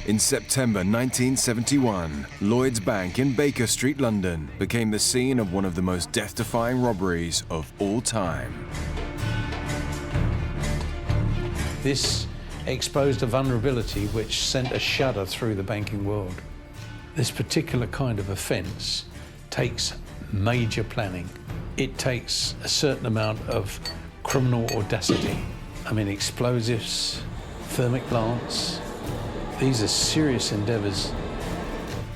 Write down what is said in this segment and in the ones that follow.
In September 1971, Lloyd's Bank in Baker Street, London, became the scene of one of the most death-defying robberies of all time. This exposed a vulnerability which sent a shudder through the banking world. This particular kind of offence takes major planning. It takes a certain amount of criminal audacity. I mean, explosives, thermic plants, these are serious endeavours.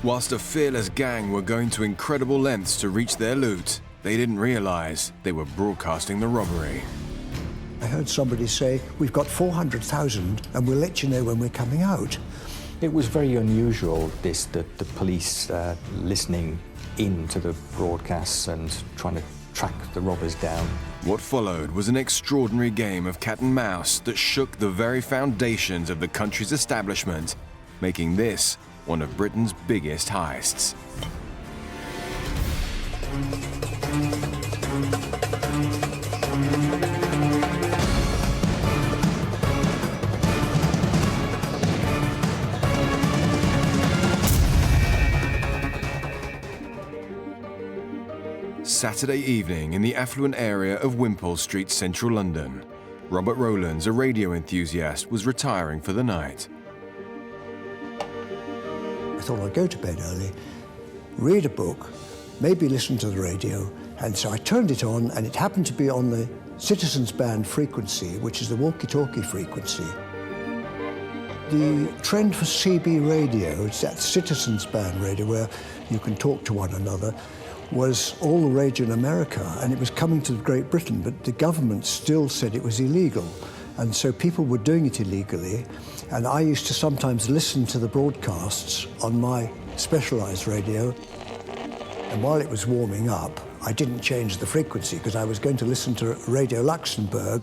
Whilst a fearless gang were going to incredible lengths to reach their loot, they didn't realise they were broadcasting the robbery. I heard somebody say, "We've got 400,000 and we'll let you know when we're coming out." It was very unusual, the police listening in to the broadcasts and trying to track the robbers down. What followed was an extraordinary game of cat and mouse that shook the very foundations of the country's establishment, making this one of Britain's biggest heists. Saturday evening in the affluent area of Wimpole Street, central London, Robert Rollands, a radio enthusiast, was retiring for the night. I thought I'd go to bed early, read a book, maybe listen to the radio, and so I turned it on, and it happened to be on the Citizens Band frequency, which is the walkie-talkie frequency. The trend for CB radio, it's that Citizens Band radio where you can talk to one another, was all the rage in America, and it was coming to Great Britain, but the government still said it was illegal. And so people were doing it illegally, and I used to sometimes listen to the broadcasts on my specialised radio. And while it was warming up, I didn't change the frequency because I was going to listen to Radio Luxembourg.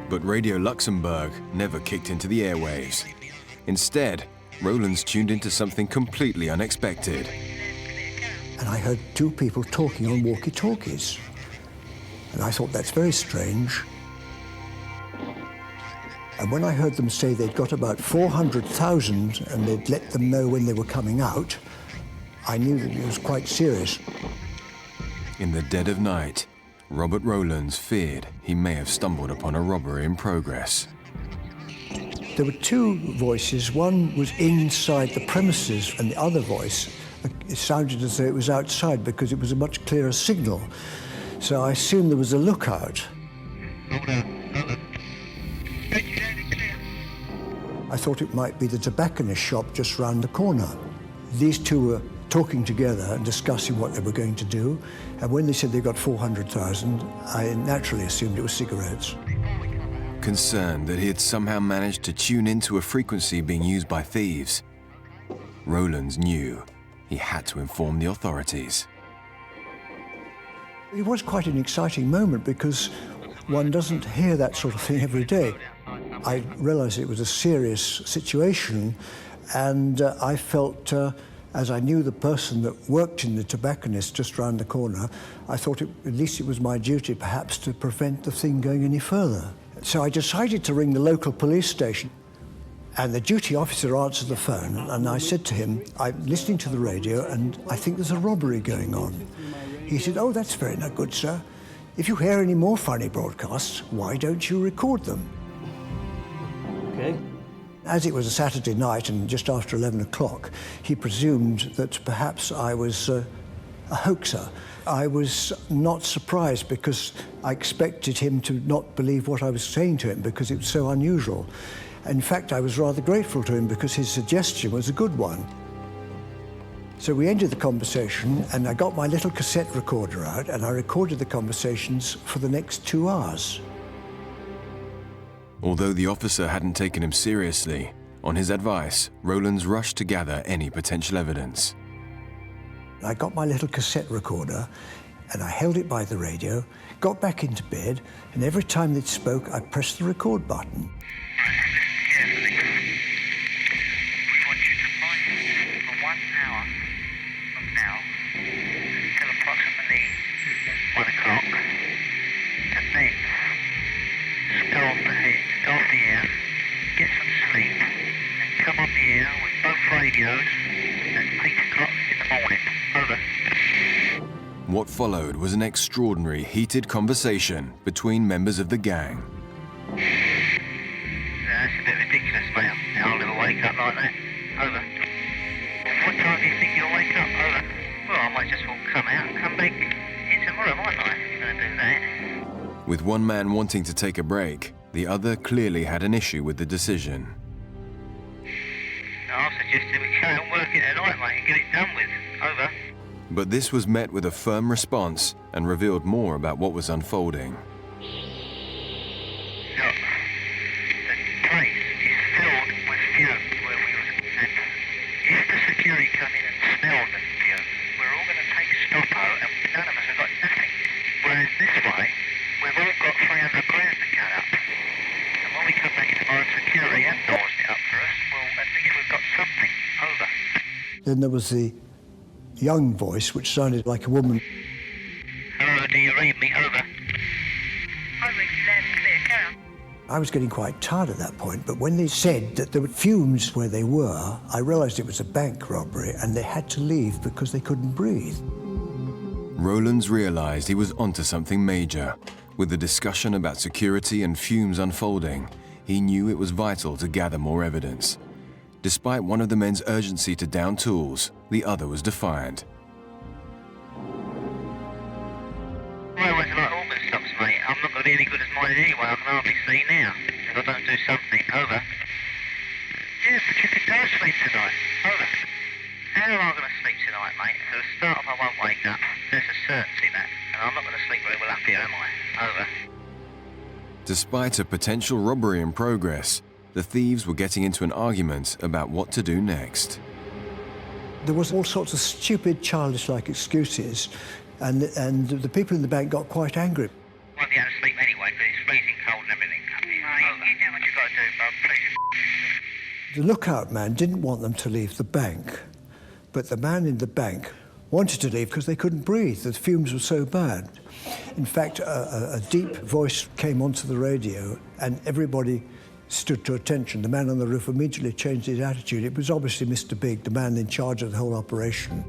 But Radio Luxembourg never kicked into the airwaves. Instead, Rollands tuned into something completely unexpected. And I heard two people talking on walkie-talkies. And I thought, that's very strange. And when I heard them say they'd got about 400,000 and they'd let them know when they were coming out, I knew that it was quite serious. In the dead of night, Robert Rollands feared he may have stumbled upon a robbery in progress. There were two voices. One was inside the premises, and the other voice, it sounded as though it was outside because it was a much clearer signal. So I assumed there was a lookout. I thought it might be the tobacconist shop just round the corner. These two were talking together and discussing what they were going to do. And when they said they got 400,000, I naturally assumed it was cigarettes. Concerned that he had somehow managed to tune into a frequency being used by thieves, Rollands knew he had to inform the authorities. It was quite an exciting moment because one doesn't hear that sort of thing every day. I realised it was a serious situation, and I felt, as I knew the person that worked in the tobacconist just round the corner, I thought at least it was my duty perhaps to prevent the thing going any further. So I decided to ring the local police station. And the duty officer answered the phone, and I said to him, "I'm listening to the radio, and I think there's a robbery going on." He said, "Oh, that's very no good, sir. If you hear any more funny broadcasts, why don't you record them?" Okay. As it was a Saturday night and just after 11 o'clock, he presumed that perhaps I was a hoaxer. I was not surprised because I expected him to not believe what I was saying to him because it was so unusual. In fact, I was rather grateful to him because his suggestion was a good one. So we ended the conversation, and I got my little cassette recorder out, and I recorded the conversations for the next 2 hours. Although the officer hadn't taken him seriously, on his advice, Rollands rushed to gather any potential evidence. I got my little cassette recorder, and I held it by the radio, got back into bed, and every time they spoke, I pressed the record button. Get some sleep and come here with both radios at 8 o'clock in the morning. Over. What followed was an extraordinary, heated conversation between members of the gang. That's a bit ridiculous, mate. I'll never wake up like that. Over. What time do you think you'll wake up? Over. Well, I might just well come out and come back in tomorrow, mightn't I? If you're going to do that. With one man wanting to take a break, the other clearly had an issue with the decision. No, I suggested we carry on working tonight, mate, and get it done with. Over. But this was met with a firm response and revealed more about what was unfolding. Look, the place is filled with fumes where we was, and if the security come in and smell the fumes, we're all going to take stoppo and none of us have got nothing. Whereas this way, we've all got 300 grand to cut up. And when we come back in tomorrow, security have doors it up for us, well, at least we've got something. Over. Then there was the young voice, which sounded like a woman. Hello, do you read me? Over. I read you loud and clear. Carry on. I was getting quite tired at that point, but when they said that there were fumes where they were, I realised it was a bank robbery and they had to leave because they couldn't breathe. Rollands realized he was onto something major. With the discussion about security and fumes unfolding, he knew it was vital to gather more evidence. Despite one of the men's urgency to down tools, the other was defiant. I always like organ stops, mate. I'm not going to be any good as mine anyway. I can hardly see now. If I don't do something. Over. Yeah, but you can go to sleep tonight. Over. How am I going to sleep tonight, mate? For a start off, I won't wake up. There's a certainty that. And I'm not going to sleep very well up here, am I? Over. Despite a potential robbery in progress, the thieves were getting into an argument about what to do next. There was all sorts of stupid, childish-like excuses, and the people in the bank got quite angry. I won't be able to sleep anyway, because it's freezing cold and everything. Over. You do what you've got to do, bub. Please. The lookout man didn't want them to leave the bank, but the man in the bank wanted to leave because they couldn't breathe. The fumes were so bad. In fact, a deep voice came onto the radio, and everybody stood to attention. The man on the roof immediately changed his attitude. It was obviously Mr. Big, the man in charge of the whole operation. It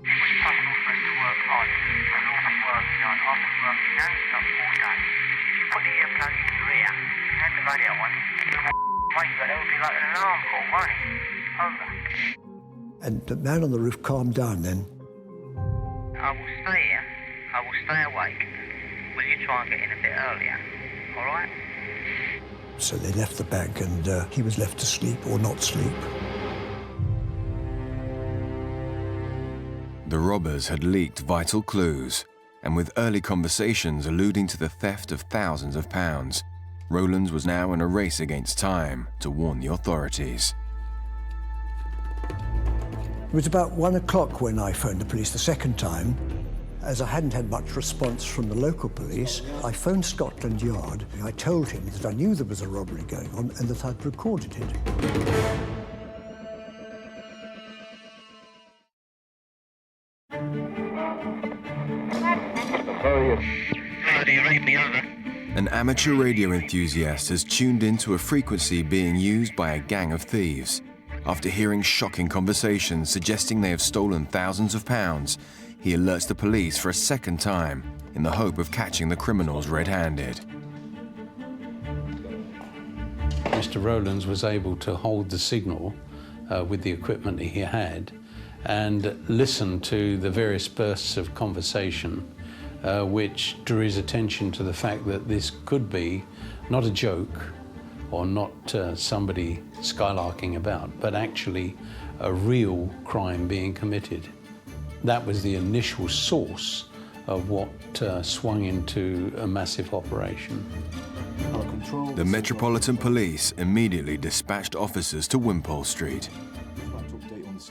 was possible for us to work hard. We're always working on office working non-stop all day. If you put the earplugs in your ear, turn the radio on, wake you, it would be like an alarm call, won't it? Over. And the man on the roof calmed down then. I will stay here. I will stay awake. Will you try and get in a bit earlier? All right? So they left the bank and he was left to sleep or not sleep. The robbers had leaked vital clues, and with early conversations alluding to the theft of thousands of pounds, Rollands was now in a race against time to warn the authorities. It was about 1 o'clock when I phoned the police the second time. As I hadn't had much response from the local police, I phoned Scotland Yard. I told him that I knew there was a robbery going on and that I'd recorded it. Hello, do you read me? Over. An amateur radio enthusiast has tuned into a frequency being used by a gang of thieves. After hearing shocking conversations suggesting they have stolen thousands of pounds, he alerts the police for a second time in the hope of catching the criminals red-handed. Mr. Rollands was able to hold the signal with the equipment he had and listen to the various bursts of conversation which drew his attention to the fact that this could be not a joke or not somebody skylarking about, but actually a real crime being committed. That was the initial source of what swung into a massive operation. The Metropolitan Police immediately dispatched officers to Wimpole Street.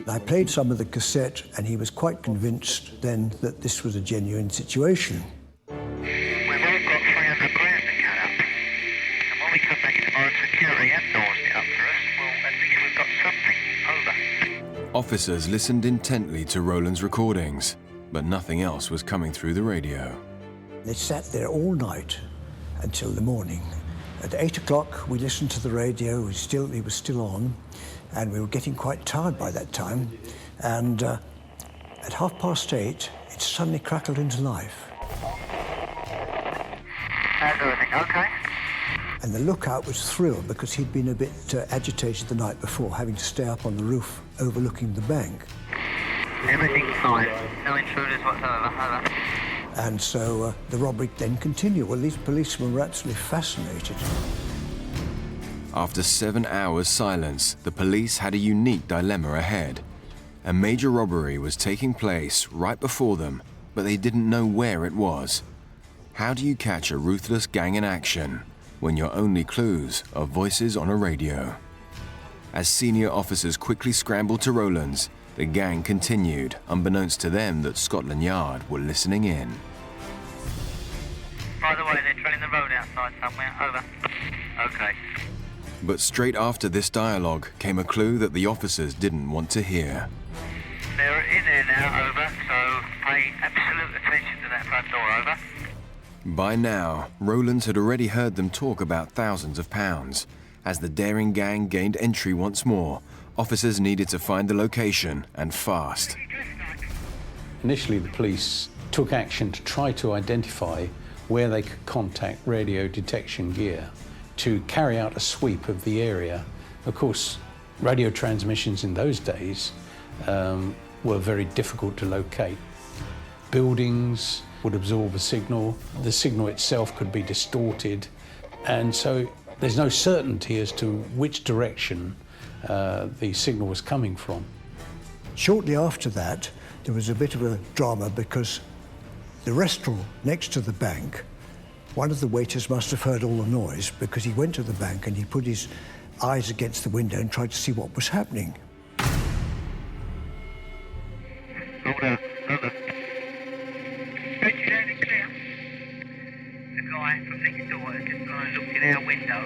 I played some of the cassette and he was quite convinced then that this was a genuine situation. We've all got 300 grand to cut up. And when we come back in tomorrow, security have doors it up for us, well, at least we've got something. Over. Officers listened intently to Rollands' recordings, but nothing else was coming through the radio. They sat there all night until the morning, At 8 o'clock, we listened to the radio. He was still on, and we were getting quite tired by that time. And at 8:30, it suddenly crackled into life. How's everything? Okay. And the lookout was thrilled because he'd been a bit agitated the night before, having to stay up on the roof overlooking the bank. Everything's fine. No intruders whatsoever. Over. And so the robbery then continued. Well, these policemen were absolutely fascinated. After 7 hours' silence, the police had a unique dilemma ahead. A major robbery was taking place right before them, but they didn't know where it was. How do you catch a ruthless gang in action when your only clues are voices on a radio? As senior officers quickly scrambled to Rollands, the gang continued, unbeknownst to them that Scotland Yard were listening in. By the way, they're treading the road outside somewhere. Over. Okay. But straight after this dialogue came a clue that the officers didn't want to hear. They're in there now. Over. So pay absolute attention to that front door. Over. By now, Rollands had already heard them talk about thousands of pounds. As the daring gang gained entry once more, officers needed to find the location, and fast. Initially, the police took action to try to identify where they could contact radio detection gear to carry out a sweep of the area. Of course, radio transmissions in those days were very difficult to locate. Buildings would absorb a signal, the signal itself could be distorted, and so there's no certainty as to which direction the signal was coming from. Shortly after that, there was a bit of a drama because the restaurant next to the bank, one of the waiters must have heard all the noise because he went to the bank and he put his eyes against the window and tried to see what was happening. Hold on. Over. Don't you hear it clear? The guy from next door has just gone and looked in our window.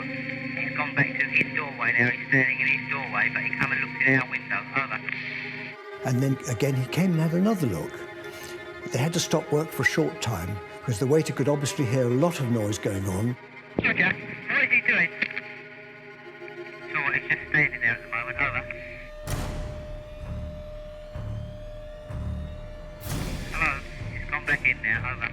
He's gone back to his doorway now. He's standing in his doorway, but he come and looked in our window. Over. And then again he came and had another look. They had to stop work for a short time because the waiter could obviously hear a lot of noise going on. Roger. What is he doing? So what, he's just standing there at the moment. Over. Hello. He's gone back in now. Over.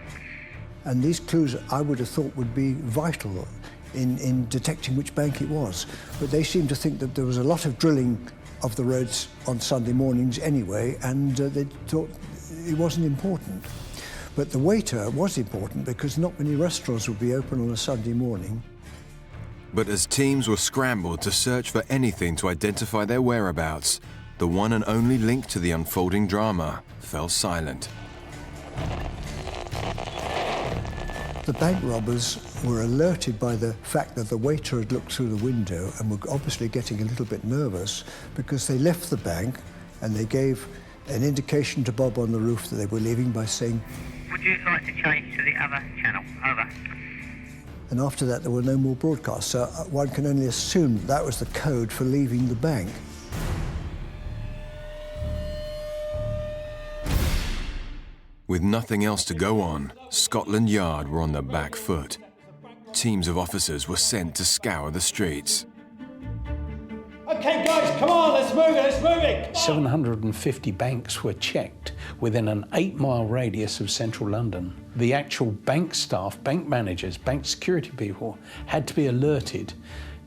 And these clues I would have thought would be vital in detecting which bank it was. But they seemed to think that there was a lot of drilling of the roads on Sunday mornings anyway, and they thought it wasn't important. But the waiter was important because not many restaurants would be open on a Sunday morning. But as teams were scrambled to search for anything to identify their whereabouts, the one and only link to the unfolding drama fell silent. The bank robbers were alerted by the fact that the waiter had looked through the window and were obviously getting a little bit nervous because they left the bank and they gave an indication to Bob on the roof that they were leaving by saying, Would you like to change to the other channel? Over. and after that there were no more broadcasts. So one can only assume that was the code for leaving the bank. With nothing else to go on, Scotland Yard were on the back foot. Teams of officers were sent to scour the streets. Okay, guys, come on, let's move it. 750 banks were checked within an 8-mile radius of central London. The actual bank staff, bank managers, bank security people had to be alerted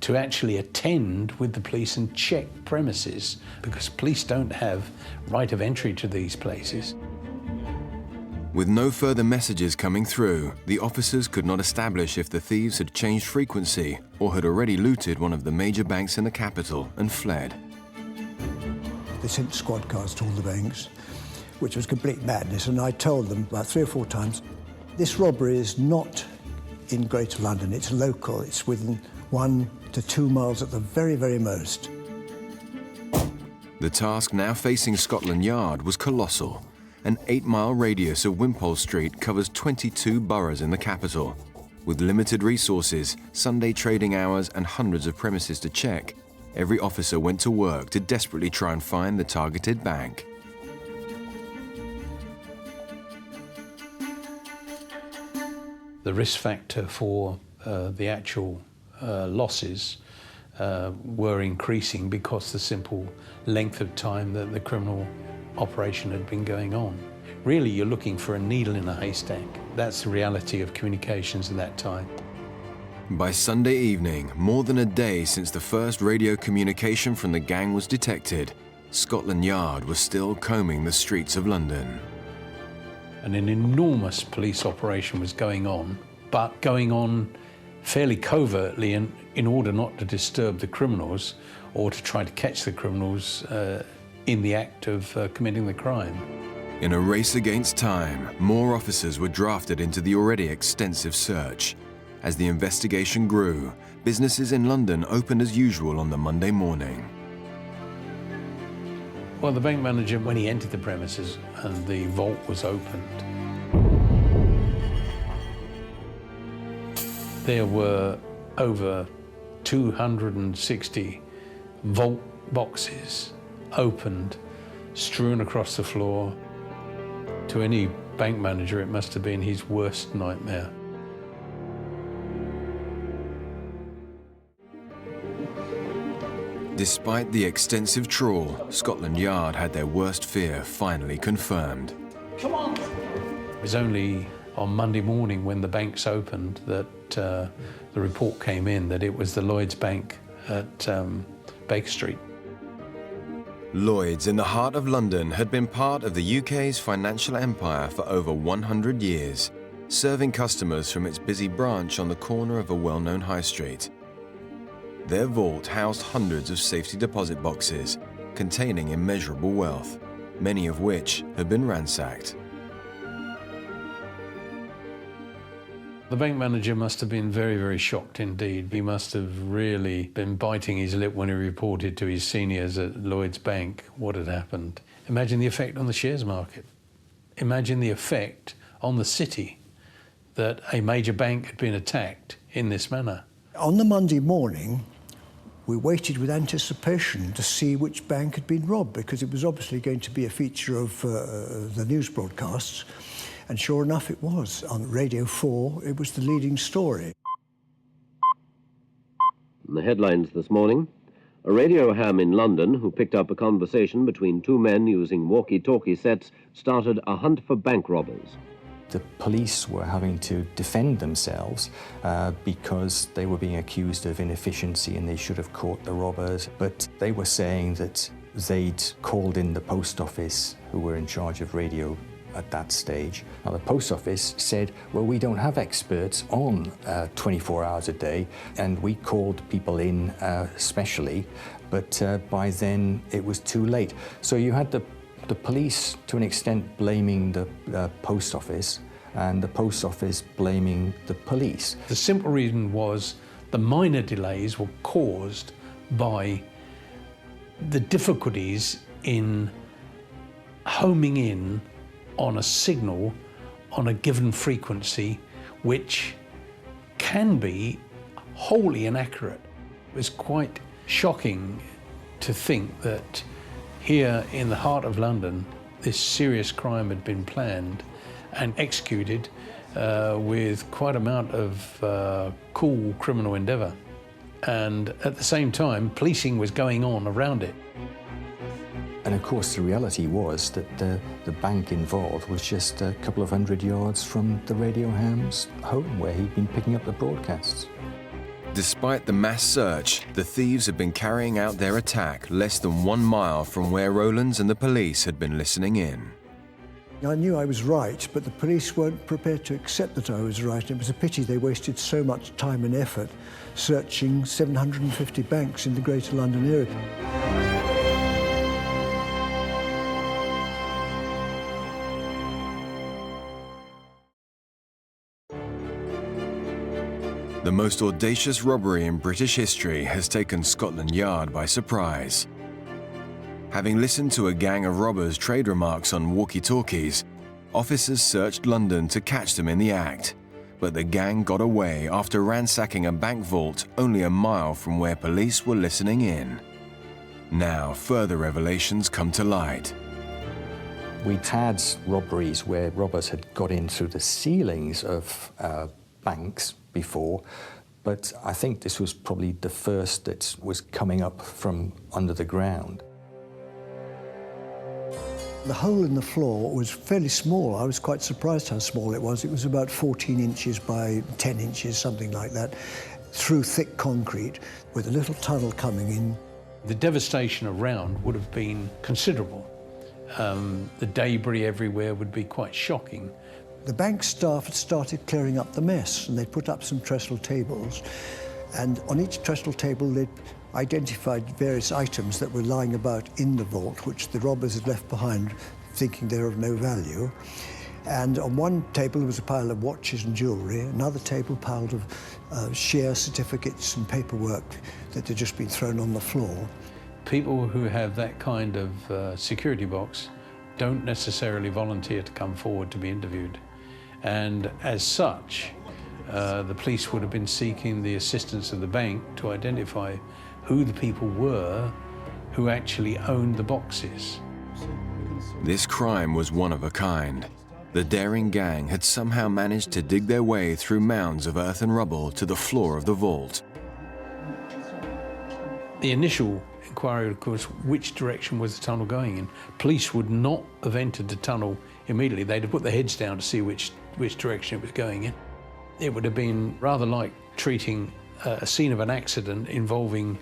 to actually attend with the police and check premises because police don't have right of entry to these places. With no further messages coming through, the officers could not establish if the thieves had changed frequency or had already looted one of the major banks in the capital and fled. They sent squad cars to all the banks, which was complete madness, and I told them about 3 or 4 times, this robbery is not in Greater London, it's local, it's within 1 to 2 miles at the very, very most. The task now facing Scotland Yard was colossal. An 8-mile radius of Wimpole Street covers 22 boroughs in the capital. With limited resources, Sunday trading hours and hundreds of premises to check, every officer went to work to desperately try and find the targeted bank. The risk factor for the actual losses were increasing because the simple length of time that the criminal operation had been going on. Really, you're looking for a needle in a haystack. That's the reality of communications at that time. By Sunday evening, more than a day since the first radio communication from the gang was detected, Scotland Yard was still combing the streets of London. And an enormous police operation was going on, but going on fairly covertly in order not to disturb the criminals or to try to catch the criminals in the act of committing the crime. In a race against time, more officers were drafted into the already extensive search. As the investigation grew, businesses in London opened as usual on the Monday morning. Well, the bank manager, when he entered the premises and the vault was opened, there were over 260 vault boxes opened, strewn across the floor. To any bank manager, it must have been his worst nightmare. Despite the extensive trawl, Scotland Yard had their worst fear finally confirmed. Come on! It was only on Monday morning when the banks opened that the report came in that it was the Lloyds Bank at Baker Street. Lloyds, in the heart of London, had been part of the UK's financial empire for over 100 years, serving customers from its busy branch on the corner of a well-known high street. Their vault housed hundreds of safety deposit boxes containing immeasurable wealth, many of which had been ransacked. The bank manager must have been very, very shocked indeed. He must have really been biting his lip when he reported to his seniors at Lloyds Bank what had happened. Imagine the effect on the shares market. Imagine the effect on the city that a major bank had been attacked in this manner. On the Monday morning, we waited with anticipation to see which bank had been robbed, because it was obviously going to be a feature of the news broadcasts. And sure enough, it was. On Radio 4, it was the leading story. The headlines this morning: a radio ham in London who picked up a conversation between two men using walkie-talkie sets started a hunt for bank robbers. The police were having to defend themselves because they were being accused of inefficiency and they should have caught the robbers. But they were saying that they'd called in the post office, who were in charge of radio at that stage. Now, the post office said, well, we don't have experts on 24 hours a day, and we called people in specially, but by then it was too late. So you had the police, to an extent, blaming the post office, and the post office blaming the police. The simple reason was the minor delays were caused by the difficulties in homing in on a signal on a given frequency, which can be wholly inaccurate. It was quite shocking to think that here in the heart of London, this serious crime had been planned and executed with quite an amount of cool criminal endeavour. And at the same time, policing was going on around it. And of course, the reality was that the bank involved was just a couple of 100 yards from the radio ham's home, where he'd been picking up the broadcasts. Despite the mass search, the thieves had been carrying out their attack less than 1 mile from where Rollands and the police had been listening in. I knew I was right, but the police weren't prepared to accept that I was right. It was a pity they wasted so much time and effort searching 750 banks in the Greater London area. The most audacious robbery in British history has taken Scotland Yard by surprise. Having listened to a gang of robbers trade remarks on walkie-talkies, officers searched London to catch them in the act, but the gang got away after ransacking a bank vault only a mile from where police were listening in. Now, further revelations come to light. We'd had robberies where robbers had got in through the ceilings of banks before, but I think this was probably the first that was coming up from under the ground. The hole in the floor was fairly small. I was quite surprised how small it was. It was about 14 inches by 10 inches, something like that, through thick concrete with a little tunnel coming in. The devastation around would have been considerable. The debris everywhere would be quite shocking. The bank staff had started clearing up the mess, and they put up some trestle tables, and on each trestle table they'd identified various items that were lying about in the vault, which the robbers had left behind, thinking they were of no value. And on one table there was a pile of watches and jewellery, another table piled of share certificates and paperwork that had just been thrown on the floor. People who have that kind of security box don't necessarily volunteer to come forward to be interviewed. And as such, the police would have been seeking the assistance of the bank to identify who the people were who actually owned the boxes. This crime was one of a kind. The daring gang had somehow managed to dig their way through mounds of earth and rubble to the floor of the vault. The initial inquiry, of course, which direction was the tunnel going in? Police would not have entered the tunnel immediately. They'd have put their heads down to see which direction it was going in. It would have been rather like treating a scene of an accident involving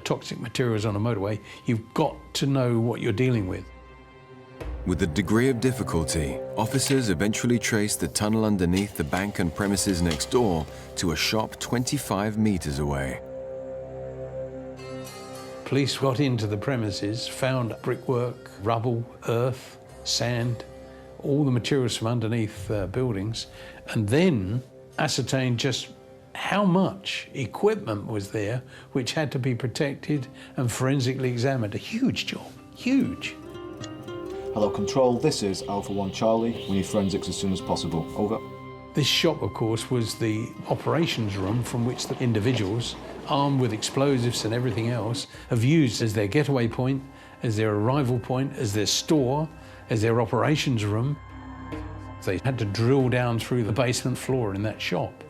toxic materials on a motorway. You've got to know what you're dealing with. With a degree of difficulty, officers eventually traced the tunnel underneath the bank and premises next door to a shop 25 meters away. Police got into the premises, found brickwork, rubble, earth, sand, all the materials from underneath buildings, and then ascertained just how much equipment was there which had to be protected and forensically examined. A huge job, huge. Hello Control, this is Alpha 1 Charlie. We need forensics as soon as possible. Over. This shop, of course, was the operations room from which the individuals, armed with explosives and everything else, have used as their getaway point, as their arrival point, as their store, as their operations room. They had to drill down through the basement floor in that shop.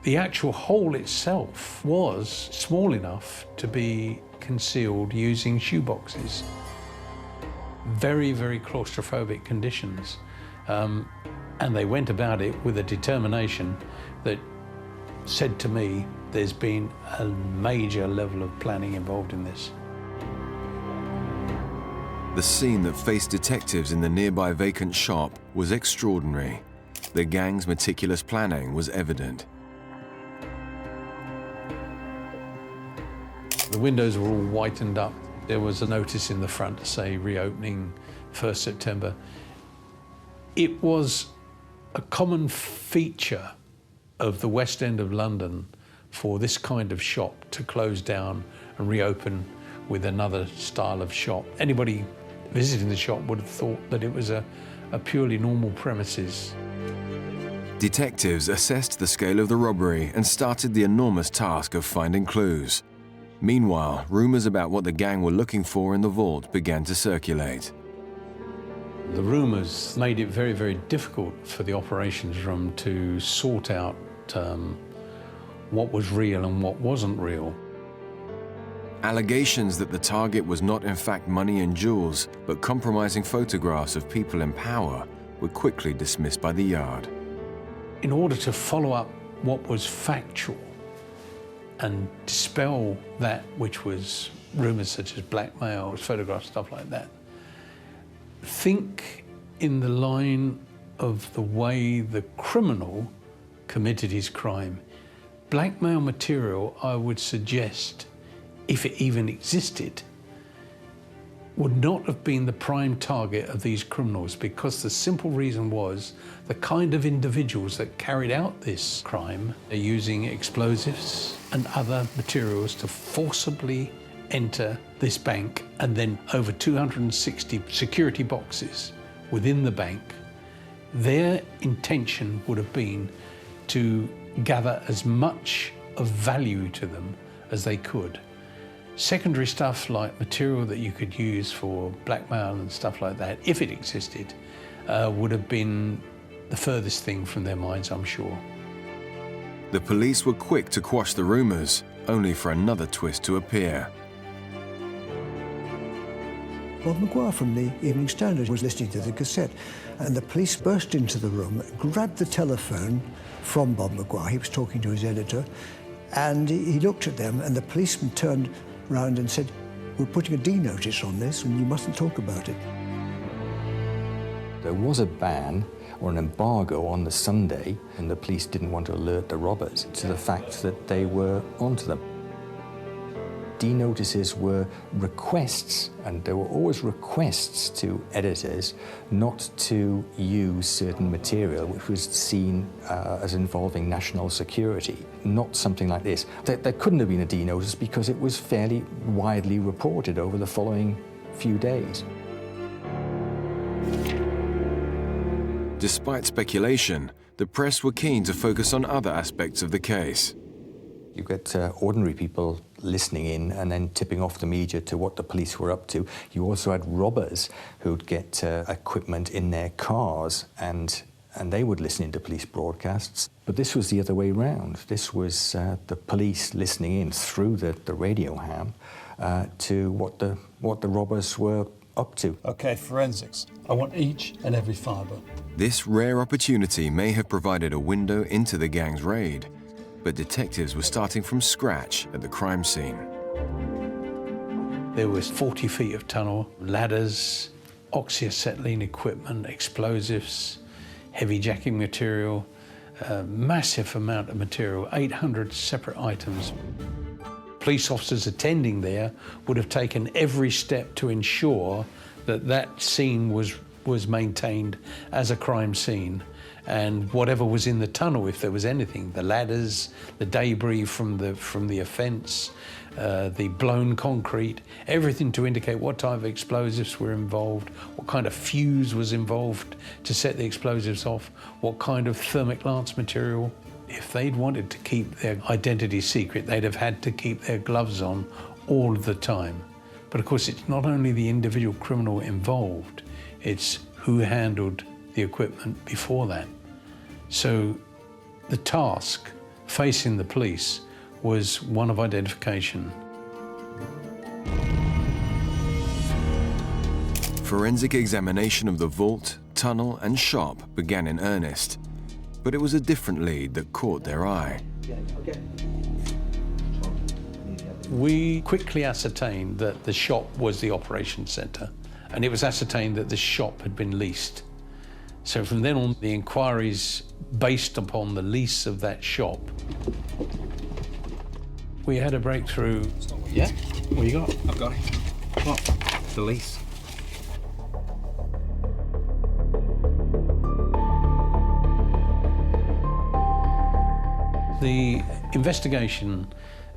The actual hole itself was small enough to be concealed using shoeboxes. Very, very claustrophobic conditions. And they went about it with a determination that said to me, there's been a major level of planning involved in this. The scene that faced detectives in the nearby vacant shop was extraordinary. The gang's meticulous planning was evident. The windows were all whitened up. There was a notice in the front to say reopening 1st September. It was a common feature of the West End of London for this kind of shop to close down and reopen with another style of shop. Anybody visiting the shop would have thought that it was a purely normal premises. Detectives assessed the scale of the robbery and started the enormous task of finding clues. Meanwhile, rumors about what the gang were looking for in the vault began to circulate. The rumors made it very, very difficult for the operations room to sort out what was real and what wasn't real. Allegations that the target was not in fact money and jewels, but compromising photographs of people in power were quickly dismissed by the Yard. In order to follow up what was factual and dispel that which was rumours such as blackmail, photographs, stuff like that, think in the line of the way the criminal committed his crime. Blackmail material, I would suggest, if it even existed, would not have been the prime target of these criminals, because the simple reason was the kind of individuals that carried out this crime are using explosives and other materials to forcibly enter this bank, and then over 260 security boxes within the bank. Their intention would have been to gather as much of value to them as they could. Secondary stuff like material that you could use for blackmail and stuff like that, if it existed, would have been the furthest thing from their minds, I'm sure. The police were quick to quash the rumours, only for another twist to appear. Bob Maguire from the Evening Standard was listening to the cassette, and the police burst into the room, grabbed the telephone from Bob Maguire. He was talking to his editor, and he looked at them, and the policeman turned round and said, "We're putting a D notice on this, and you mustn't talk about it." There was a ban or an embargo on the Sunday, and the police didn't want to alert the robbers to the fact that they were onto them. D-notices were requests, and there were always requests to editors not to use certain material which was seen as involving national security. Not something like this. There couldn't have been a D-notice because it was fairly widely reported over the following few days. Despite speculation, the press were keen to focus on other aspects of the case. You get ordinary people listening in and then tipping off the media to what the police were up to. You also had robbers who'd get equipment in their cars and they would listen into police broadcasts. But this was the other way round. This was the police listening in through the radio ham to what the robbers were up to. Okay, forensics. I want each and every fibre. This rare opportunity may have provided a window into the gang's raid, but detectives were starting from scratch at the crime scene. There was 40 feet of tunnel, ladders, oxyacetylene equipment, explosives, heavy jacking material, a massive amount of material, 800 separate items. Police officers attending there would have taken every step to ensure that that scene was maintained as a crime scene, and whatever was in the tunnel, if there was anything, the ladders, the debris from the offence, the blown concrete, everything to indicate what type of explosives were involved, what kind of fuse was involved to set the explosives off, what kind of thermic lance material. If they'd wanted to keep their identity secret, they'd have had to keep their gloves on all of the time. But of course, it's not only the individual criminal involved, it's who handled the equipment before that. So the task facing the police was one of identification. Forensic examination of the vault, tunnel and shop began in earnest, but it was a different lead that caught their eye. We quickly ascertained that the shop was the operations centre, and it was ascertained that the shop had been leased. So from then on, the inquiries based upon the lease of that shop. We had a breakthrough. Yeah? What you got? I've got it. What? The lease. The investigation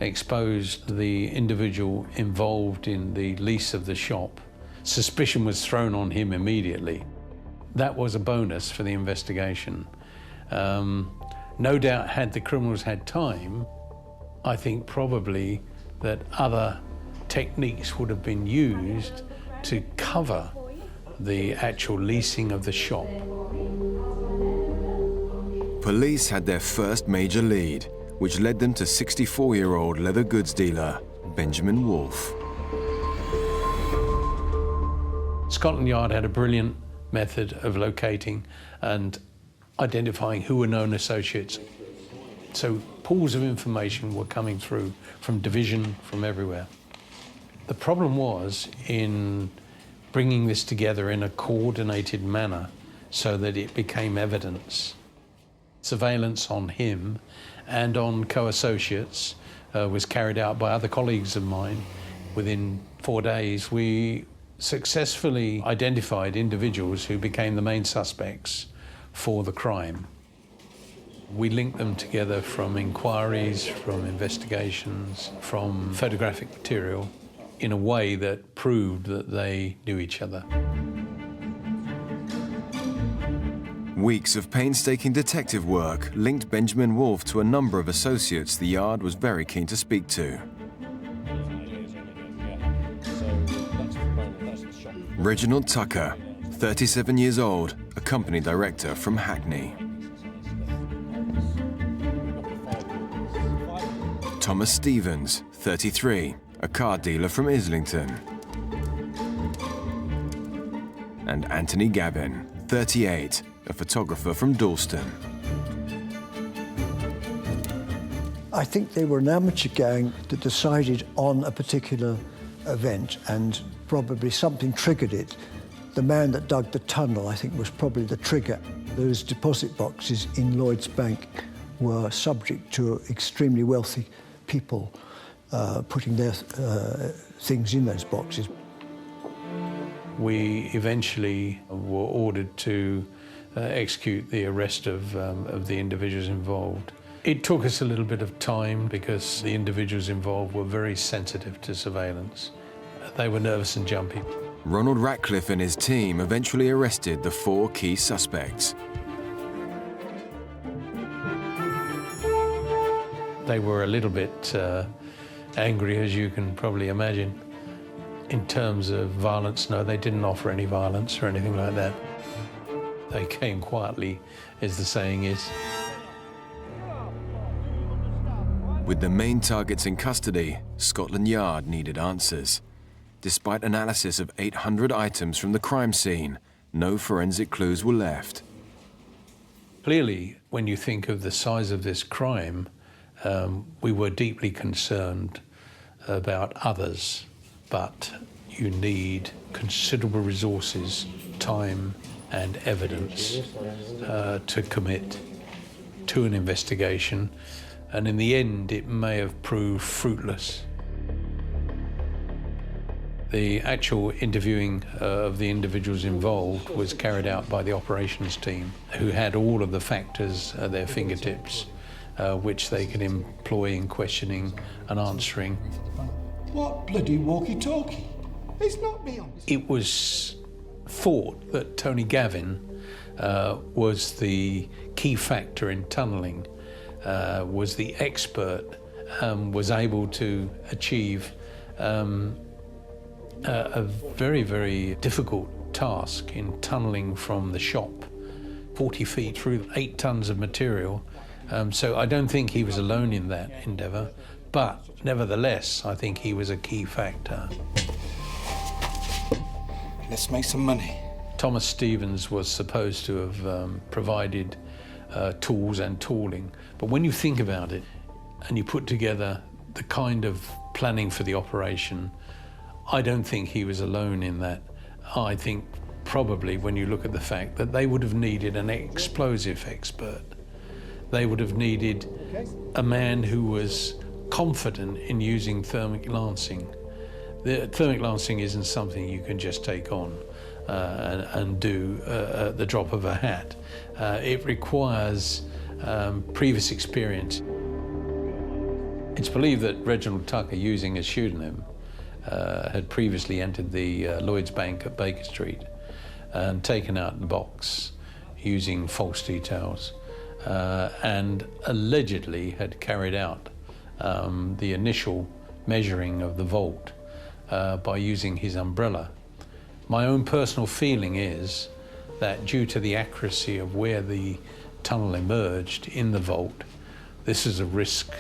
exposed the individual involved in the lease of the shop. Suspicion was thrown on him immediately. That was a bonus for the investigation. No doubt, had the criminals had time, I think probably that other techniques would have been used to cover the actual leasing of the shop. Police had their first major lead, which led them to 64-year-old leather goods dealer Benjamin Wolfe. Scotland Yard had a brilliant method of locating and identifying who were known associates. So pools of information were coming through from division, from everywhere. The problem was in bringing this together in a coordinated manner so that it became evidence. Surveillance on him and on co-associates was carried out by other colleagues of mine. Within 4 days, we successfully identified individuals who became the main suspects for the crime. We linked them together from inquiries, from investigations, from photographic material in a way that proved that they knew each other. Weeks of painstaking detective work linked Benjamin Wolfe to a number of associates the Yard was very keen to speak to. Reginald Tucker, 37 years old, a company director from Hackney. Thomas Stevens, 33, a car dealer from Islington. And Anthony Gavin, 38, a photographer from Dalston. I think they were an amateur gang that decided on a particular event, and probably something triggered it. The man that dug the tunnel, I think, was probably the trigger. Those deposit boxes in Lloyd's Bank were subject to extremely wealthy people putting their things in those boxes. We eventually were ordered to execute the arrest of the individuals involved. It took us a little bit of time because the individuals involved were very sensitive to surveillance. They were nervous and jumpy. Ronald Ratcliffe and his team eventually arrested the 4 key suspects. They were a little bit angry, as you can probably imagine. In terms of violence, no, they didn't offer any violence or anything like that. They came quietly, as the saying is. With the main targets in custody, Scotland Yard needed answers. Despite analysis of 800 items from the crime scene, no forensic clues were left. Clearly, when you think of the size of this crime, we were deeply concerned about others, but you need considerable resources, time and evidence to commit to an investigation, and in the end it may have proved fruitless. The actual interviewing of the individuals involved was carried out by the operations team, who had all of the factors at their fingertips, which they could employ in questioning and answering. What bloody walkie-talkie? It's not me on this. It was thought that Tony Gavin was the key factor in tunnelling, was the expert, was able to achieve a very, very difficult task in tunnelling from the shop 40 feet through 8 tons of material. So I don't think he was alone in that endeavour, but nevertheless, I think he was a key factor. Let's make some money. Thomas Stevens was supposed to have provided tools and tooling, but when you think about it and you put together the kind of planning for the operation, I don't think he was alone in that. I think probably when you look at the fact that they would have needed an explosive expert. They would have needed a man who was confident in using thermic lancing. The thermic lancing isn't something you can just take on and do at the drop of a hat. It requires previous experience. It's believed that Reginald Tucker, using a pseudonym, had previously entered the Lloyd's Bank at Baker Street and taken out the box using false details, and allegedly had carried out the initial measuring of the vault by using his umbrella. My own personal feeling is that due to the accuracy of where the tunnel emerged in the vault, this is a risk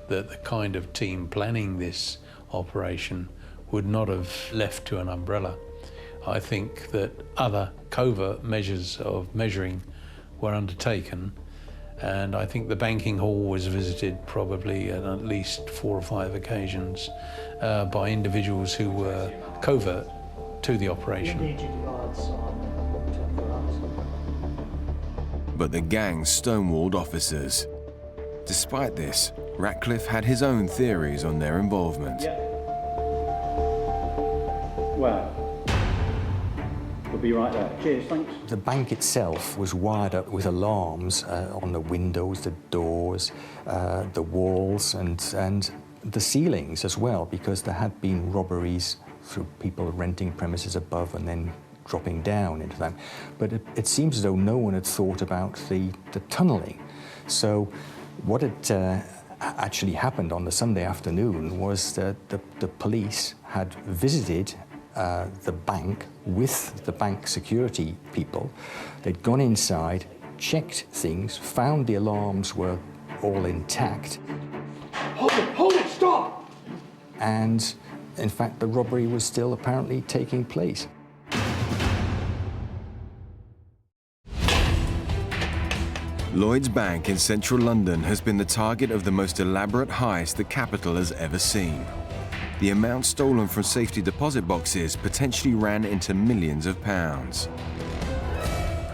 that the kind of team planning this operation would not have left to an umbrella. I think that other covert measures of measuring were undertaken, and I think the banking hall was visited probably at least 4 or 5 occasions by individuals who were covert to the operation. But the gang stonewalled officers. Despite this, Ratcliffe had his own theories on their involvement. Well, we'll be right there. Cheers, thanks. The bank itself was wired up with alarms on the windows, the doors, the walls, and the ceilings as well, because there had been robberies through people renting premises above and then dropping down into them. But it seems as though no one had thought about the tunnelling. So what had actually happened on the Sunday afternoon was that the police had visited the bank with the bank security people. They'd gone inside, checked things, found the alarms were all intact. Hold it, stop! And in fact, the robbery was still apparently taking place. Lloyd's Bank in central London has been the target of the most elaborate heist the capital has ever seen. The amount stolen from safety deposit boxes potentially ran into millions of pounds.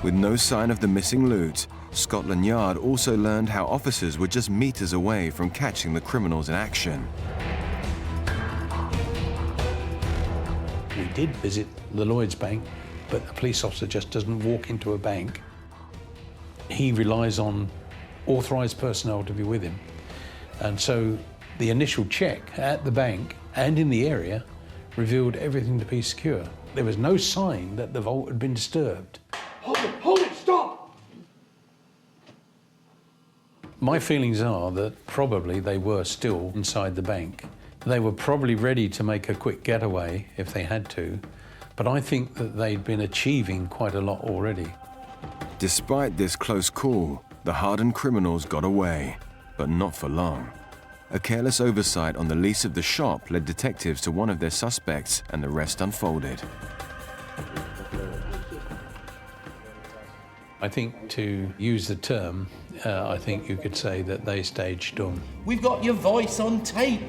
With no sign of the missing loot, Scotland Yard also learned how officers were just meters away from catching the criminals in action. We did visit the Lloyd's Bank, but a police officer just doesn't walk into a bank. He relies on authorised personnel to be with him. And so the initial check at the bank and in the area revealed everything to be secure. There was no sign that the vault had been disturbed. Hold it, stop! My feelings are that probably they were still inside the bank. They were probably ready to make a quick getaway if they had to, but I think that they'd been achieving quite a lot already. Despite this close call, the hardened criminals got away, but not for long. A careless oversight on the lease of the shop led detectives to one of their suspects, and the rest unfolded. I think to use the term, I think you could say that they staged dumb. We've got your voice on tape.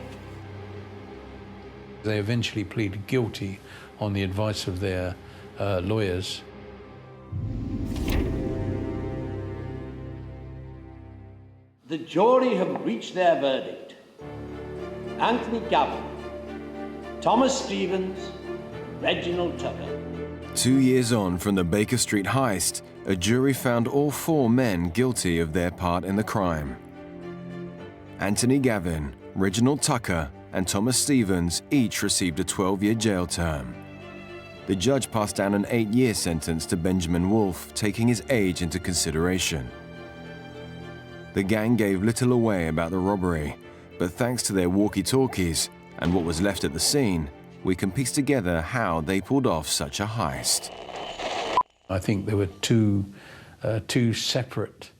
They eventually pleaded guilty on the advice of their lawyers. The jury have reached their verdict. Anthony Gavin, Thomas Stevens, Reginald Tucker. 2 years on from the Baker Street heist, a jury found all 4 men guilty of their part in the crime. Anthony Gavin, Reginald Tucker, and Thomas Stevens each received a 12-year jail term. The judge passed down an 8-year sentence to Benjamin Wolfe, taking his age into consideration. The gang gave little away about the robbery, but thanks to their walkie-talkies and what was left at the scene, we can piece together how they pulled off such a heist. I think there were two separate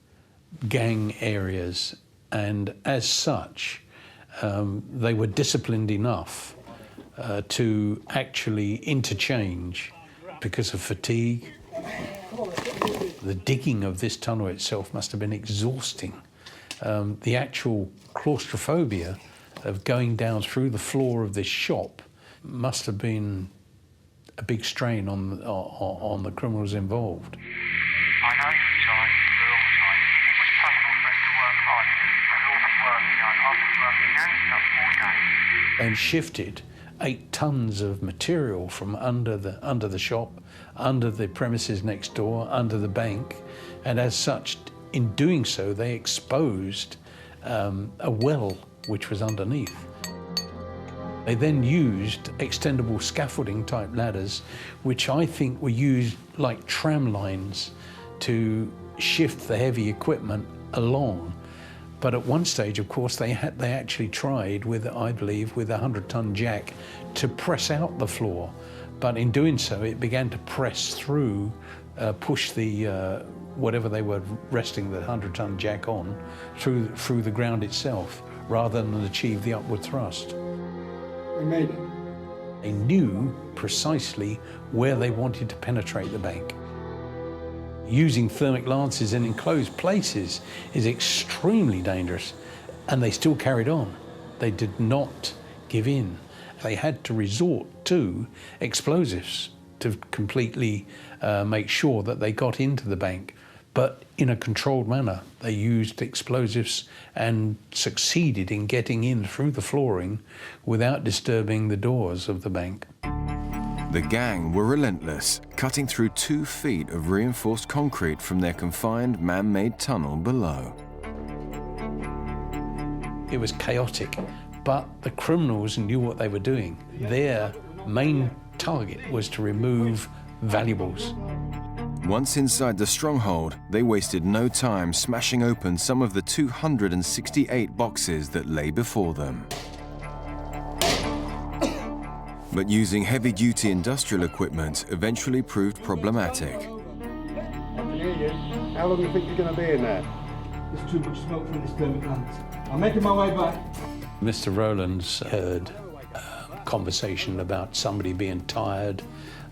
gang areas, and as such, they were disciplined enough to actually interchange because of fatigue. The digging of this tunnel itself must have been exhausting. The actual claustrophobia of going down through the floor of this shop must have been a big strain on the criminals involved. I know you're tired, you're all tired. It was possible for us to work hard. There's all the work done. I've been working non-stop all day. And shifted 8 tons of material from under the shop, under the premises next door, under the bank, and as such, in doing so, they exposed a well which was underneath. They then used extendable scaffolding type ladders, which I think were used like tram lines to shift the heavy equipment along. But at one stage, of course, they actually tried with, I believe, with a 100-ton jack to press out the floor. But in doing so, it began to press through, push the whatever they were resting the 100-ton jack on through the ground itself, rather than achieve the upward thrust. We made it. They knew precisely where they wanted to penetrate the bank. Using thermic lances in enclosed places is extremely dangerous, and they still carried on. They did not give in. They had to resort to explosives to completely make sure that they got into the bank, but in a controlled manner. They used explosives and succeeded in getting in through the flooring without disturbing the doors of the bank. The gang were relentless, cutting through 2 feet of reinforced concrete from their confined man-made tunnel below. It was chaotic, but the criminals knew what they were doing. Their main target was to remove valuables. Once inside the stronghold, they wasted no time smashing open some of the 268 boxes that lay before them. But using heavy-duty industrial equipment eventually proved problematic. I can hear you. How long do you think you're going to be in there? There's too much smoke from this thermic lance. I'm making my way back. Mr. Rollands heard conversation about somebody being tired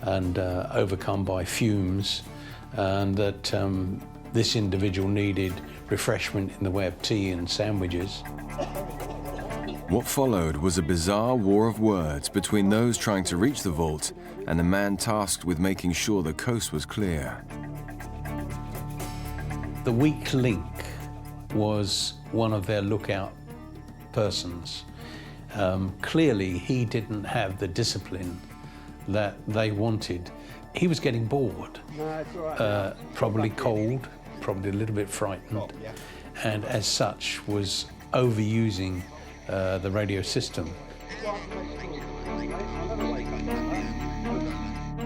and overcome by fumes, and that this individual needed refreshment in the way of tea and sandwiches. What followed was a bizarre war of words between those trying to reach the vault and the man tasked with making sure the coast was clear. The weak link was one of their lookout persons. Clearly, he didn't have the discipline that they wanted. He was getting bored, probably cold, probably a little bit frightened, and as such was overusing the radio system.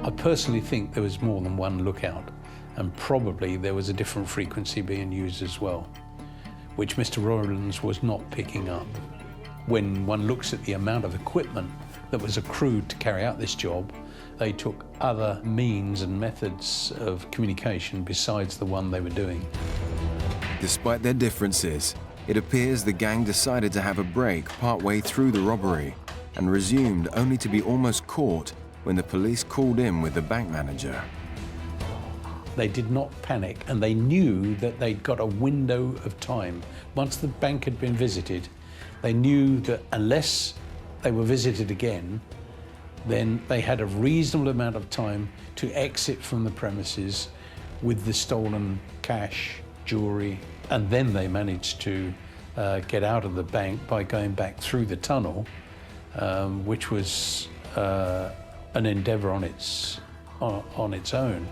I personally think there was more than one lookout, and probably there was a different frequency being used as well, which Mr. Rollands was not picking up. When one looks at the amount of equipment that was accrued to carry out this job, they took other means and methods of communication besides the one they were doing. Despite their differences, it appears the gang decided to have a break partway through the robbery and resumed only to be almost caught when the police called in with the bank manager. They did not panic, and they knew that they'd got a window of time. Once the bank had been visited, they knew that unless they were visited again, then they had a reasonable amount of time to exit from the premises with the stolen cash, jewellery, and then they managed to get out of the bank by going back through the tunnel, which was an endeavour on its own.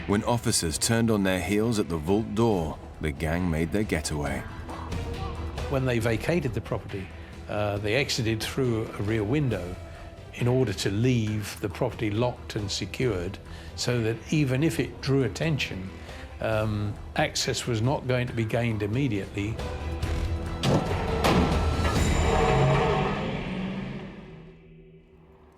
When officers turned on their heels at the vault door, the gang made their getaway. When they vacated the property, they exited through a rear window in order to leave the property locked and secured, so that even if it drew attention, access was not going to be gained immediately.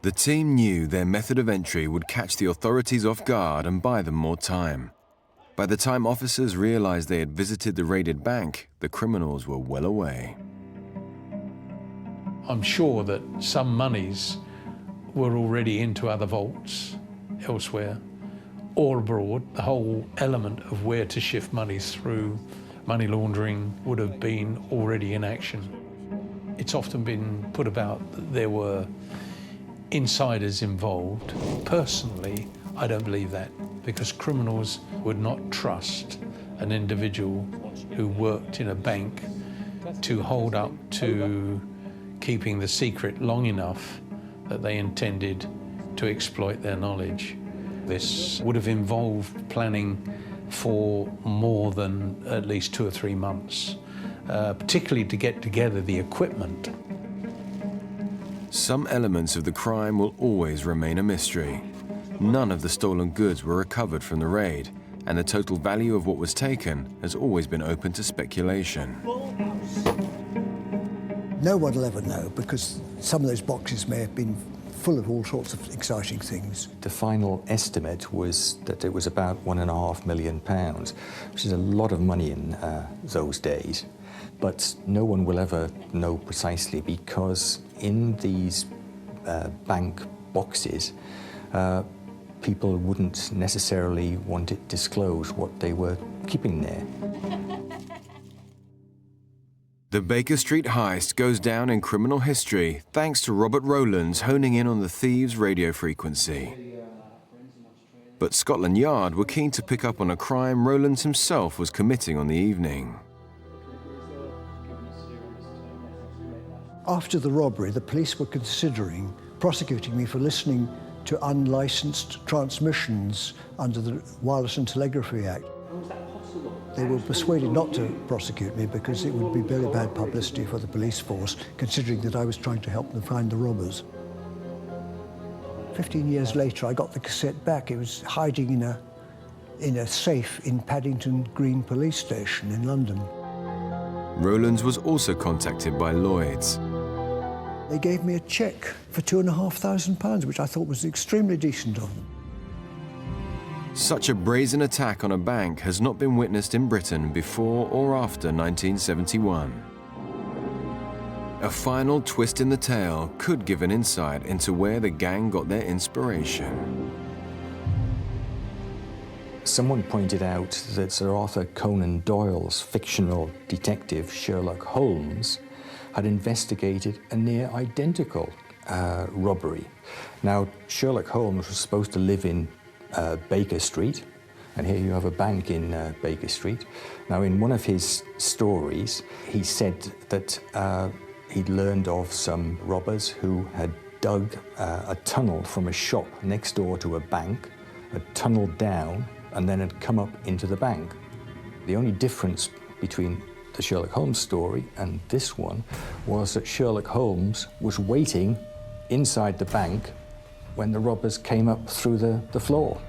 The team knew their method of entry would catch the authorities off guard and buy them more time. By the time officers realized they had visited the raided bank, the criminals were well away. I'm sure that some monies were already into other vaults elsewhere or abroad. The whole element of where to shift monies through money laundering would have been already in action. It's often been put about that there were insiders involved. Personally, I don't believe that, because criminals would not trust an individual who worked in a bank to hold up to keeping the secret long enough that they intended to exploit their knowledge. This would have involved planning for more than at least 2 or 3 months, particularly to get together the equipment. Some elements of the crime will always remain a mystery. None of the stolen goods were recovered from the raid, and the total value of what was taken has always been open to speculation. No one will ever know, because some of those boxes may have been full of all sorts of exciting things. The final estimate was that it was about £1.5 million, which is a lot of money in those days. But no one will ever know precisely, because in these bank boxes, people wouldn't necessarily want it disclosed what they were keeping there. The Baker Street heist goes down in criminal history thanks to Robert Rollands honing in on the thieves' radio frequency. But Scotland Yard were keen to pick up on a crime Rollands himself was committing on the evening. After the robbery, the police were considering prosecuting me for listening to unlicensed transmissions under the Wireless and Telegraphy Act. They were persuaded not to prosecute me because it would be very bad publicity for the police force, considering that I was trying to help them find the robbers. 15 years later, I got the cassette back. It was hiding in a safe in Paddington Green Police Station in London. Rollands was also contacted by Lloyds. They gave me a cheque for £2,500, which I thought was extremely decent of them. Such a brazen attack on a bank has not been witnessed in Britain before or after 1971. A final twist in the tale could give an insight into where the gang got their inspiration. Someone pointed out that Sir Arthur Conan Doyle's fictional detective Sherlock Holmes had investigated a near identical robbery. Now, Sherlock Holmes was supposed to live in Baker Street, and here you have a bank in Baker Street. Now, in one of his stories, he said that he'd learned of some robbers who had dug a tunnel from a shop next door to a bank, had tunneled down, and then had come up into the bank. The only difference between the Sherlock Holmes story and this one was that Sherlock Holmes was waiting inside the bank when the robbers came up through the floor.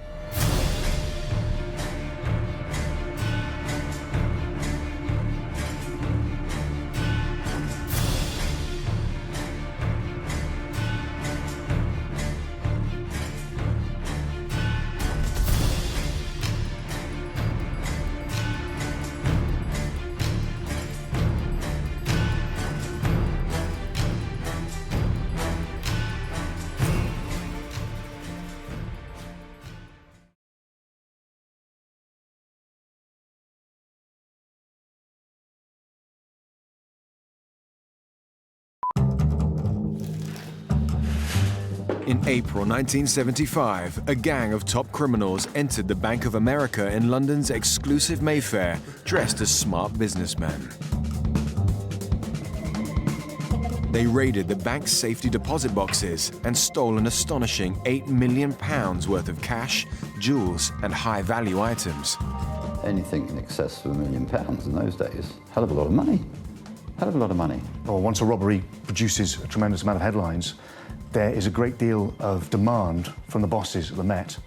In April 1975, a gang of top criminals entered the Bank of America in London's exclusive Mayfair, dressed as smart businessmen. They raided the bank's safety deposit boxes and stole an astonishing £8 million worth of cash, jewels, and high-value items. Anything in excess of £1 million in those days, hell of a lot of money. Hell of a lot of money. Well, once a robbery produces a tremendous amount of headlines, there is a great deal of demand from the bosses at the Met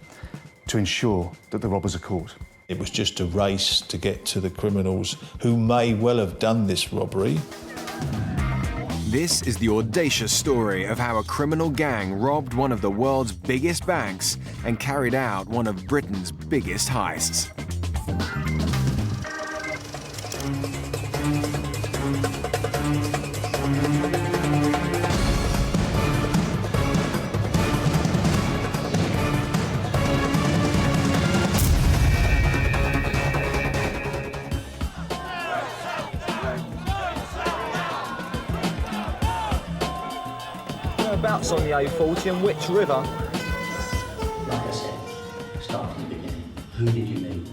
to ensure that the robbers are caught. It was just a race to get to the criminals who may well have done this robbery. This is the audacious story of how a criminal gang robbed one of the world's biggest banks and carried out one of Britain's biggest heists. Whereabouts on the A40 and which river? Like I said, start from the beginning. Who did you meet?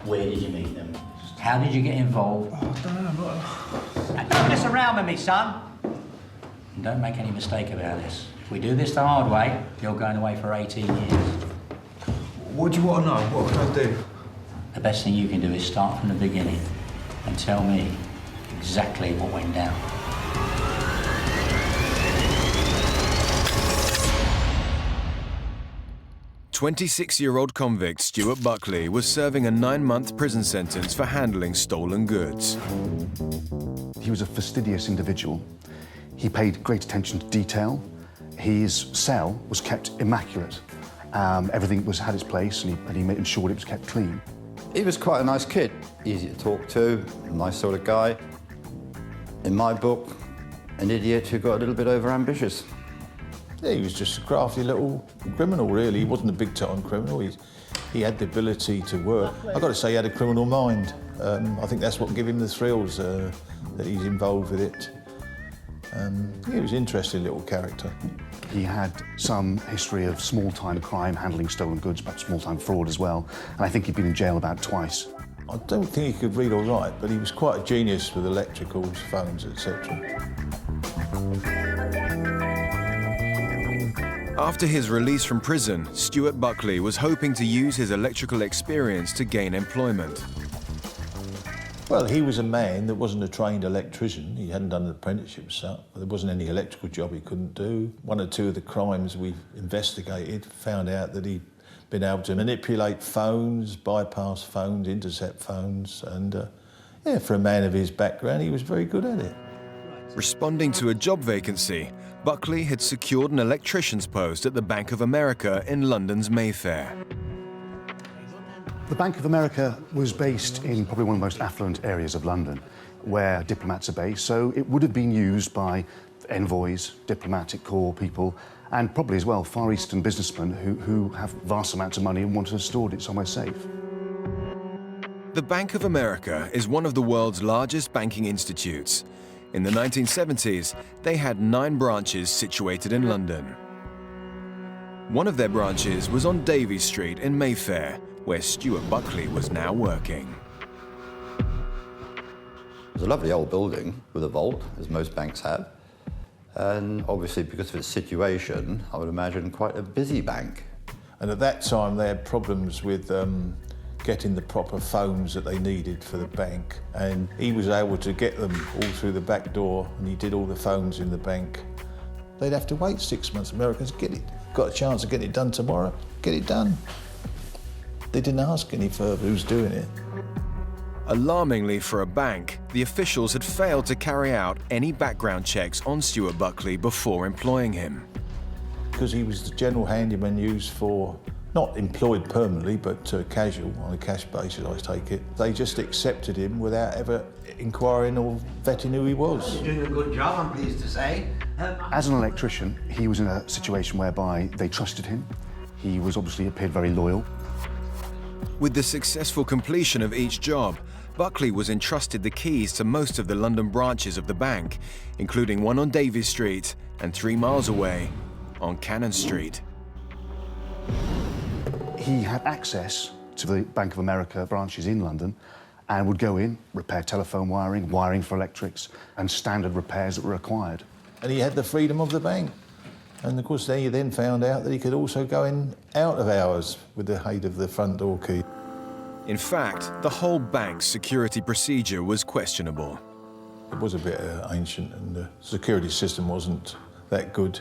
Where did you meet them? How did you get involved? Oh, I don't know. And don't mess around with me, son. And don't make any mistake about this. If we do this the hard way, you're going away for 18 years. What do you want to know? What can I do? The best thing you can do is start from the beginning and tell me exactly what went down. 26-year-old convict Stuart Buckley was serving a 9-month prison sentence for handling stolen goods. He was a fastidious individual. He paid great attention to detail. His cell was kept immaculate. Everything had its place, and he made sure it was kept clean. He was quite a nice kid, easy to talk to, a nice sort of guy. In my book, an idiot who got a little bit overambitious. Yeah, he was just a crafty little criminal, really. He wasn't a big-time criminal. He had the ability to work. I've got to say, he had a criminal mind. I think that's what gave him the thrills, that he's involved with it. He was an interesting little character. He had some history of small-time crime, handling stolen goods, but small-time fraud as well. And I think he'd been in jail about twice. I don't think he could read or write, but he was quite a genius with electricals, phones, etc. After his release from prison, Stuart Buckley was hoping to use his electrical experience to gain employment. Well, he was a man that wasn't a trained electrician. He hadn't done an apprenticeship, so there wasn't any electrical job he couldn't do. One or two of the crimes we investigated found out that he'd been able to manipulate phones, bypass phones, intercept phones, and yeah, for a man of his background, he was very good at it. Responding to a job vacancy, Buckley had secured an electrician's post at the Bank of America in London's Mayfair. The Bank of America was based in probably one of the most affluent areas of London, where diplomats are based, so it would have been used by envoys, diplomatic corps people, and probably as well Far Eastern businessmen who have vast amounts of money and want to have stored it somewhere safe. The Bank of America is one of the world's largest banking institutes. In the 1970s, they had 9 branches situated in London. One of their branches was on Davy Street in Mayfair, where Stuart Buckley was now working. It's a lovely old building with a vault, as most banks have. And obviously, because of its situation, I would imagine quite a busy bank. And at that time, they had problems with getting the proper phones that they needed for the bank. And he was able to get them all through the back door, and he did all the phones in the bank. They'd have to wait 6 months. Americans, get it. Got a chance of getting it done tomorrow, get it done. They didn't ask any further who's doing it. Alarmingly for a bank, the officials had failed to carry out any background checks on Stuart Buckley before employing him. Because he was the general handyman used for, not employed permanently, but casual, on a cash basis, I take it. They just accepted him without ever inquiring or vetting who he was. You're doing a good job, I'm pleased to say. As an electrician, he was in a situation whereby they trusted him. He was obviously appeared very loyal. With the successful completion of each job, Buckley was entrusted the keys to most of the London branches of the bank, including one on Davy Street and 3 miles away on Cannon Street. He had access to the Bank of America branches in London and would go in, repair telephone wiring, wiring for electrics, and standard repairs that were required. And he had the freedom of the bank. And of course, he then found out that he could also go in out of hours with the aid of the front door key. In fact, the whole bank's security procedure was questionable. It was a bit ancient, and the security system wasn't that good.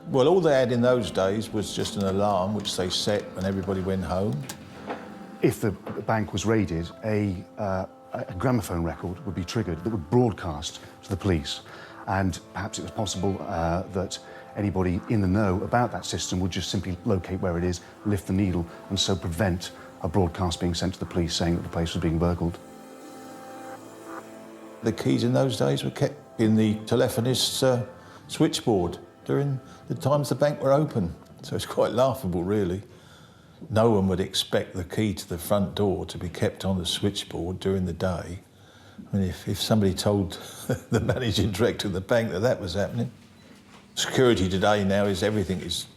Well, all they had in those days was just an alarm which they set when everybody went home. If the bank was raided, a gramophone record would be triggered that would broadcast to the police. And perhaps it was possible that anybody in the know about that system would just simply locate where it is, lift the needle, and so prevent a broadcast being sent to the police saying that the place was being burgled. The keys in those days were kept in the telephonist's switchboard during the times the bank were open. So it's quite laughable, really. No one would expect the key to the front door to be kept on the switchboard during the day. I mean, if somebody told the managing director of the bank that was happening. Security today now is everything is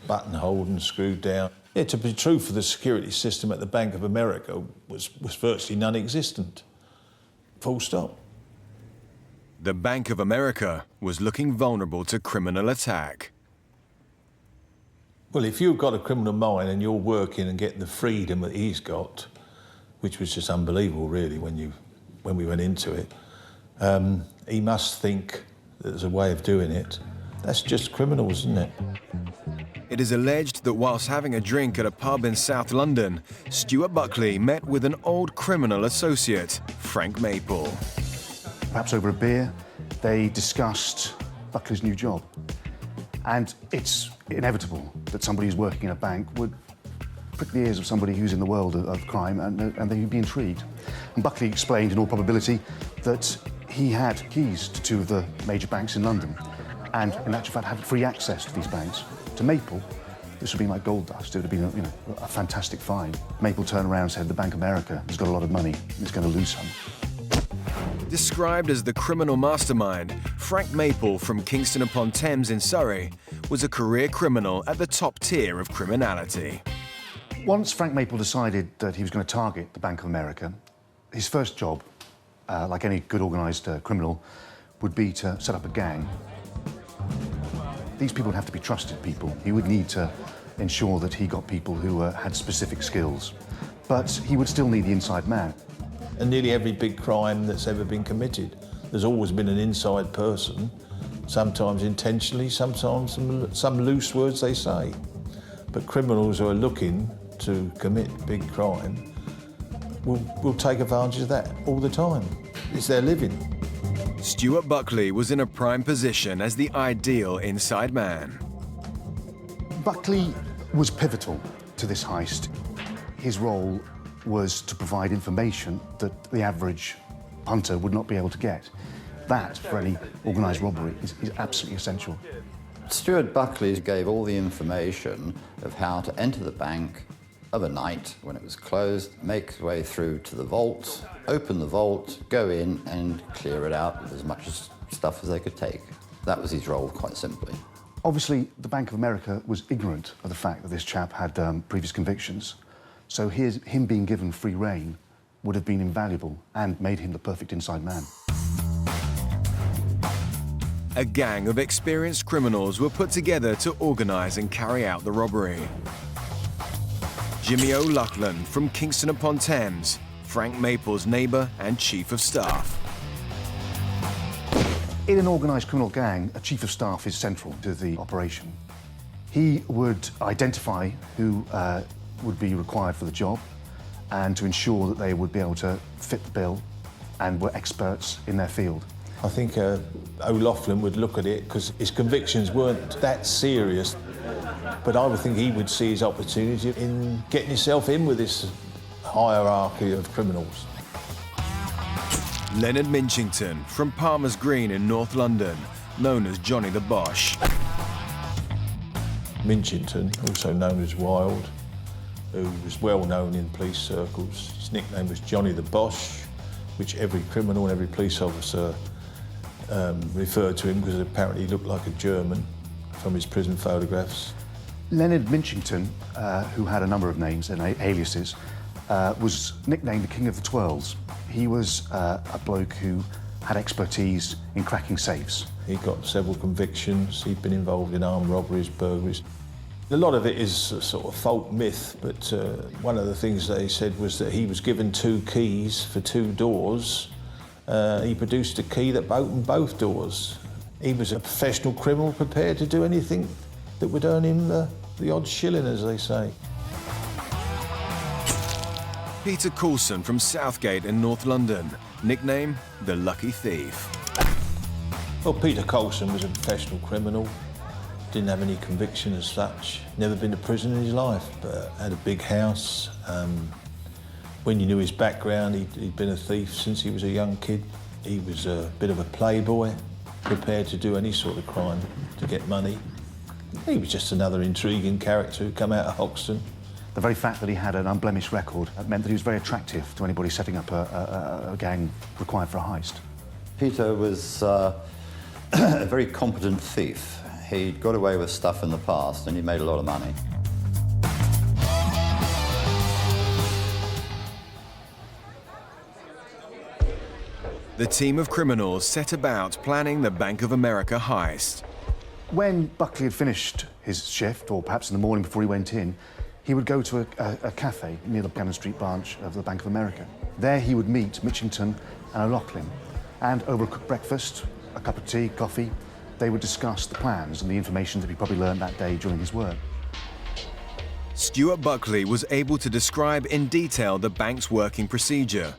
buttonholed and screwed down. Yeah, to be true for the security system at the Bank of America was virtually non-existent. Full stop. The Bank of America was looking vulnerable to criminal attack. Well, if you've got a criminal mind and you're working and getting the freedom that he's got, which was just unbelievable, really, when we went into it, he must think that there's a way of doing it. That's just criminals, isn't it? It is alleged that whilst having a drink at a pub in South London, Stuart Buckley met with an old criminal associate, Frank Maple. Perhaps over a beer, they discussed Buckley's new job. And it's inevitable that somebody who's working in a bank would prick the ears of somebody who's in the world of crime and they'd be intrigued. And Buckley explained, in all probability, that he had keys to 2 of the major banks in London and, in actual fact, had free access to these banks. To Maple, this would be like gold dust. It would have been a fantastic find. Maple turned around and said, the Bank of America has got a lot of money. It's going to lose some. Described as the criminal mastermind, Frank Maple from Kingston-upon-Thames in Surrey was a career criminal at the top tier of criminality. Once Frank Maple decided that he was going to target the Bank of America, his first job, like any good organised criminal, would be to set up a gang. These people would have to be trusted people. He would need to ensure that he got people who had specific skills. But he would still need the inside man. And nearly every big crime that's ever been committed, there's always been an inside person, sometimes intentionally, sometimes some loose words they say. But criminals who are looking to commit big crime will take advantage of that all the time. It's their living. Stuart Buckley was in a prime position as the ideal inside man. Buckley was pivotal to this heist. His role was to provide information that the average punter would not be able to get. That, for any organised robbery, is absolutely essential. Steward Buckley gave all the information of how to enter the bank of a night when it was closed, make his way through to the vault, open the vault, go in and clear it out with as much stuff as they could take. That was his role, quite simply. Obviously, the Bank of America was ignorant of the fact that this chap had previous convictions, so him being given free rein would have been invaluable and made him the perfect inside man. A gang of experienced criminals were put together to organise and carry out the robbery. Jimmy O'Loughlin from Kingston upon Thames, Frank Maple's neighbour and chief of staff. In an organised criminal gang, a chief of staff is central to the operation. He would identify who would be required for the job and to ensure that they would be able to fit the bill and were experts in their field. I think O'Loughlin would look at it because his convictions weren't that serious, but I would think he would see his opportunity in getting himself in with this hierarchy of criminals. Leonard Minchington from Palmer's Green in North London, known as Johnny the Bosch. Minchington, also known as Wild, who was well known in police circles. His nickname was Johnny the Bosch, which every criminal and every police officer referred to him because apparently he looked like a German from his prison photographs. Leonard Minchington, who had a number of names and aliases, was nicknamed the King of the Twirls. He was a bloke who had expertise in cracking safes. He got several convictions. He'd been involved in armed robberies, burglaries. A lot of it is a sort of folk myth, but one of the things they said was that he was given 2 keys for 2 doors. He produced a key that opened both doors. He was a professional criminal prepared to do anything that would earn him the odd shilling, as they say. Peter Coulson from Southgate in North London, nickname the Lucky Thief. Well, Peter Coulson was a professional criminal. Didn't have any conviction as such. Never been to prison in his life, but had a big house. When you knew his background, he'd been a thief since he was a young kid. He was a bit of a playboy, prepared to do any sort of crime to get money. He was just another intriguing character who come out of Hoxton. The very fact that he had an unblemished record meant that he was very attractive to anybody setting up a gang required for a heist. Peter was a very competent thief. He'd got away with stuff in the past and he made a lot of money. The team of criminals set about planning the Bank of America heist. When Buckley had finished his shift, or perhaps in the morning before he went in, he would go to a cafe near the Cannon Street branch of the Bank of America. There he would meet Mitchington and O'Loughlin, and over a quick breakfast, a cup of tea, coffee, they would discuss the plans and the information that he probably learned that day during his work. Stuart Buckley was able to describe in detail the bank's working procedure,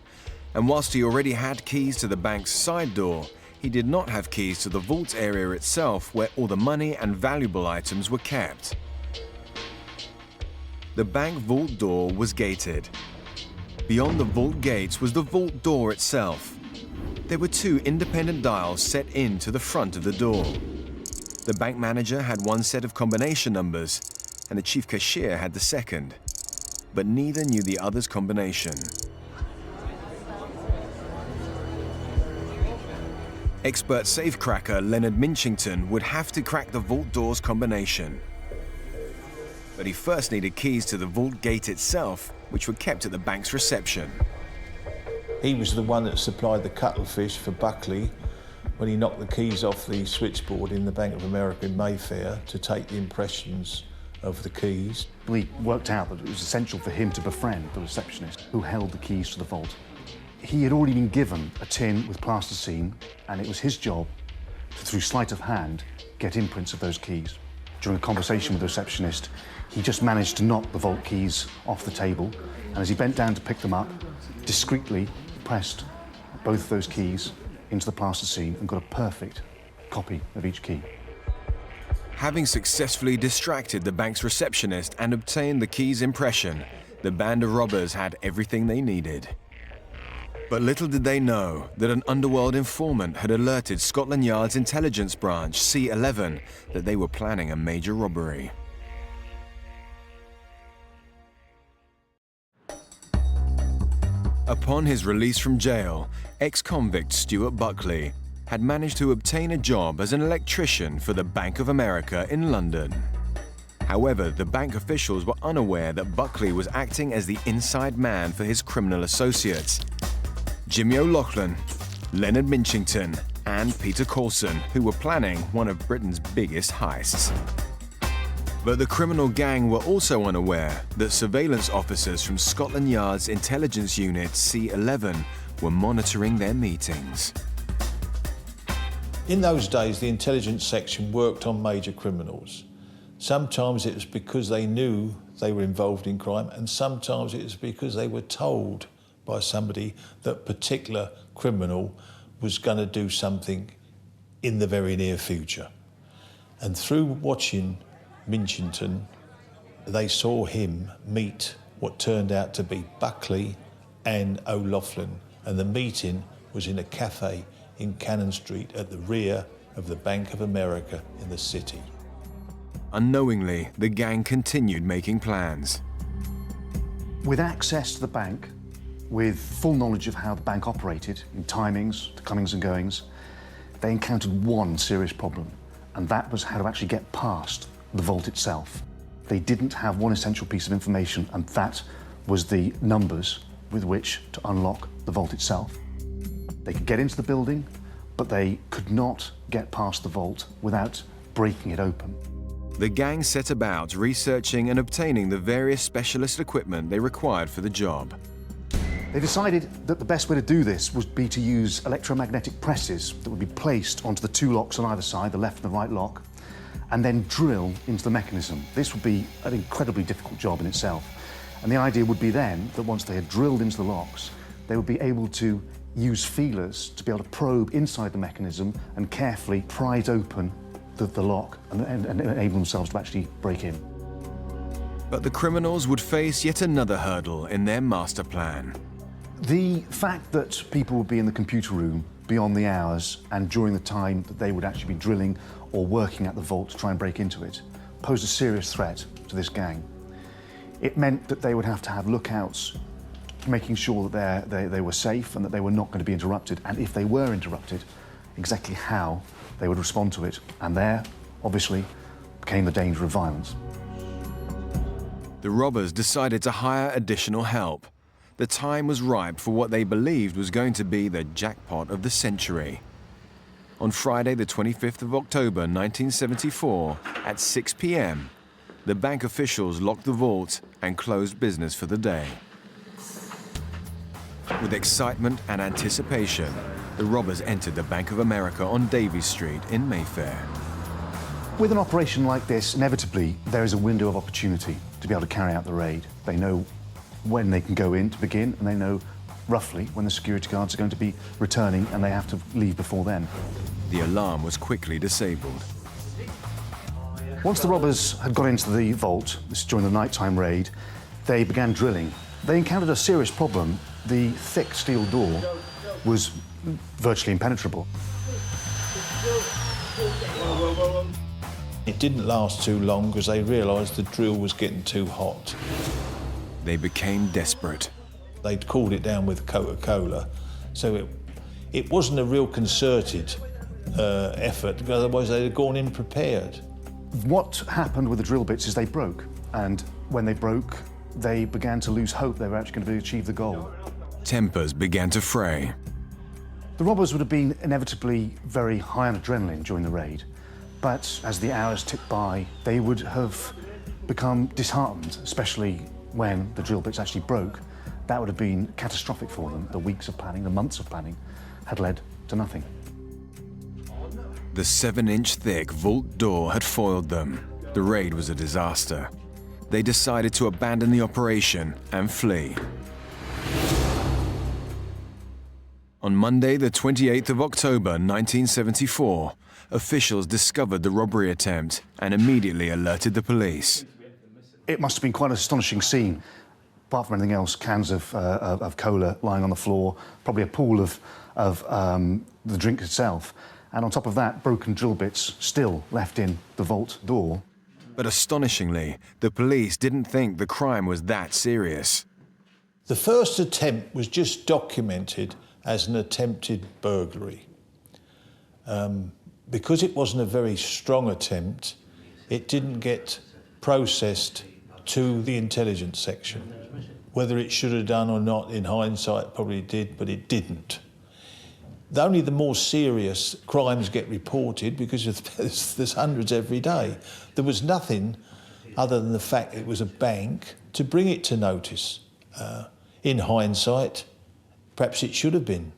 and whilst he already had keys to the bank's side door, he did not have keys to the vault area itself where all the money and valuable items were kept. The bank vault door was gated. Beyond the vault gates was the vault door itself. There were 2 independent dials set into the front of the door. The bank manager had one set of combination numbers, and the chief cashier had the second, but neither knew the other's combination. Expert safecracker Leonard Minchington would have to crack the vault door's combination. But he first needed keys to the vault gate itself, which were kept at the bank's reception. He was the one that supplied the cuttlefish for Buckley when he knocked the keys off the switchboard in the Bank of America in Mayfair to take the impressions of the keys. We worked out that it was essential for him to befriend the receptionist who held the keys to the vault. He had already been given a tin with plasticine, and it was his job to, through sleight of hand, get imprints of those keys. During a conversation with the receptionist, he just managed to knock the vault keys off the table, and as he bent down to pick them up, discreetly pressed both those keys into the plasticine and got a perfect copy of each key. Having successfully distracted the bank's receptionist and obtained the key's impression, the band of robbers had everything they needed. But little did they know that an underworld informant had alerted Scotland Yard's intelligence branch, C11, that they were planning a major robbery. Upon his release from jail, ex-convict Stuart Buckley had managed to obtain a job as an electrician for the Bank of America in London. However, the bank officials were unaware that Buckley was acting as the inside man for his criminal associates, Jimmy O'Loughlin, Leonard Minchington, and Peter Coulson, who were planning one of Britain's biggest heists. But the criminal gang were also unaware that surveillance officers from Scotland Yard's intelligence unit C11 were monitoring their meetings. In those days, the intelligence section worked on major criminals. Sometimes it was because they knew they were involved in crime, and sometimes it was because they were told by somebody that particular criminal was going to do something in the very near future. And through watching Minchington, they saw him meet what turned out to be Buckley and O'Loughlin, and the meeting was in a cafe in Cannon Street at the rear of the Bank of America in the city. Unknowingly, the gang continued making plans. With access to the bank, with full knowledge of how the bank operated, in timings, the comings and goings, they encountered one serious problem, and that was how to actually get past the vault itself. They didn't have one essential piece of information, and that was the numbers with which to unlock the vault itself. They could get into the building, but they could not get past the vault without breaking it open. The gang set about researching and obtaining the various specialist equipment they required for the job. They decided that the best way to do this would be to use electromagnetic presses that would be placed onto the two locks on either side, the left and the right lock, and then drill into the mechanism. This would be an incredibly difficult job in itself. And the idea would be then that once they had drilled into the locks, they would be able to use feelers to be able to probe inside the mechanism and carefully pry open the lock and enable themselves to actually break in. But the criminals would face yet another hurdle in their master plan. The fact that people would be in the computer room beyond the hours and during the time that they would actually be drilling or working at the vault to try and break into it posed a serious threat to this gang. It meant that they would have to have lookouts, making sure that they were safe and that they were not going to be interrupted, and if they were interrupted, exactly how they would respond to it. And there, obviously, came the danger of violence. The robbers decided to hire additional help. The time was ripe for what they believed was going to be the jackpot of the century. On Friday, the 25th of October, 1974, at 6 p.m., the bank officials locked the vault and closed business for the day. With excitement and anticipation, the robbers entered the Bank of America on Davies Street in Mayfair. With an operation like this, inevitably, there is a window of opportunity to be able to carry out the raid. They know when they can go in to begin, and they know roughly when the security guards are going to be returning, and they have to leave before then. The alarm was quickly disabled. Once the robbers had got into the vault, this is during the nighttime raid, they began drilling. They encountered a serious problem. The thick steel door was virtually impenetrable. It didn't last too long because they realised the drill was getting too hot. They became desperate. They'd cooled it down with Coca-Cola, so it wasn't a real concerted effort, because otherwise they'd have gone in prepared. What happened with the drill bits is they broke, and when they broke, they began to lose hope they were actually going to achieve the goal. Tempers began to fray. The robbers would have been inevitably very high on adrenaline during the raid, but as the hours ticked by, they would have become disheartened, especially when the drill bits actually broke. That would have been catastrophic for them. The weeks of planning, the months of planning, had led to nothing. The 7-inch thick vault door had foiled them. The raid was a disaster. They decided to abandon the operation and flee. On Monday, the 28th of October, 1974, officials discovered the robbery attempt and immediately alerted the police. It must have been quite an astonishing scene. apart from anything else, cans of cola lying on the floor, probably a pool of the drink itself. And on top of that, broken drill bits still left in the vault door. But astonishingly, the police didn't think the crime was that serious. The first attempt was just documented as an attempted burglary. Because it wasn't a very strong attempt, it didn't get processed to the intelligence section. Whether it should have done or not, in hindsight, probably did, but it didn't. Only the more serious crimes get reported because there's hundreds every day. There was nothing other than the fact it was a bank to bring it to notice. In hindsight, perhaps it should have been.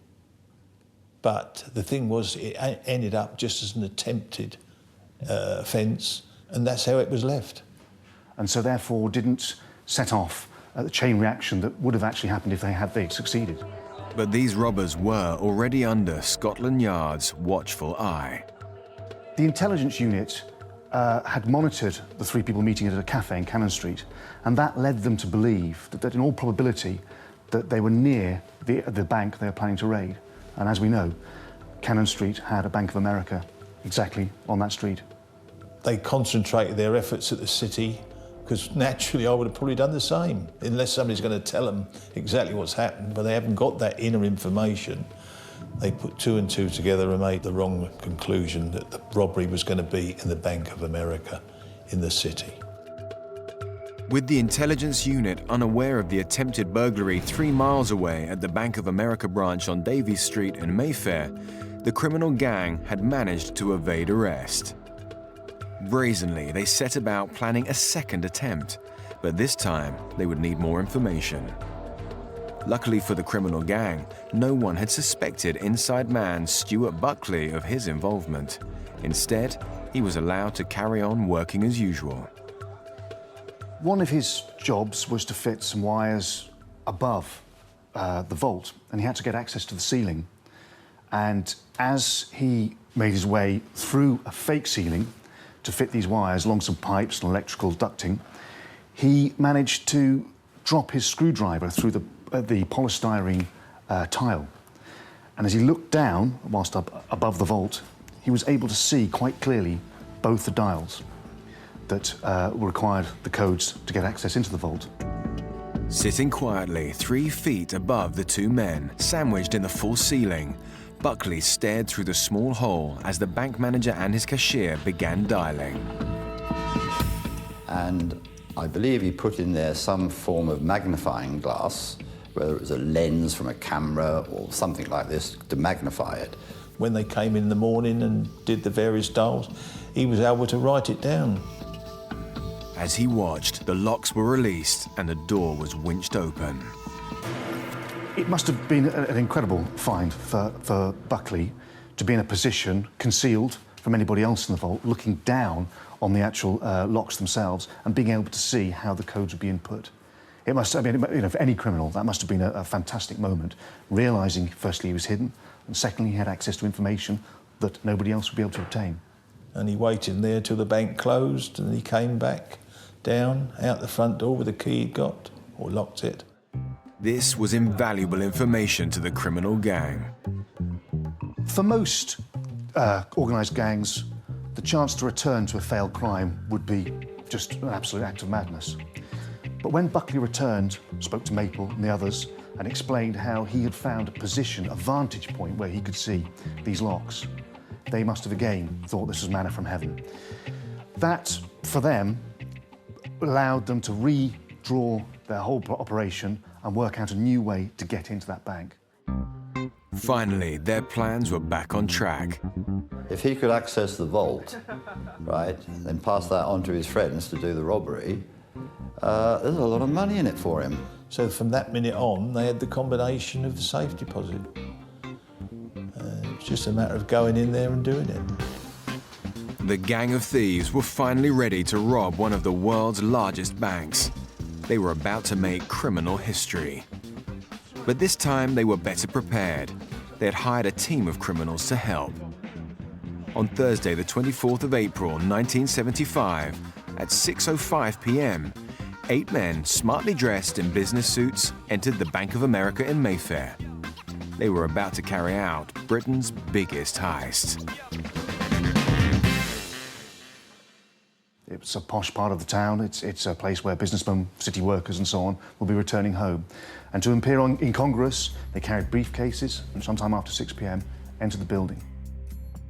But the thing was, it ended up just as an attempted offence, and that's how it was left. And so therefore didn't set off the chain reaction that would have actually happened if they'd succeeded. But these robbers were already under Scotland Yard's watchful eye. The intelligence unit had monitored the three people meeting at a cafe in Cannon Street, and that led them to believe that in all probability that they were near the bank they were planning to raid. And as we know, Cannon Street had a Bank of America exactly on that street. They concentrated their efforts at the city, because naturally I would have probably done the same, unless somebody's going to tell them exactly what's happened, but they haven't got that inner information. They put two and two together and made the wrong conclusion that the robbery was going to be in the Bank of America in the city. With the intelligence unit unaware of the attempted burglary 3 miles away at the Bank of America branch on Davies Street in Mayfair, the criminal gang had managed to evade arrest. Brazenly, they set about planning a second attempt, but this time they would need more information. Luckily for the criminal gang, no one had suspected inside man Stuart Buckley of his involvement. Instead, he was allowed to carry on working as usual. One of his jobs was to fit some wires above the vault, and he had to get access to the ceiling. And as he made his way through a fake ceiling to fit these wires along some pipes and electrical ducting, he managed to drop his screwdriver through the polystyrene tile. And as he looked down, whilst up above the vault, he was able to see quite clearly both the dials that required the codes to get access into the vault. Sitting quietly 3 feet above the two men, sandwiched in the false ceiling, Buckley stared through the small hole as the bank manager and his cashier began dialing. And I believe he put in there some form of magnifying glass, whether it was a lens from a camera or something like this, to magnify it. When they came in the morning and did the various dials, he was able to write it down. As he watched, the locks were released and the door was winched open. It must have been an incredible find for Buckley to be in a position, concealed from anybody else in the vault, looking down on the actual locks themselves and being able to see how the codes would be input. It must, I mean, you know, for any criminal, that must have been a fantastic moment, realising, firstly, he was hidden, and secondly, he had access to information that nobody else would be able to obtain. And he waited there till the bank closed, and he came back down, out the front door with the key he'd got, or locked it. This was invaluable information to the criminal gang. For most organised gangs, the chance to return to a failed crime would be just an absolute act of madness. But when Buckley returned, spoke to Maple and the others, and explained how he had found a position, a vantage point where he could see these locks, they must have again thought this was manna from heaven. That, for them, allowed them to redraw their whole operation and work out a new way to get into that bank. Finally, their plans were back on track. If he could access the vault, right, then pass that on to his friends to do the robbery, there's a lot of money in it for him. So from that minute on, they had the combination of the safe deposit. It's just a matter of going in there and doing it. The gang of thieves were finally ready to rob one of the world's largest banks. They were about to make criminal history. But this time they were better prepared. They had hired a team of criminals to help. On Thursday, the 24th of April, 1975, at 6:05 p.m., 8 men, smartly dressed in business suits, entered the Bank of America in Mayfair. They were about to carry out Britain's biggest heist. It's a posh part of the town. It's a place where businessmen, city workers and so on will be returning home. And to appear in Congress, they carried briefcases and sometime after 6 p.m. entered the building.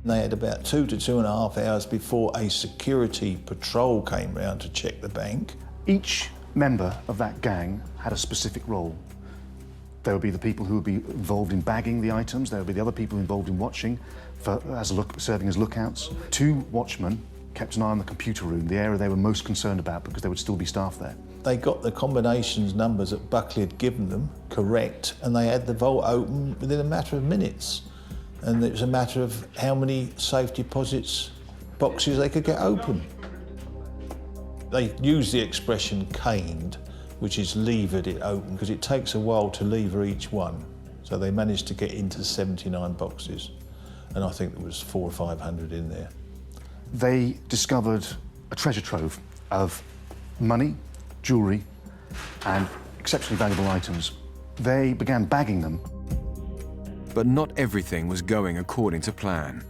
They had about 2 to 2.5 hours before a security patrol came round to check the bank. Each member of that gang had a specific role. There would be the people who would be involved in bagging the items. There would be the other people involved in watching, serving as lookouts. 2 watchmen kept an eye on the computer room, the area they were most concerned about because there would still be staff there. They got the combinations numbers that Buckley had given them correct, and they had the vault open within a matter of minutes. And it was a matter of how many safe deposits boxes they could get open. They used the expression caned, which is levered it open, because it takes a while to lever each one. So they managed to get into 79 boxes, and I think there was 400 or 500 in there. They discovered a treasure trove of money, jewellery, and exceptionally valuable items. They began bagging them. But not everything was going according to plan.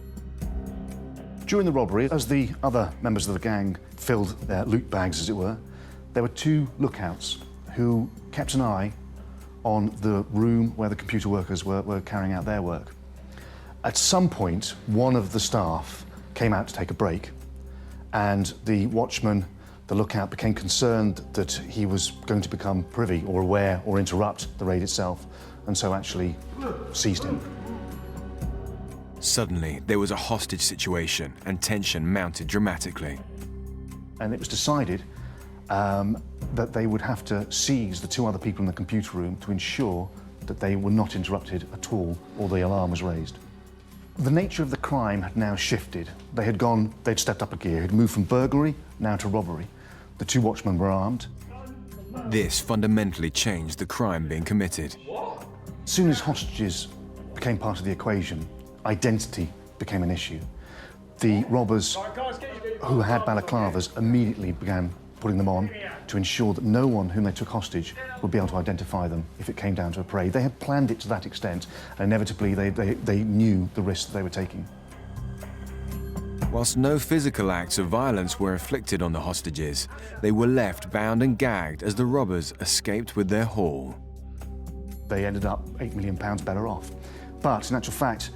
During the robbery, as the other members of the gang filled their loot bags, as it were, there were 2 lookouts who kept an eye on the room where the computer workers were carrying out their work. At some point, one of the staff came out to take a break, and the watchman, the lookout, became concerned that he was going to become privy or aware or interrupt the raid itself, and so actually seized him. Suddenly, there was a hostage situation, and tension mounted dramatically. And it was decided that they would have to seize the 2 other people in the computer room to ensure that they were not interrupted at all or the alarm was raised. The nature of the crime had now shifted. They'd stepped up a gear, had moved from burglary now to robbery. The 2 watchmen were armed. This fundamentally changed the crime being committed. As soon as hostages became part of the equation, identity became an issue. The robbers who had balaclavas immediately began putting them on to ensure that no one whom they took hostage would be able to identify them if it came down to a parade. They had planned it to that extent, and inevitably they knew the risks that they were taking. Whilst no physical acts of violence were inflicted on the hostages, they were left bound and gagged as the robbers escaped with their haul. They ended up £8 million better off. But in actual fact,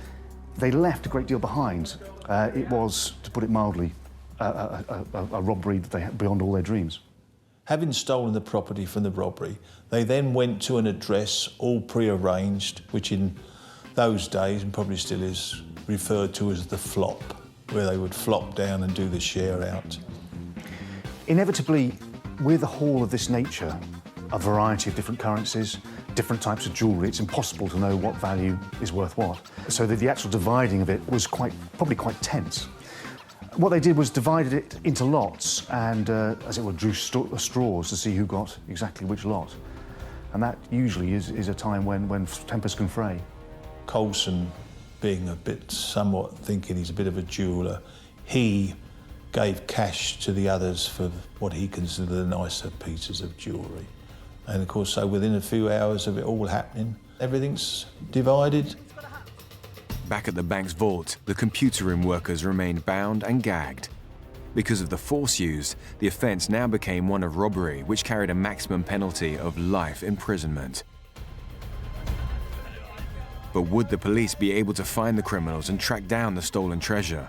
they left a great deal behind. It was, to put it mildly, a robbery that they had beyond all their dreams. Having stolen the property from the robbery, they then went to an address all pre-arranged, which in those days, and probably still is, referred to as the flop, where they would flop down and do the share out. Inevitably, with a haul of this nature, a variety of different currencies, different types of jewellery, it's impossible to know what value is worth what. So the actual dividing of it was probably quite tense. What they did was divided it into lots and, as it were, drew straws to see who got exactly which lot. And that usually is a time when tempers can fray. Coulson, being somewhat thinking he's a bit of a jeweller, he gave cash to the others for what he considered the nicer pieces of jewellery. And of course, so within a few hours of it all happening, everything's divided. Back at the bank's vault, the computer room workers remained bound and gagged. Because of the force used, the offence now became one of robbery, which carried a maximum penalty of life imprisonment. But would the police be able to find the criminals and track down the stolen treasure?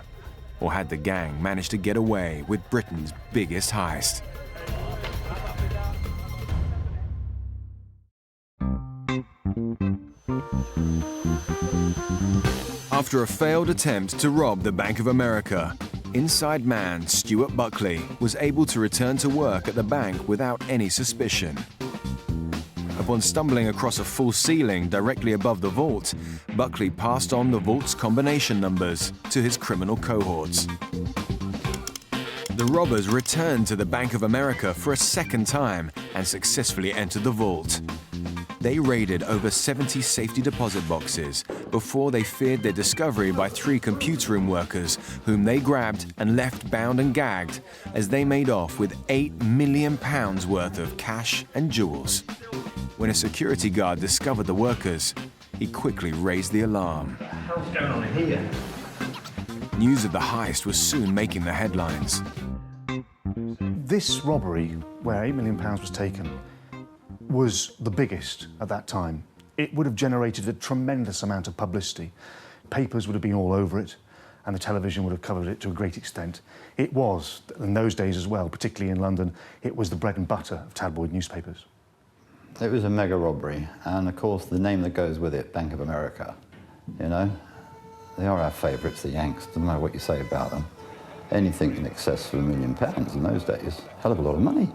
Or had the gang managed to get away with Britain's biggest heist? After a failed attempt to rob the Bank of America, inside man Stuart Buckley was able to return to work at the bank without any suspicion. Upon stumbling across a full ceiling directly above the vault, Buckley passed on the vault's combination numbers to his criminal cohorts. The robbers returned to the Bank of America for a second time and successfully entered the vault. They raided over 70 safety deposit boxes, before they feared their discovery by 3 computer room workers, whom they grabbed and left bound and gagged as they made off with £8 million worth of cash and jewels. When a security guard discovered the workers, he quickly raised the alarm. What the hell's going on here? News of the heist was soon making the headlines. This robbery, where £8 million was taken, was the biggest at that time. It would have generated a tremendous amount of publicity. Papers would have been all over it, and the television would have covered it to a great extent. It was, in those days as well, particularly in London, it was the bread and butter of tabloid newspapers. It was a mega robbery, and of course the name that goes with it, Bank of America, you know? They are our favourites, the Yanks, no matter what you say about them. Anything in excess of £1 million in those days, hell of a lot of money.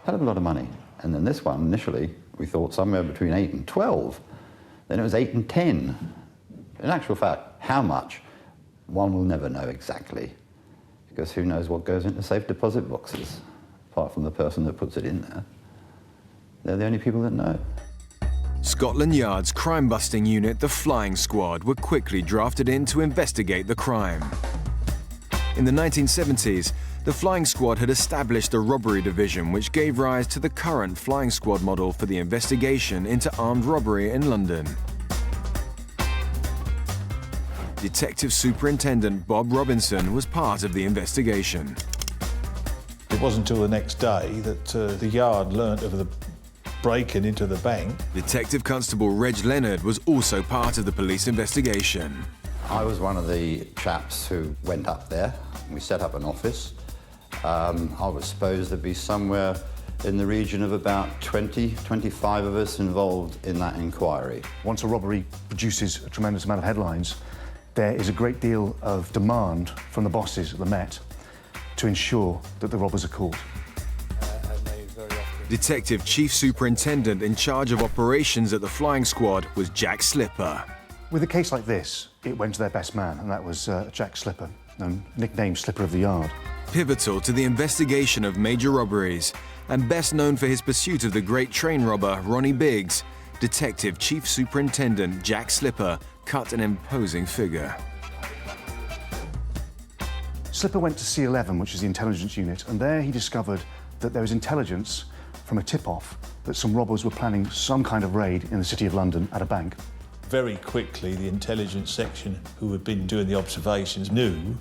Hell of a lot of money. And then this one, initially, we thought somewhere between 8 and 12. Then it was 8 and 10. In actual fact, how much? One will never know exactly, because who knows what goes into safe deposit boxes, apart from the person that puts it in there. They're the only people that know. Scotland Yard's crime-busting unit, the Flying Squad, were quickly drafted in to investigate the crime. In the 1970s, the Flying Squad had established a robbery division which gave rise to the current Flying Squad model for the investigation into armed robbery in London. Detective Superintendent Bob Robinson was part of the investigation. It wasn't until the next day that the Yard learnt of the break-in into the bank. Detective Constable Reg Leonard was also part of the police investigation. I was one of the chaps who went up there. We set up an office. I was supposed there'd be somewhere in the region of about 20, 25 of us involved in that inquiry. Once a robbery produces a tremendous amount of headlines, there is a great deal of demand from the bosses at the Met to ensure that the robbers are caught. Detective Chief Superintendent in charge of operations at the Flying Squad was Jack Slipper. With a case like this, it went to their best man, and that was Jack Slipper, nicknamed Slipper of the Yard. Pivotal to the investigation of major robberies, and best known for his pursuit of the great train robber Ronnie Biggs, Detective Chief Superintendent Jack Slipper cut an imposing figure. Slipper went to C11, which is the intelligence unit, and there he discovered that there was intelligence from a tip-off that some robbers were planning some kind of raid in the City of London at a bank. Very quickly, the intelligence section, who had been doing the observations, knew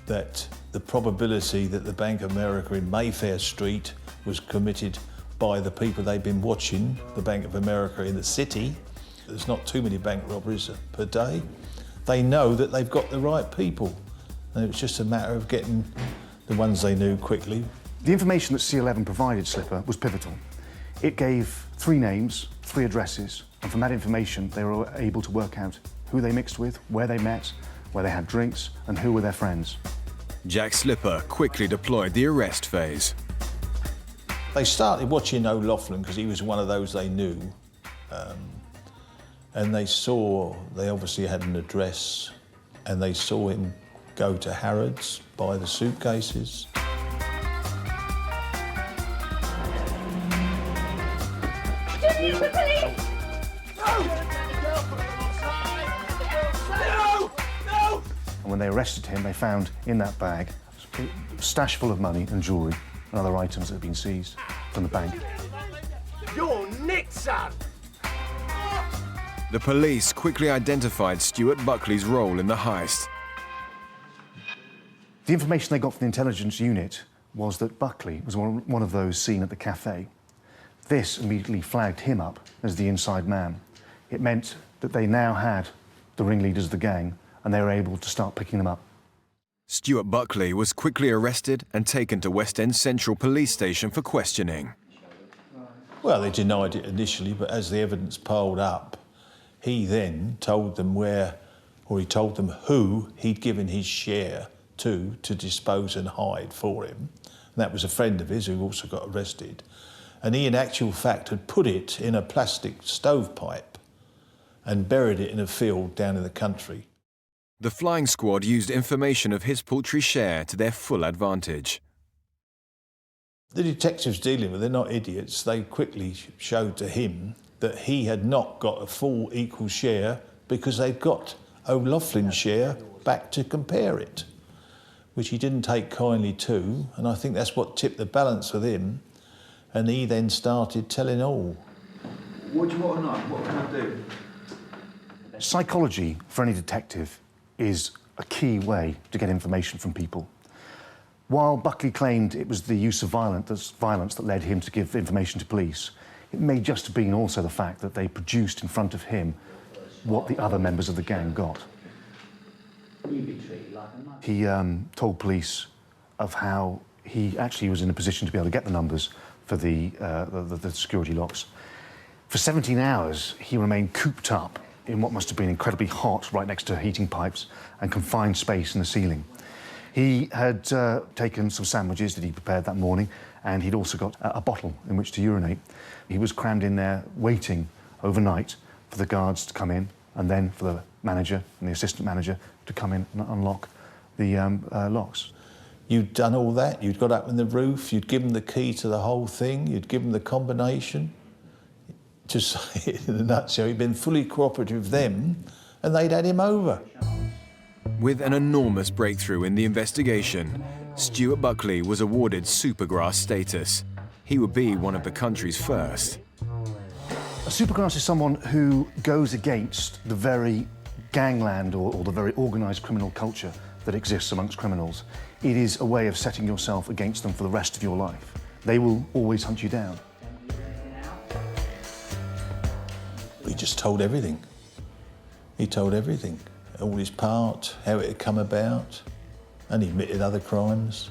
that the probability that the Bank of America in Mayfair Street was committed by the people they'd been watching, the Bank of America in the city. There's not too many bank robberies per day. They know that they've got the right people. And it was just a matter of getting the ones they knew quickly. The information that C11 provided Slipper was pivotal. It gave 3 names, 3 addresses, and from that information they were able to work out who they mixed with, where they met, where they had drinks, and who were their friends. Jack Slipper quickly deployed the arrest phase. They started watching O'Loughlin because he was one of those they knew. And they obviously had an address, and they saw him go to Harrods, buy the suitcases. The police! No! And when they arrested him, they found in that bag a stash full of money and jewellery and other items that had been seized from the bank. You're nicked, son! The police quickly identified Stuart Buckley's role in the heist. The information they got from the intelligence unit was that Buckley was one of those seen at the cafe. This immediately flagged him up as the inside man. It meant that they now had the ringleaders of the gang, and they were able to start picking them up. Stuart Buckley was quickly arrested and taken to West End Central Police Station for questioning. Well, they denied it initially, but as the evidence piled up, he then told them he told them who he'd given his share to dispose and hide for him. And that was a friend of his who also got arrested. And he, in actual fact, had put it in a plastic stovepipe and buried it in a field down in the country. The Flying Squad used information of his paltry share to their full advantage. The detectives dealing with it, they're not idiots. They quickly showed to him that he had not got a full equal share because they've got O'Loughlinshire back to compare it, which he didn't take kindly to, and I think that's what tipped the balance with him, and he then started telling all. What do you want to know? What can I do? Psychology for any detective is a key way to get information from people. While Buckley claimed it was the use of violence that led him to give information to police, it may just have been also the fact that they produced in front of him what the other members of the gang got. He told police of how he actually was in a position to be able to get the numbers for the security locks. For 17 hours, he remained cooped up in what must have been incredibly hot right next to heating pipes and confined space in the ceiling. He had taken some sandwiches that he prepared that morning, and he'd also got a bottle in which to urinate. He was crammed in there waiting overnight for the guards to come in, and then for the manager and the assistant manager to come in and unlock the locks. You'd done all that, you'd got up in the roof, you'd given the key to the whole thing, you'd given the combination. To say it in a nutshell, he'd been fully cooperative with them, and they'd had him over. With an enormous breakthrough in the investigation, Stuart Buckley was awarded Supergrass status. He would be one of the country's first. A Supergrass is someone who goes against the very gangland or the very organised criminal culture that exists amongst criminals. It is a way of setting yourself against them for the rest of your life. They will always hunt you down. He just told everything. He told everything. All his part, how it had come about, and he admitted other crimes.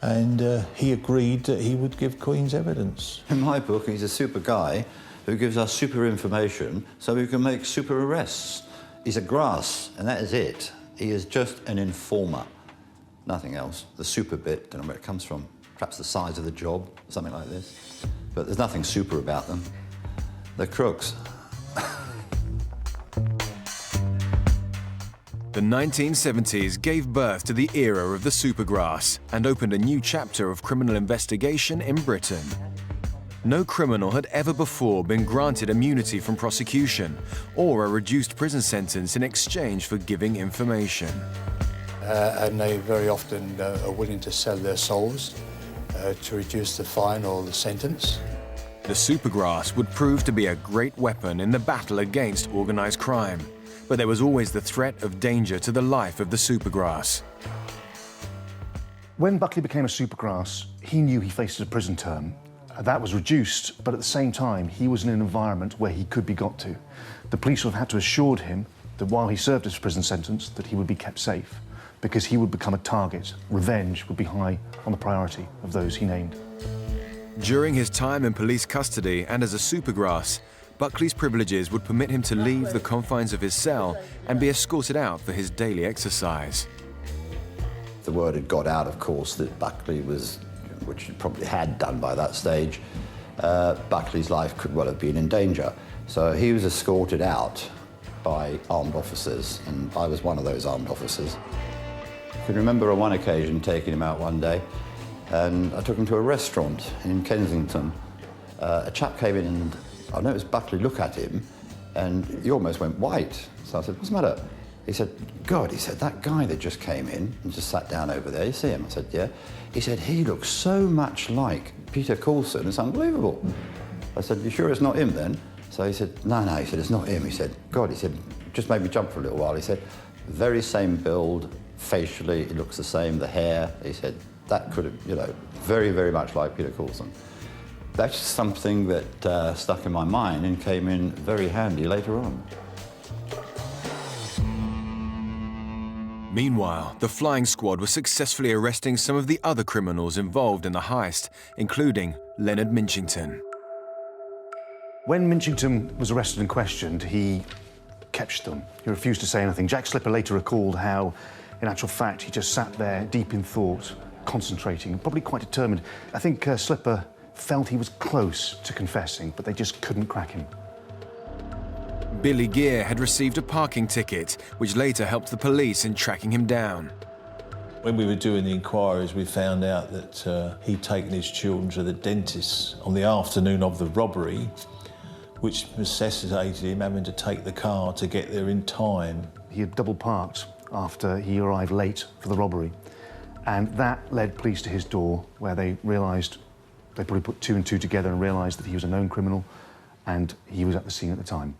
And he agreed that he would give Queen's evidence. In my book, he's a super guy who gives us super information so we can make super arrests. He's a grass, and that is it. He is just an informer, nothing else. The super bit, don't know where it comes from. Perhaps the size of the job, something like this. But there's nothing super about them. They're crooks. The 1970s gave birth to the era of the Supergrass and opened a new chapter of criminal investigation in Britain. No criminal had ever before been granted immunity from prosecution or a reduced prison sentence in exchange for giving information. And they very often are willing to sell their souls to reduce the fine or the sentence. The Supergrass would prove to be a great weapon in the battle against organised crime, but there was always the threat of danger to the life of the Supergrass. When Buckley became a Supergrass, he knew he faced a prison term. That was reduced, but at the same time, he was in an environment where he could be got to. The police would have had to assure him that while he served his prison sentence, that he would be kept safe, because he would become a target. Revenge would be high on the priority of those he named. During his time in police custody and as a Supergrass, Buckley's privileges would permit him to leave the confines of his cell and be escorted out for his daily exercise. The word had got out, of course, that Buckley was, which he probably had done by that stage, Buckley's life could well have been in danger. So he was escorted out by armed officers, and I was one of those armed officers. I can remember on one occasion taking him out one day, and I took him to a restaurant in Kensington. A chap came in and I noticed Buckley look at him, and he almost went white. So I said, "What's the matter?" He said, "God," he said, "that guy that just came in and just sat down over there, you see him?" I said, "Yeah." He said, "He looks so much like Peter Coulson, it's unbelievable." I said, "You sure it's not him then?" So he said, No, he said, "It's not him." He said, "God," he said, "just made me jump for a little while." He said, "Very same build, facially, it looks the same, the hair." He said, "That could have, very, very much like Peter Coulson." That's something that stuck in my mind and came in very handy later on. Meanwhile, the flying squad was successfully arresting some of the other criminals involved in the heist, including Leonard Minchington. When Minchington was arrested and questioned, he kept stum. He refused to say anything. Jack Slipper later recalled how, in actual fact, he just sat there deep in thought, concentrating, probably quite determined. I think Slipper felt he was close to confessing, but they just couldn't crack him. Billy Gear had received a parking ticket, which later helped the police in tracking him down. When we were doing the inquiries, we found out that he'd taken his children to the dentist on the afternoon of the robbery, which necessitated him having to take the car to get there in time. He had double parked after he arrived late for the robbery, and that led police to his door, where they realised, they probably put two and two together and realised that he was a known criminal, and he was at the scene at the time.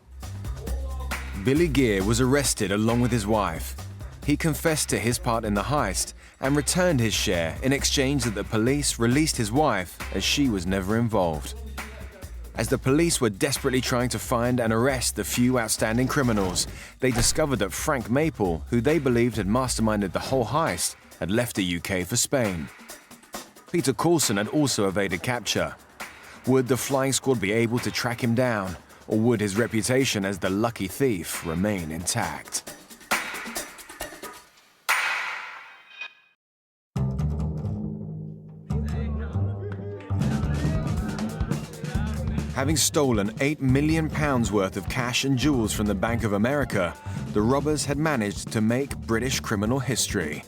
Billy Gear was arrested along with his wife. He confessed to his part in the heist and returned his share in exchange that the police released his wife, as she was never involved. As the police were desperately trying to find and arrest the few outstanding criminals, they discovered that Frank Maple, who they believed had masterminded the whole heist, had left the UK for Spain. Peter Coulson had also evaded capture. Would the flying squad be able to track him down, or would his reputation as the lucky thief remain intact? Having stolen £8 million worth of cash and jewels from the Bank of America, the robbers had managed to make British criminal history.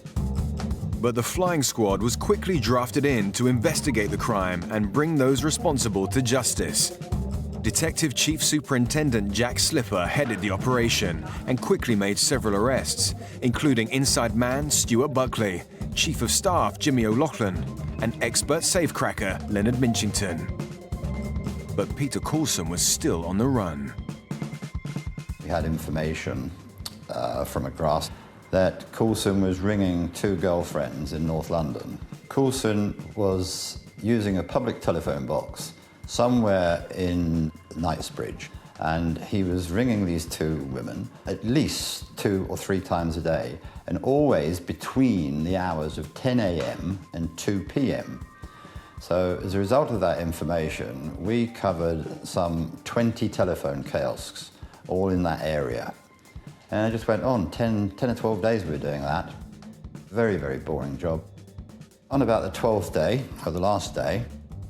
But the flying squad was quickly drafted in to investigate the crime and bring those responsible to justice. Detective Chief Superintendent Jack Slipper headed the operation and quickly made several arrests, including inside man Stuart Buckley, Chief of Staff Jimmy O'Loughlin, and expert safecracker Leonard Minchington. But Peter Coulson was still on the run. We had information from a grass that Coulson was ringing two girlfriends in North London. Coulson was using a public telephone box somewhere in Knightsbridge, and he was ringing these two women at least 2 or 3 times a day, and always between the hours of 10 a.m. and 2 p.m. So as a result of that information, we covered some 20 telephone kiosks, all in that area. And it just went on, 10 or 12 days we were doing that. Very, very boring job. On about the 12th day, or the last day,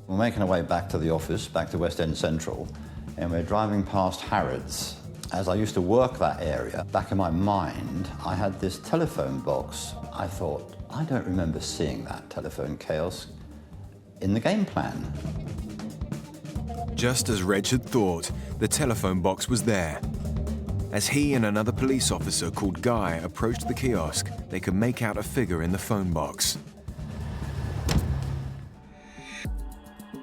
we're making our way back to the office, back to West End Central, and we're driving past Harrods. As I used to work that area, back in my mind, I had this telephone box. I thought, I don't remember seeing that telephone kiosk in the game plan. Just as Reg had thought, the telephone box was there. As he and another police officer called Guy approached the kiosk, they could make out a figure in the phone box.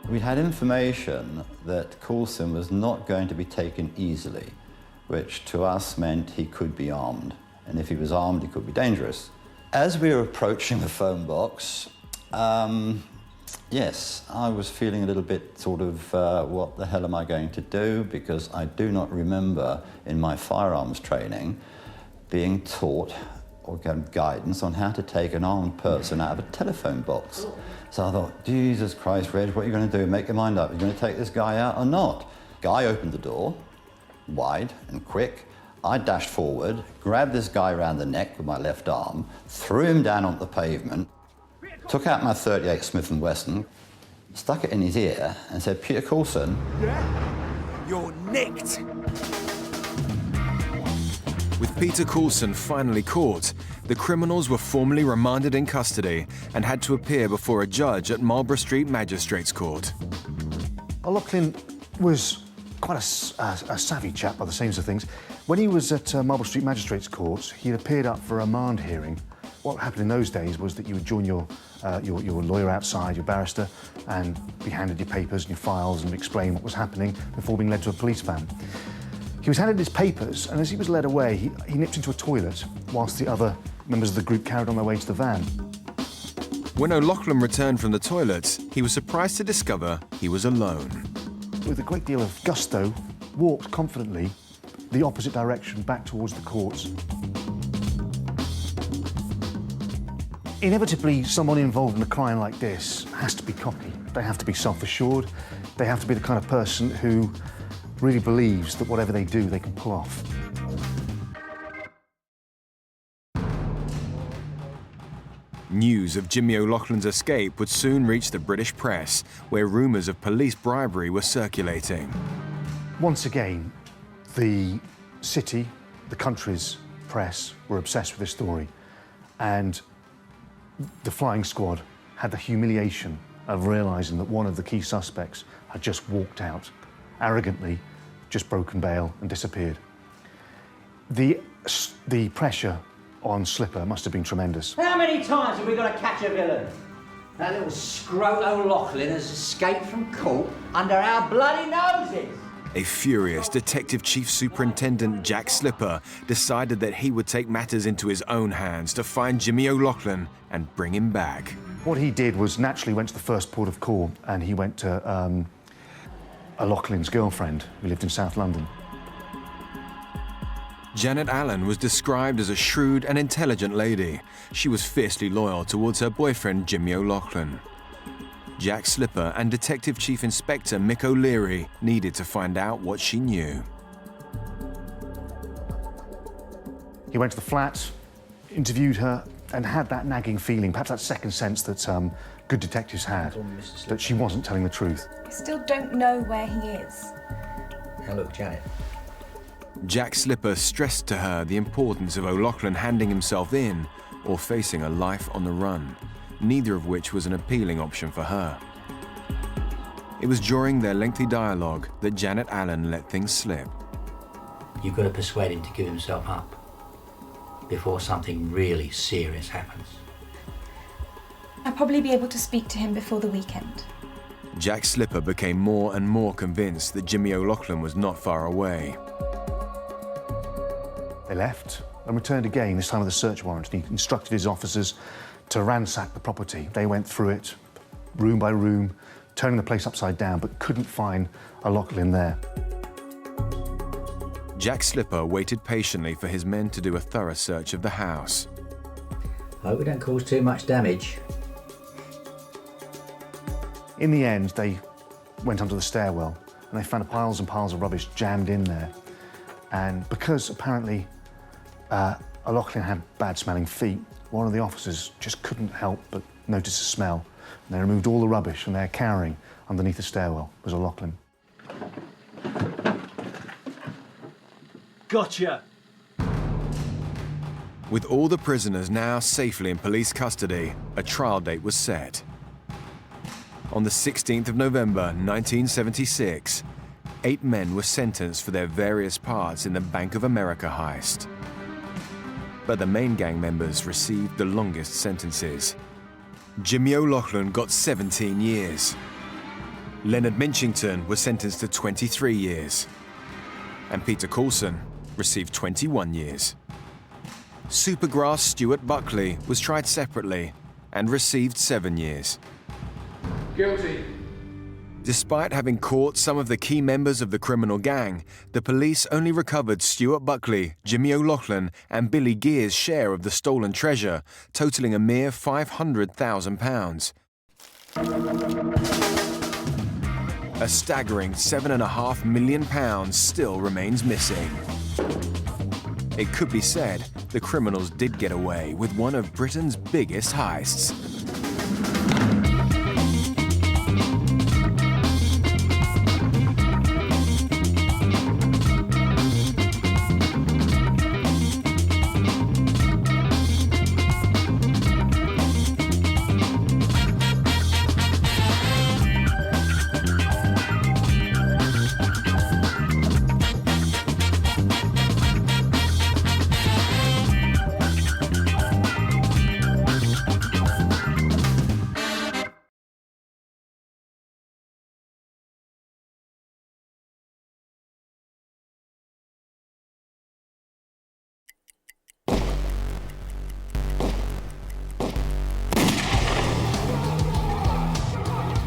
We had information that Coulson was not going to be taken easily, which to us meant he could be armed. And if he was armed, he could be dangerous. As we were approaching the phone box, yes, I was feeling a little bit sort of, what the hell am I going to do? Because I do not remember in my firearms training being taught or given guidance on how to take an armed person out of a telephone box. So I thought, Jesus Christ, Reg, what are you going to do? Make your mind up. Are you going to take this guy out or not? Guy opened the door, wide and quick. I dashed forward, grabbed this guy around the neck with my left arm, threw him down on the pavement, took out my .38 Smith & Wesson, stuck it in his ear and said, Peter Coulson. You're nicked. With Peter Coulson finally caught, the criminals were formally remanded in custody and had to appear before a judge at Marlborough Street Magistrates Court. O'Loughlin was quite a savvy chap by the seams of things. When he was at Marlborough Street Magistrates Court, he had appeared up for a remand hearing. What happened in those days was that you would join your lawyer outside, your barrister, and be handed your papers and your files and explain what was happening before being led to a police van. He was handed his papers, and as he was led away, he nipped into a toilet whilst the other members of the group carried on their way to the van. When O'Loughlin returned from the toilet, he was surprised to discover he was alone. With a great deal of gusto, walked confidently the opposite direction back towards the courts. Inevitably, someone involved in a crime like this has to be cocky. They have to be self-assured. They have to be the kind of person who really believes that whatever they do, they can pull off. News of Jimmy O'Loughlin's escape would soon reach the British press, where rumours of police bribery were circulating. Once again, the city, the country's press were obsessed with this story, and the flying squad had the humiliation of realising that one of the key suspects had just walked out arrogantly just broken bail and disappeared. The pressure on Slipper must have been tremendous. How many times have we got to catch a villain? That little scrote O'Loughlin has escaped from court under our bloody noses. A furious Detective Chief Superintendent Jack Slipper decided that he would take matters into his own hands to find Jimmy O'Loughlin and bring him back. What he did was naturally went to the first port of call, and he went to O'Loughlin's girlfriend, who lived in South London. Janet Allen was described as a shrewd and intelligent lady. She was fiercely loyal towards her boyfriend, Jimmy O'Loughlin. Jack Slipper and Detective Chief Inspector Mick O'Leary needed to find out what she knew. He went to the flat, interviewed her, and had that nagging feeling, perhaps that second sense that good detectives had, that she wasn't telling the truth. I still don't know where he is. Now look, Janet. Jack Slipper stressed to her the importance of O'Loughlin handing himself in or facing a life on the run, neither of which was an appealing option for her. It was during their lengthy dialogue that Janet Allen let things slip. You've got to persuade him to give himself up before something really serious happens. I'll probably be able to speak to him before the weekend. Jack Slipper became more and more convinced that Jimmy O'Loughlin was not far away. They left and returned again, this time with a search warrant. He instructed his officers to ransack the property. They went through it, room by room, turning the place upside down, but couldn't find O'Loughlin there. Jack Slipper waited patiently for his men to do a thorough search of the house. I hope we don't cause too much damage. In the end, they went onto the stairwell and they found piles and piles of rubbish jammed in there. And because apparently O'Loughlin had bad-smelling feet, one of the officers just couldn't help but notice a smell. And they removed all the rubbish, and they're carrying underneath the stairwell was O'Loughlin. Gotcha! With all the prisoners now safely in police custody, a trial date was set. On the 16th of November 1976, 8 men were sentenced for their various parts in the Bank of America heist. But the main gang members received the longest sentences. Jimmy O'Loughlin got 17 years. Leonard Minchington was sentenced to 23 years. And Peter Coulson received 21 years. Supergrass Stuart Buckley was tried separately and received 7 years. Guilty. Despite having caught some of the key members of the criminal gang, the police only recovered Stuart Buckley, Jimmy O'Loughlin, and Billy Gear's share of the stolen treasure, totaling a mere £500,000. A staggering £7.5 million still remains missing. It could be said the criminals did get away with one of Britain's biggest heists.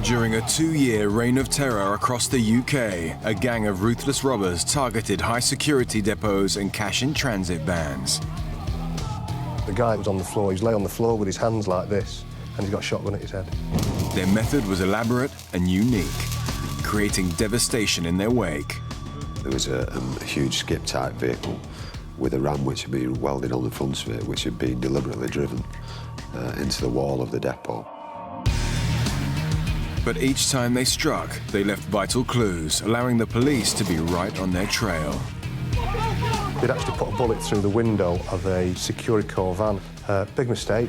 During a 2-year reign of terror across the UK, a gang of ruthless robbers targeted high-security depots and cash-in-transit vans. The guy was on the floor. He was lay on the floor with his hands like this, and he's got a shotgun at his head. Their method was elaborate and unique, creating devastation in their wake. There was a huge skip-type vehicle with a ram which had been welded on the front of it, which had been deliberately driven into the wall of the depot. But each time they struck, they left vital clues, allowing the police to be right on their trail. They'd actually put a bullet through the window of a Securicorps van. Big mistake.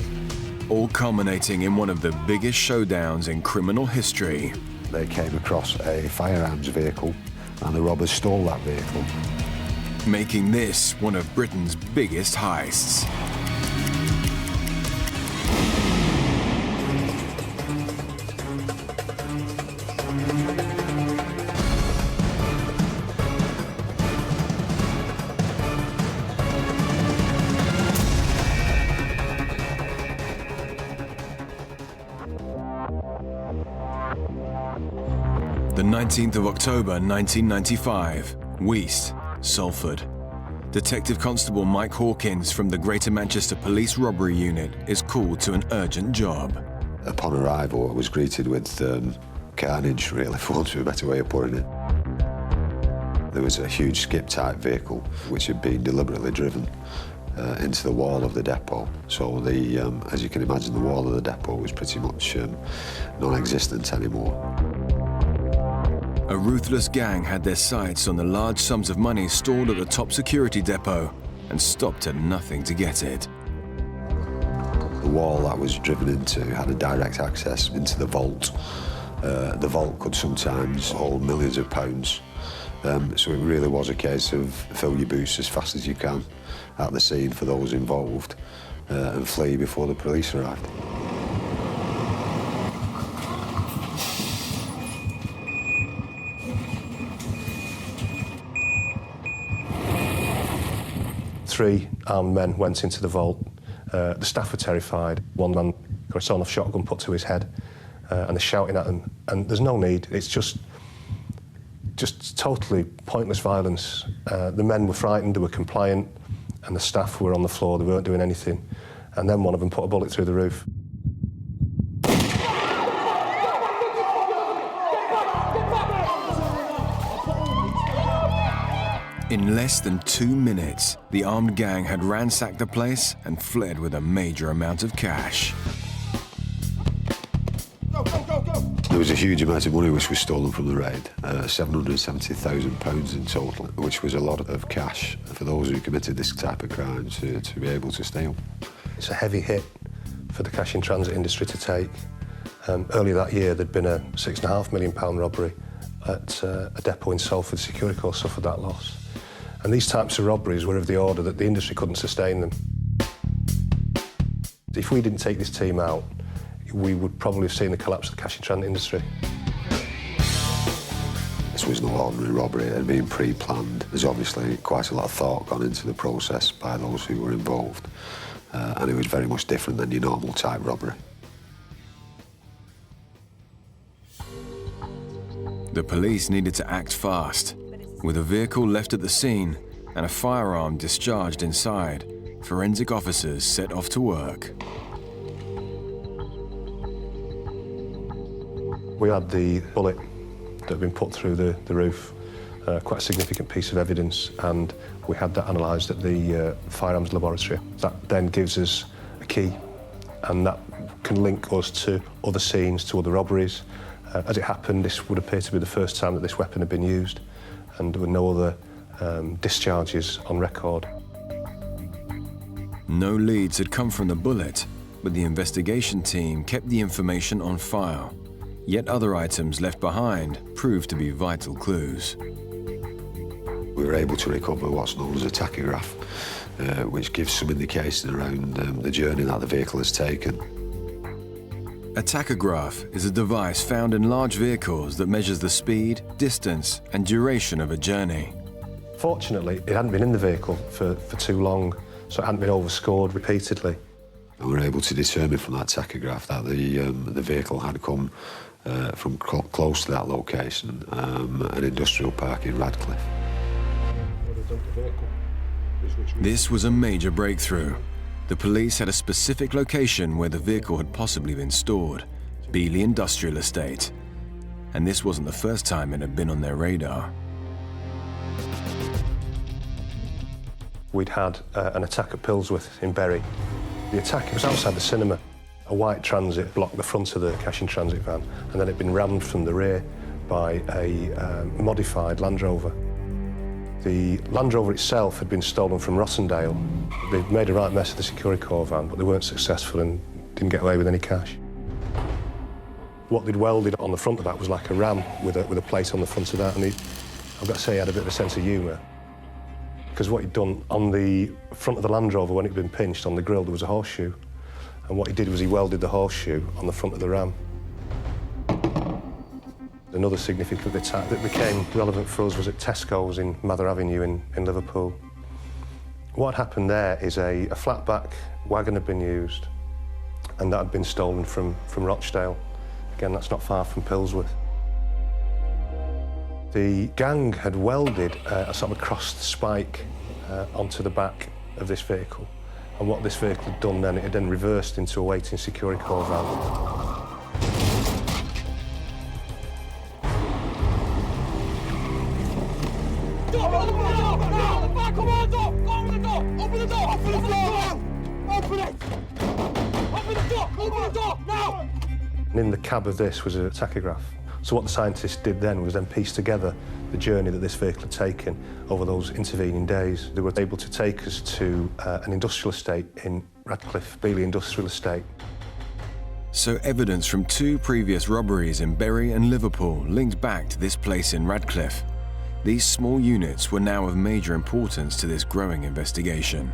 All culminating in one of the biggest showdowns in criminal history. They came across a firearms vehicle and the robbers stole that vehicle. Making this one of Britain's biggest heists. The 19th of October 1995, Heist, Salford. Detective Constable Mike Hawkins from the Greater Manchester Police Robbery Unit is called to an urgent job. Upon arrival, I was greeted with carnage, really, for want of a better way of putting it. There was a huge skip-type vehicle which had been deliberately driven into the wall of the depot. So, as you can imagine, the wall of the depot was pretty much non-existent anymore. A ruthless gang had their sights on the large sums of money stored at the top security depot and stopped at nothing to get it. The wall that was driven into had a direct access into the vault. The vault could sometimes hold millions of pounds. So it really was a case of fill your boots as fast as you can at the scene for those involved and flee before the police arrived. Three armed men went into the vault. The staff were terrified. One man got a sawn-off shotgun put to his head, and they're shouting at him. And there's no need. It's just totally pointless violence. The men were frightened, they were compliant, and the staff were on the floor, they weren't doing anything. And then one of them put a bullet through the roof. In less than 2 minutes, the armed gang had ransacked the place and fled with a major amount of cash. There was a huge amount of money which was stolen from the raid, £770,000 in total, which was a lot of cash for those who committed this type of crime to be able to steal. It's a heavy hit for the cash in transit industry to take. Earlier that year, there'd been a £6.5 million robbery at a depot in Salford. Securicorp suffered that loss. And these types of robberies were of the order that the industry couldn't sustain them. If we didn't take this team out, we would probably have seen the collapse of the cash in transit industry. This was no ordinary robbery, it had been pre-planned. There's obviously quite a lot of thought gone into the process by those who were involved, and it was very much different than your normal type robbery. The police needed to act fast. With a vehicle left at the scene and a firearm discharged inside, forensic officers set off to work. We had the bullet that had been put through the roof, quite a significant piece of evidence, and we had that analysed at the firearms laboratory. That then gives us a key, and that can link us to other scenes, to other robberies. As it happened, this would appear to be the first time that this weapon had been used, and there were no other discharges on record. No leads had come from the bullet, but the investigation team kept the information on file. Yet other items left behind proved to be vital clues. We were able to recover what's known as a tachograph, which gives some indication around the journey that the vehicle has taken. A tachograph is a device found in large vehicles that measures the speed, distance, and duration of a journey. Fortunately, it hadn't been in the vehicle for too long, so it hadn't been overscored repeatedly. And we were able to determine from that tachograph that the vehicle had come from close to that location, an industrial park in Radcliffe. This was a major breakthrough. The police had a specific location where the vehicle had possibly been stored, Beeley Industrial Estate. And this wasn't the first time it had been on their radar. We'd had an attack at Pilsworth in Bury. The attack was outside the cinema. A white Transit blocked the front of the cash in transit van, and then it'd been rammed from the rear by a modified Land Rover. The Land Rover itself had been stolen from Rossendale. They'd made a right mess of the Securicorp van, but they weren't successful and didn't get away with any cash. What they'd welded on the front of that was like a ram with a plate on the front of that, and I've got to say he had a bit of a sense of humour, because what he'd done on the front of the Land Rover when it'd been pinched on the grille, there was a horseshoe, and what he did was he welded the horseshoe on the front of the ram. Another significant attack that became relevant for us was at Tesco's in Mather Avenue in Liverpool. What happened there is a flatback wagon had been used, and that had been stolen from Rochdale. Again, that's not far from Pilsworth. The gang had welded a sort of a crossed spike onto the back of this vehicle, and what this vehicle had done then, it had then reversed into a waiting Securicore van. And in the cab of this was a tachograph. So what the scientists did then was then piece together the journey that this vehicle had taken over those intervening days. They were able to take us to an industrial estate in Radcliffe, Beeley Industrial Estate. So evidence from 2 previous robberies in Bury and Liverpool linked back to this place in Radcliffe. These small units were now of major importance to this growing investigation.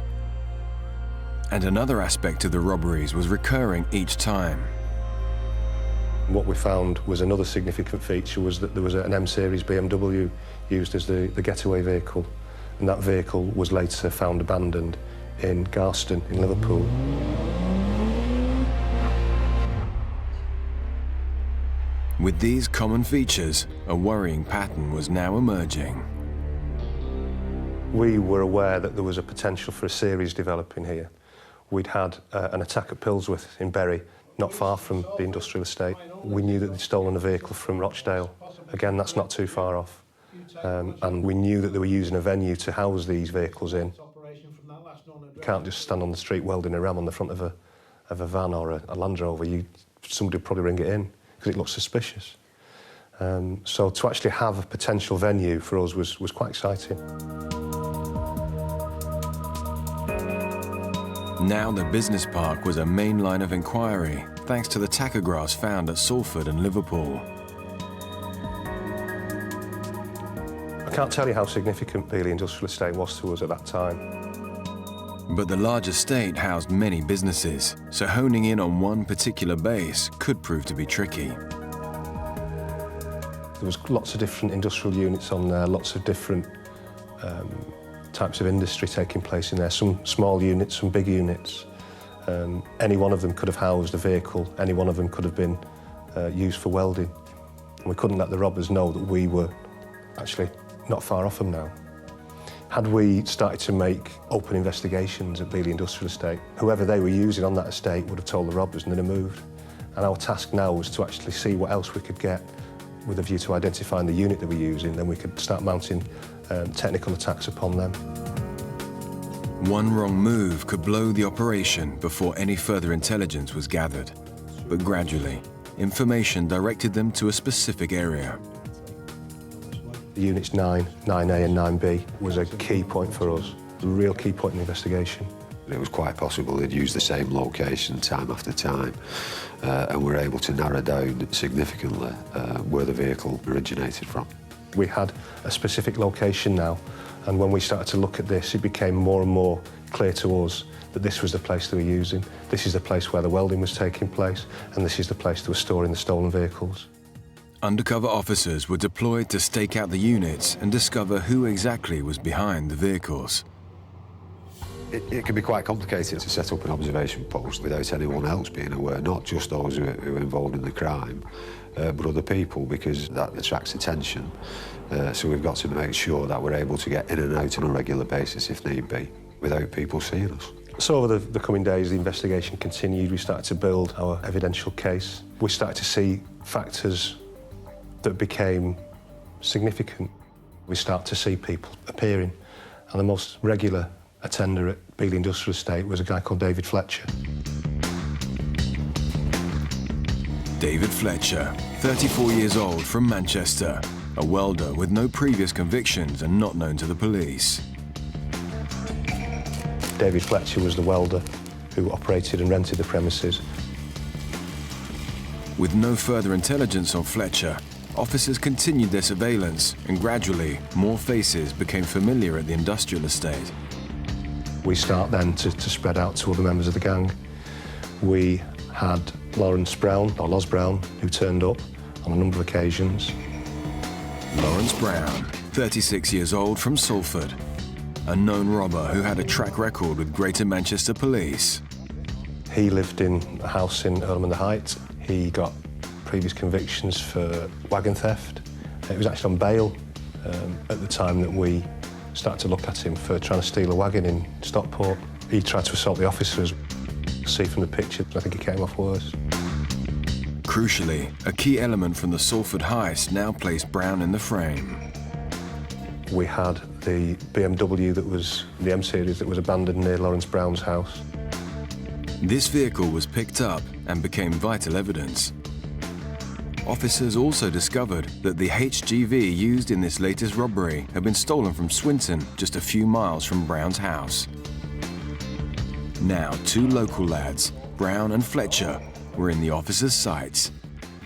And another aspect of the robberies was recurring each time. What we found was another significant feature was that there was an M-Series BMW used as the getaway vehicle, and that vehicle was later found abandoned in Garston in Liverpool. With these common features, a worrying pattern was now emerging. We were aware that there was a potential for a series developing here. We'd had an attack at Pilsworth in Bury, not far from the industrial estate. We knew that they'd stolen a vehicle from Rochdale. Again, that's not too far off. And we knew that they were using a venue to house these vehicles in. You can't just stand on the street welding a ram on the front of a van or a Land Rover. Somebody would probably ring it in because it looks suspicious. So to actually have a potential venue for us was quite exciting. Now the business park was a main line of inquiry, thanks to the tachographs found at Salford and Liverpool. I can't tell you how significant Beeley Industrial Estate was to us at that time. But the large estate housed many businesses, so honing in on one particular base could prove to be tricky. There was lots of different industrial units on there, lots of different types of industry taking place in there, some small units, some big units. Any one of them could have housed a vehicle, any one of them could have been used for welding. And we couldn't let the robbers know that we were actually not far off them now. Had we started to make open investigations at Beeley Industrial Estate, whoever they were using on that estate would have told the robbers and they'd have moved. And our task now was to actually see what else we could get with a view to identifying the unit that we're using, then we could start mounting technical attacks upon them. One wrong move could blow the operation before any further intelligence was gathered. But gradually, information directed them to a specific area. The units 9, 9A and 9B was a key point for us, a real key point in the investigation. It was quite possible they'd use the same location time after time, and we're able to narrow down significantly where the vehicle originated from. We had a specific location now, and when we started to look at this, it became more and more clear to us that this was the place they were using, this is the place where the welding was taking place, and this is the place they were storing the stolen vehicles. Undercover officers were deployed to stake out the units and discover who exactly was behind the vehicles. It can be quite complicated to set up an observation post without anyone else being aware, not just those who are involved in the crime, but other people, because that attracts attention. So we've got to make sure that we're able to get in and out on a regular basis, if need be, without people seeing us. So over the coming days, the investigation continued. We started to build our evidential case. We started to see factors that became significant. We start to see people appearing, and the most regular attender at Beeley Industrial Estate was a guy called David Fletcher. David Fletcher, 34 years old, from Manchester, a welder with no previous convictions and not known to the police. David Fletcher was the welder who operated and rented the premises. With no further intelligence on Fletcher, Officers continued their surveillance, and gradually, more faces became familiar at the industrial estate. We start then to spread out to other members of the gang. We had Lawrence Brown, or Loz Brown, who turned up on a number of occasions. Lawrence Brown, 36 years old, from Salford, a known robber who had a track record with Greater Manchester Police. He lived in a house in Earlham and the Heights. He got previous convictions for wagon theft. It was actually on bail at the time that we started to look at him for trying to steal a wagon in Stockport. He tried to assault the officers. See from the picture, I think he came off worse. Crucially, a key element from the Salford heist now placed Brown in the frame. We had the BMW that was the M series that was abandoned near Lawrence Brown's house. This vehicle was picked up and became vital evidence. Officers also discovered that the HGV used in this latest robbery had been stolen from Swinton, just a few miles from Brown's house. Now, two local lads, Brown and Fletcher, were in the officers' sights,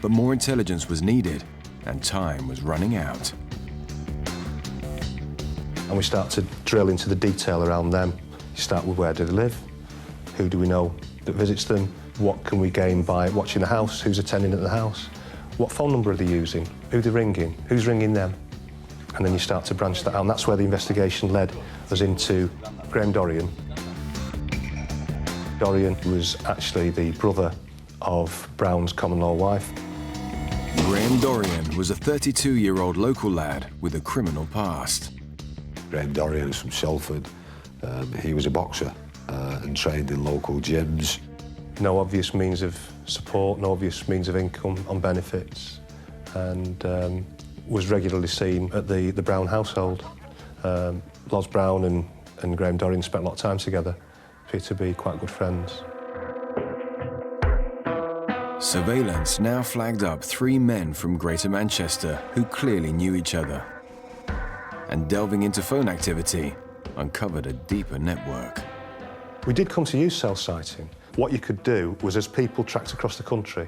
but more intelligence was needed and time was running out. And we start to drill into the detail around them. You start with where do they live, who do we know that visits them, what can we gain by watching the house, who's attending at the house, what phone number are they using, who they're ringing, who's ringing them. And then you start to branch that out, and that's where the investigation led us into Graham Dorian. Dorian was actually the brother of Brown's common-law wife. Graham Dorian was a 32-year-old local lad with a criminal past. Graham Dorian is from Salford. He was a boxer and trained in local gyms. No obvious means of support, no obvious means of income on benefits, and was regularly seen at the Brown household. Loz Brown and Graham Dorian spent a lot of time together, appear to be quite good friends. Surveillance now flagged up 3 men from Greater Manchester who clearly knew each other. And delving into phone activity uncovered a deeper network. We did come to use cell sighting. What you could do was, as people tracked across the country,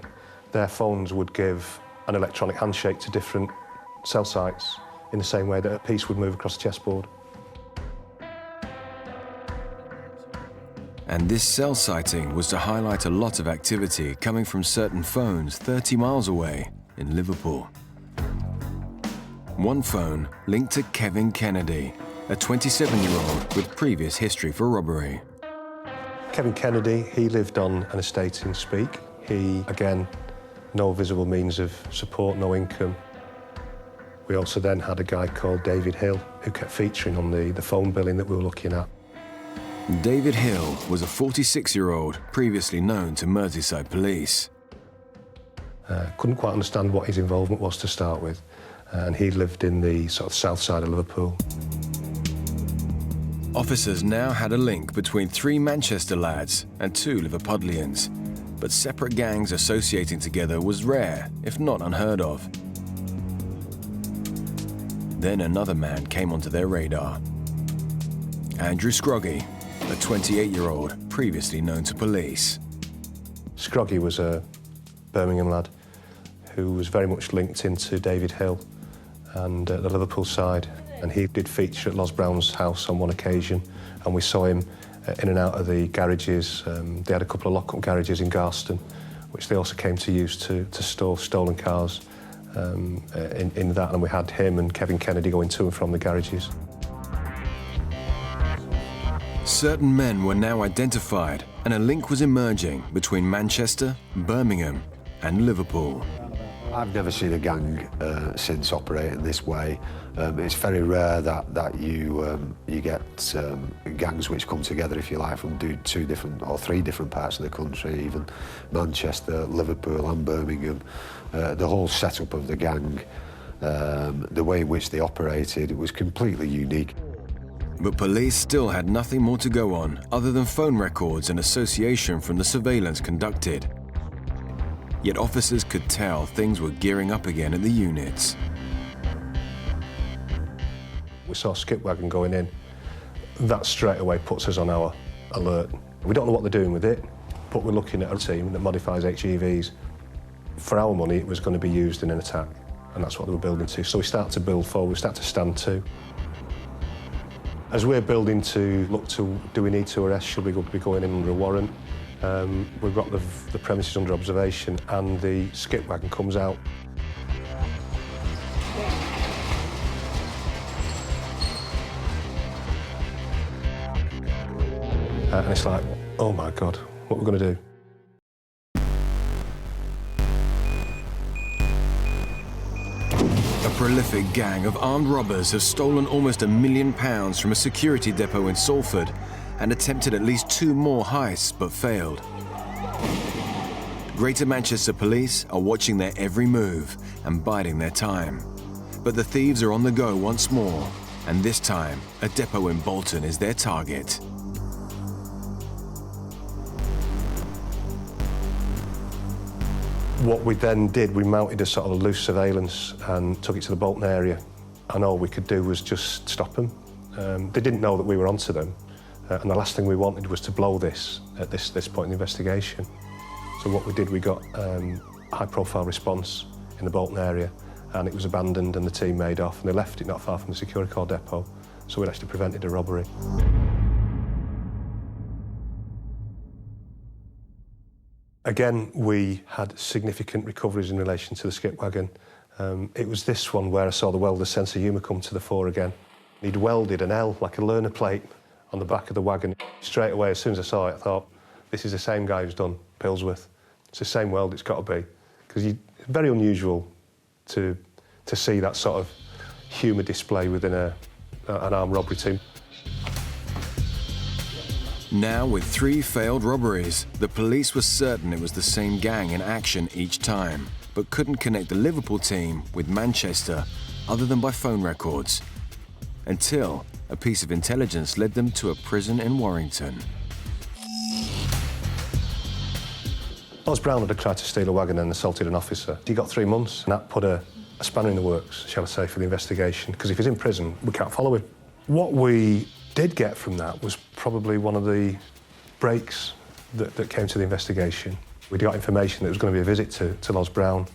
their phones would give an electronic handshake to different cell sites in the same way that a piece would move across a chessboard. And this cell sighting was to highlight a lot of activity coming from certain phones 30 miles away in Liverpool. One phone linked to Kevin Kennedy, a 27-year-old with previous history for robbery. Kevin Kennedy, he lived on an estate in Speke. He, again, no visible means of support, no income. We also then had a guy called David Hill who kept featuring on the phone billing that we were looking at. David Hill was a 46-year-old previously known to Merseyside police. Couldn't quite understand what his involvement was to start with, and he lived in the sort of south side of Liverpool. Officers now had a link between 3 Manchester lads and 2 Liverpudlians, but separate gangs associating together was rare, if not unheard of. Then another man came onto their radar. Andrew Scroggy, a 28-year-old previously known to police. Scroggy was a Birmingham lad who was very much linked into David Hill and the Liverpool side. And he did feature at Loz Brown's house on one occasion, and we saw him in and out of the garages. They had a couple of lock-up garages in Garston, which they also came to use to store stolen cars in that, and we had him and Kevin Kennedy going to and from the garages. Certain men were now identified, and a link was emerging between Manchester, Birmingham, and Liverpool. I've never seen a gang since operating this way. It's very rare that you get gangs which come together, if you like, from 2 different or 3 different parts of the country, even Manchester, Liverpool and Birmingham. The whole setup of the gang, the way in which they operated, was completely unique. But police still had nothing more to go on other than phone records and association from the surveillance conducted. Yet officers could tell things were gearing up again at the units. We saw a skip wagon going in. That straight away puts us on our alert. We don't know what they're doing with it, but we're looking at a team that modifies HGVs. For our money, it was going to be used in an attack. and that's what they were building to. So we start to build forward, we start to stand to. As we're building to look to, do we need to arrest, should we be going in under a warrant? We've got the premises under observation and the skip wagon comes out. And it's like, oh my God, what are we going to do? A prolific gang of armed robbers have stolen almost £1 million from a security depot in Salford and attempted at least 2 more heists but failed. Greater Manchester police are watching their every move and biding their time. But the thieves are on the go once more, and this time a depot in Bolton is their target. What we then did, we mounted a sort of loose surveillance and took it to the Bolton area, and all we could do was just stop them. They didn't know that we were onto them, and the last thing we wanted was to blow this at this point in the investigation. So what we did, we got a high-profile response in the Bolton area, and it was abandoned and the team made off, and they left it not far from the Securicorps depot, so we'd actually prevented a robbery. Again, we had significant recoveries in relation to the skip wagon. It was this one where I saw the welder's sense of humour come to the fore again. He'd welded an L, like a learner plate, on the back of the wagon. Straight away, as soon as I saw it, I thought, this is the same guy who's done Pillsworth. It's the same weld, it's got to be. Because it's very unusual to see that sort of humour display within an armed robbery team. Now, with 3 failed robberies, the police were certain it was the same gang in action each time, but couldn't connect the Liverpool team with Manchester other than by phone records, until a piece of intelligence led them to a prison in Warrington. Oz Brown had tried to steal a wagon and assaulted an officer. He got 3 months, and that put a spanner in the works, shall I say, for the investigation, because if he's in prison, we can't follow him. What we did get from that was probably one of the breaks that came to the investigation. We got information that there was going to be a visit to Oz Brown,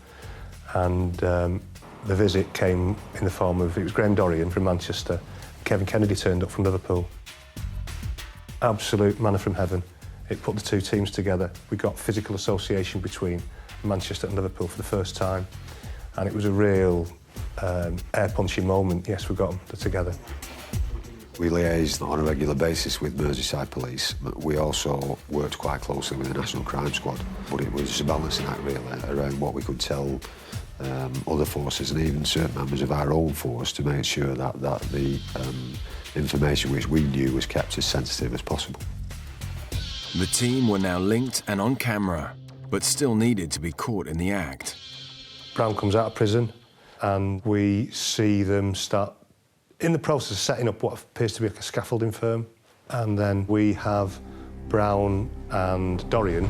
and the visit came in the form of, it was Graham Dorrian from Manchester, Kevin Kennedy turned up from Liverpool. Absolute manna from heaven. It put the 2 teams together. We got physical association between Manchester and Liverpool for the first time, and it was a real air-punching moment. Yes, we got them together. We liaised on a regular basis with Merseyside Police, but we also worked quite closely with the National Crime Squad. But it was a balancing act, really, around what we could tell other forces and even certain members of our own force to make sure that the information which we knew was kept as sensitive as possible. The team were now linked and on camera, but still needed to be caught in the act. Brown comes out of prison, and we see them start in the process of setting up what appears to be like a scaffolding firm. And then we have Brown and Dorrian,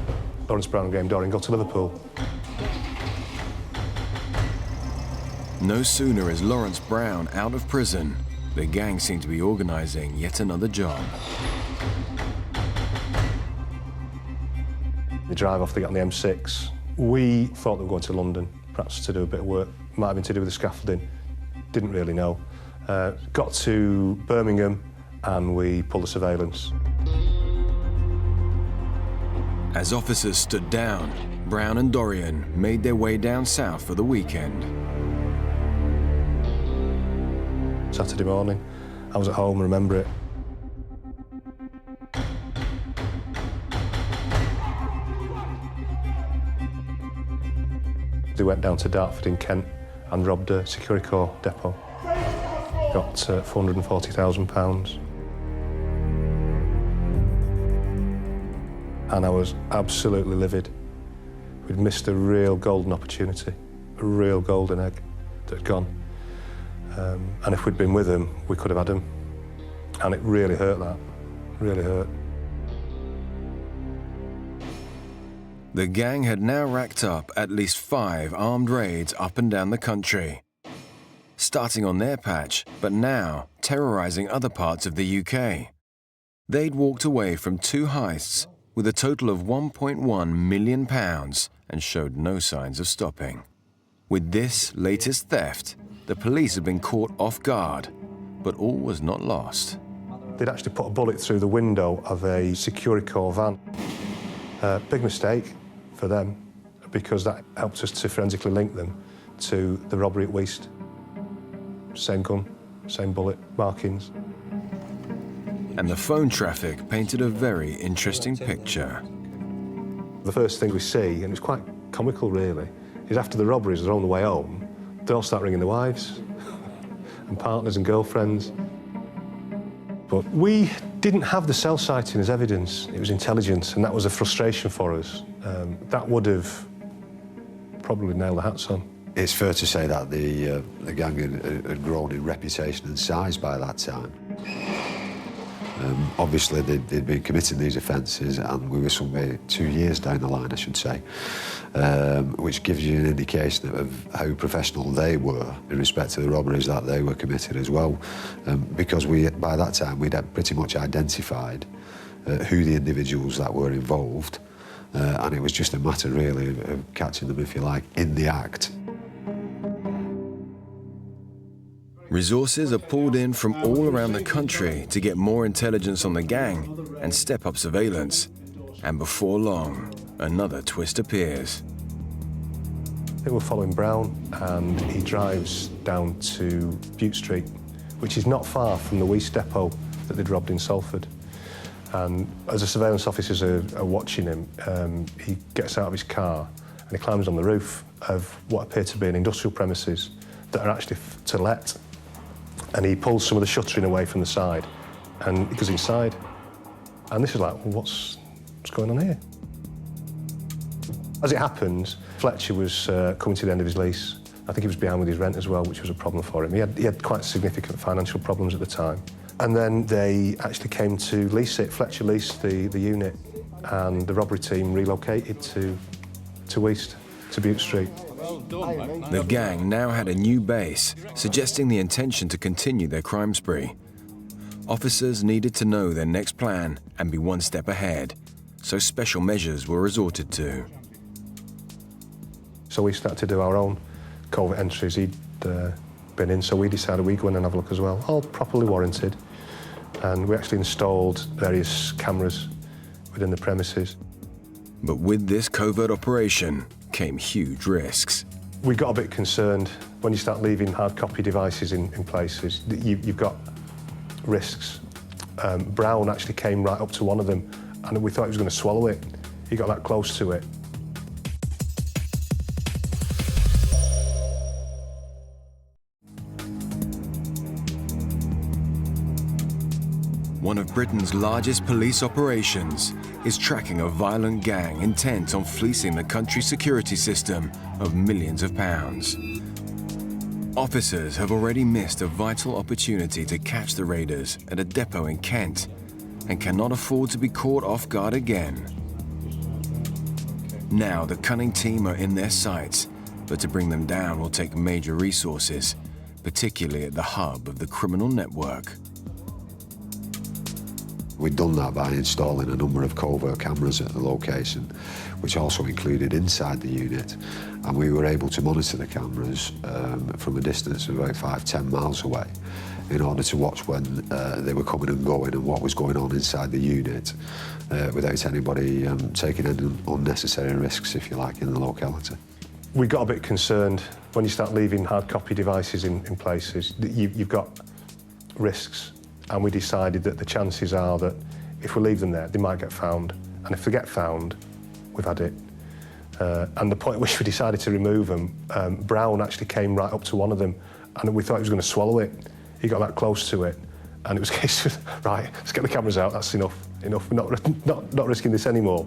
Lawrence Brown and Graham Dorrian, go to Liverpool. No sooner is Lawrence Brown out of prison, the gang seem to be organising yet another job. They drive off, they get on the M6. We thought they were going to London, perhaps to do a bit of work. Might have been to do with the scaffolding, didn't really know. Got to Birmingham and we pulled the surveillance. As officers stood down, Brown and Dorrian made their way down south for the weekend. Saturday morning, I was at home, I remember it. They went down to Dartford in Kent and robbed a Securicorps depot. Got £440,000. And I was absolutely livid. We'd missed a real golden opportunity, a real golden egg that had gone. And if we'd been with him, we could have had him. And it really hurt, that, really hurt. The gang had now racked up at least 5 armed raids up and down the country, starting on their patch, but now terrorising other parts of the UK. They'd walked away from 2 heists with a total of £1.1 million and showed no signs of stopping. With this latest theft, the police had been caught off guard, but all was not lost. They'd actually put a bullet through the window of a Securicore van. Big mistake for them, because that helped us to forensically link them to the robbery at Heist. Same gun, same bullet, markings. And the phone traffic painted a very interesting picture. The first thing we see, and it's quite comical really, is after the robberies, they're on the way home, they all start ringing their wives and partners and girlfriends. But we didn't have the cell sighting as evidence, it was intelligence, and that was a frustration for us. That would have probably nailed the hats on. It's fair to say that the gang had grown in reputation and size by that time. Obviously, they'd been committing these offences, and we were somewhere 2 years down the line, I should say, which gives you an indication of how professional they were in respect to the robberies that they were committed as well, because by that time we'd pretty much identified who the individuals that were involved, and it was just a matter really of catching them, if you like, in the act. Resources are pulled in from all around the country to get more intelligence on the gang and step up surveillance. And before long, another twist appears. They were following Brown, and he drives down to Butte Street, which is not far from the Heist depot that they'd robbed in Salford. And as the surveillance officers are watching him, he gets out of his car and he climbs on the roof of what appear to be an industrial premises that are actually to let. And he pulls some of the shuttering away from the side, and he goes inside. And this is like, well, what's going on here? As it happens, Fletcher was coming to the end of his lease. I think he was behind with his rent as well, which was a problem for him. He had quite significant financial problems at the time. And then they actually came to lease it. Fletcher leased the unit, and the robbery team relocated to Heist, to Butte Street. The gang now had a new base, suggesting the intention to continue their crime spree. Officers needed to know their next plan and be one step ahead, so special measures were resorted to. So we started to do our own covert entries he'd been in, so we decided we'd go in and have a look as well, all properly warranted. And we actually installed various cameras within the premises. But with this covert operation came huge risks. We got a bit concerned when you start leaving hard copy devices in places. You've got risks. Brown actually came right up to one of them, and we thought he was going to swallow it. He got that close to it. One of Britain's largest police operations is tracking a violent gang intent on fleecing the country's security system of millions of pounds. Officers have already missed a vital opportunity to catch the raiders at a depot in Kent and cannot afford to be caught off guard again. Now the cunning team are in their sights, but to bring them down will take major resources, particularly at the hub of the criminal network. We'd done that by installing a number of covert cameras at the location, which also included inside the unit, and we were able to monitor the cameras from a distance of about 5–10 miles away in order to watch when they were coming and going and what was going on inside the unit without anybody taking any unnecessary risks, if you like, in the locality. We got a bit concerned when you start leaving hard copy devices in places. You've got risks. And we decided that the chances are that if we leave them there, they might get found. And if they get found, we've had it. And the point at which we decided to remove them, Brown actually came right up to one of them, and we thought he was going to swallow it. He got that close to it, and it was a case of, right, let's get the cameras out, that's enough. We're not risking this anymore.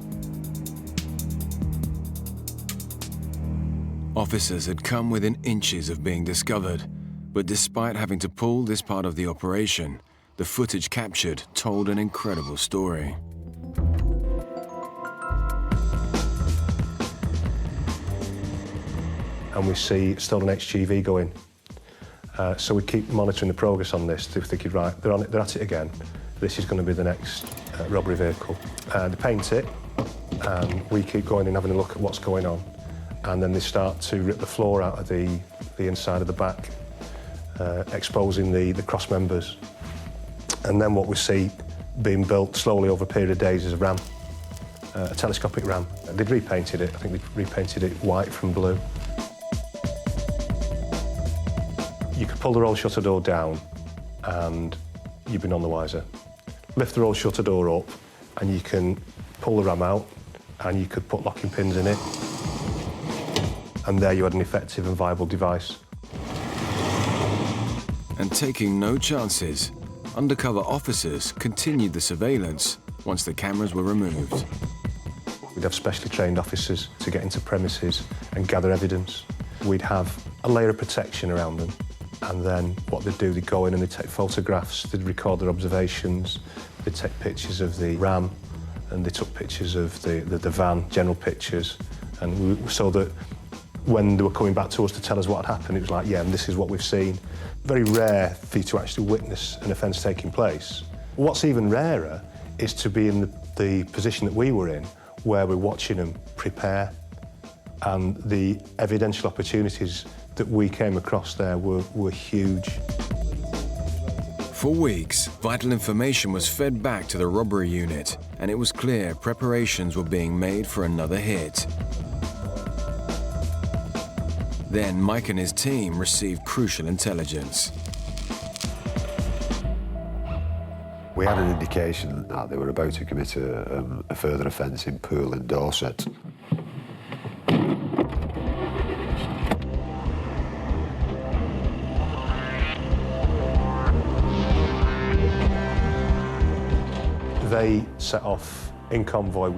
Officers had come within inches of being discovered, but despite having to pull this part of the operation, the footage captured told an incredible story. And we see stolen HGV going. So we keep monitoring the progress on this, thinking, right, they're at it again. This is going to be the next robbery vehicle. They paint it, and we keep going and having a look at what's going on. and then they start to rip the floor out of the inside of the back, exposing the cross members. And then what we see being built slowly over a period of days is a ram, a telescopic ram. They'd repainted it, I think they'd repainted it white from blue. You could pull the roll shutter door down and you'd be none the wiser. Lift the roll shutter door up and you can pull the ram out and you could put locking pins in it. And there you had an effective and viable device. And taking no chances, undercover officers continued the surveillance once the cameras were removed. We'd have specially trained officers to get into premises and gather evidence. We'd have a layer of protection around them, and then what they'd do, they'd go in and they'd take photographs, they'd record their observations, they'd take pictures of the ram, and they took pictures of the van, general pictures, and so that when they were coming back to us to tell us what had happened, it was like, yeah, and this is what we've seen. Very rare for you to actually witness an offence taking place. What's even rarer is to be in the position that we were in, where we're watching them prepare, and the evidential opportunities that we came across there were huge. For weeks, vital information was fed back to the robbery unit, and it was clear preparations were being made for another hit. Then Mike and his team received crucial intelligence. We had an indication that they were about to commit a further offence in Poole in Dorset. They set off in convoy.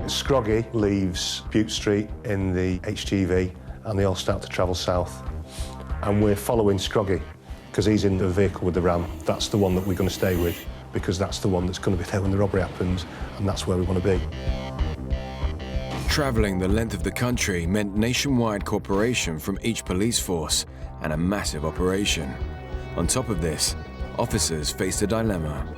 Scroggy leaves Bute Street in the HGV and they all start to travel south. And we're following Scroggy because he's in the vehicle with the ram. That's the one that we're going to stay with because that's the one that's going to be there when the robbery happens, and that's where we want to be. Travelling the length of the country meant nationwide cooperation from each police force and a massive operation. On top of this, officers faced a dilemma.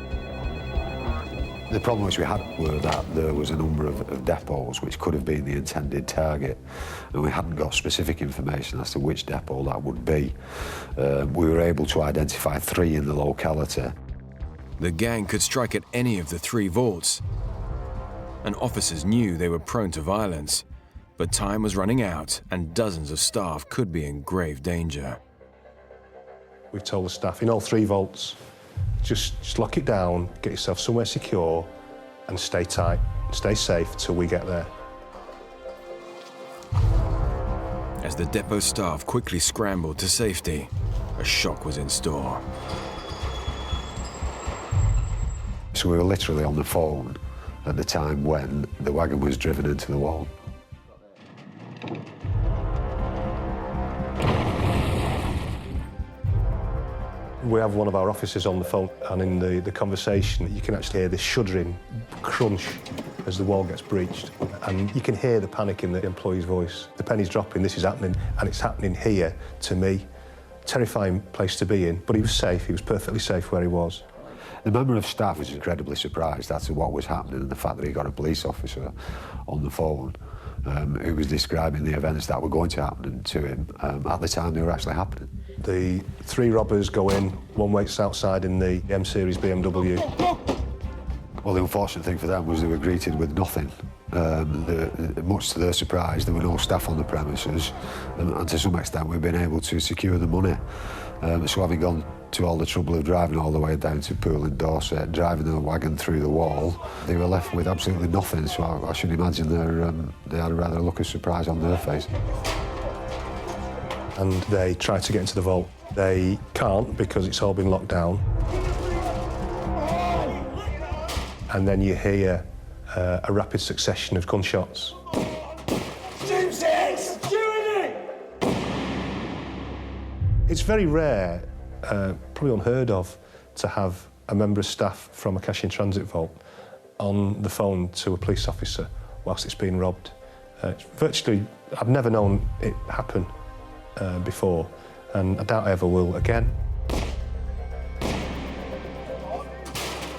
The problem which we had were that there was a number of depots which could have been the intended target, and we hadn't got specific information as to which depot that would be. We were able to identify 3 in the locality. The gang could strike at any of the 3 vaults, and officers knew they were prone to violence, but time was running out and dozens of staff could be in grave danger. We've told the staff in all 3 vaults, just lock it down, get yourself somewhere secure, and stay tight, stay safe till we get there. As the depot staff quickly scrambled to safety, a shock was in store. So we were literally on the phone at the time when the wagon was driven into the wall. We have one of our officers on the phone, and in the conversation you can actually hear this shuddering crunch as the wall gets breached, and you can hear the panic in the employee's voice. The penny's dropping, this is happening, and it's happening here to me. Terrifying place to be in, but he was safe, he was perfectly safe where he was. The member of staff was incredibly surprised as to what was happening and the fact that he got a police officer on the phone who was describing the events that were going to happen to him at the time they were actually happening. The 3 robbers go in, one waits outside in the M-Series BMW. Well, the unfortunate thing for them was they were greeted with nothing. Much to their surprise, there were no staff on the premises, and to some extent we've been able to secure the money. So having gone to all the trouble of driving all the way down to Poole in Dorset, driving the wagon through the wall, they were left with absolutely nothing, so I should imagine they had a rather look of surprise on their face. And they try to get into the vault. They can't because it's all been locked down. And then you hear a rapid succession of gunshots. It's very rare, probably unheard of, to have a member of staff from a cash in transit vault on the phone to a police officer whilst it's being robbed. Virtually, I've never known it happen before, and I doubt I ever will again.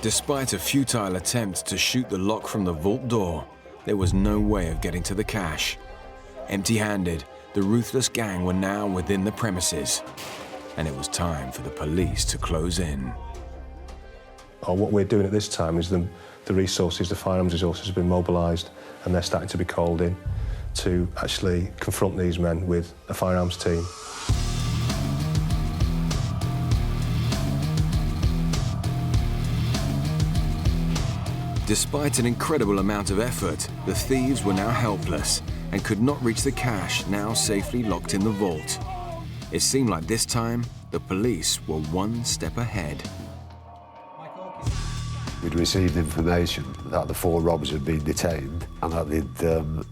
Despite a futile attempt to shoot the lock from the vault door, there was no way of getting to the cash. Empty-handed, the ruthless gang were now within the premises, and it was time for the police to close in. What we're doing at this time is the resources, the firearms resources have been mobilised, and they're starting to be called in to actually confront these men with a firearms team. Despite an incredible amount of effort, the thieves were now helpless and could not reach the cash now safely locked in the vault. It seemed like this time, the police were one step ahead. We'd received information that the 4 robbers had been detained and that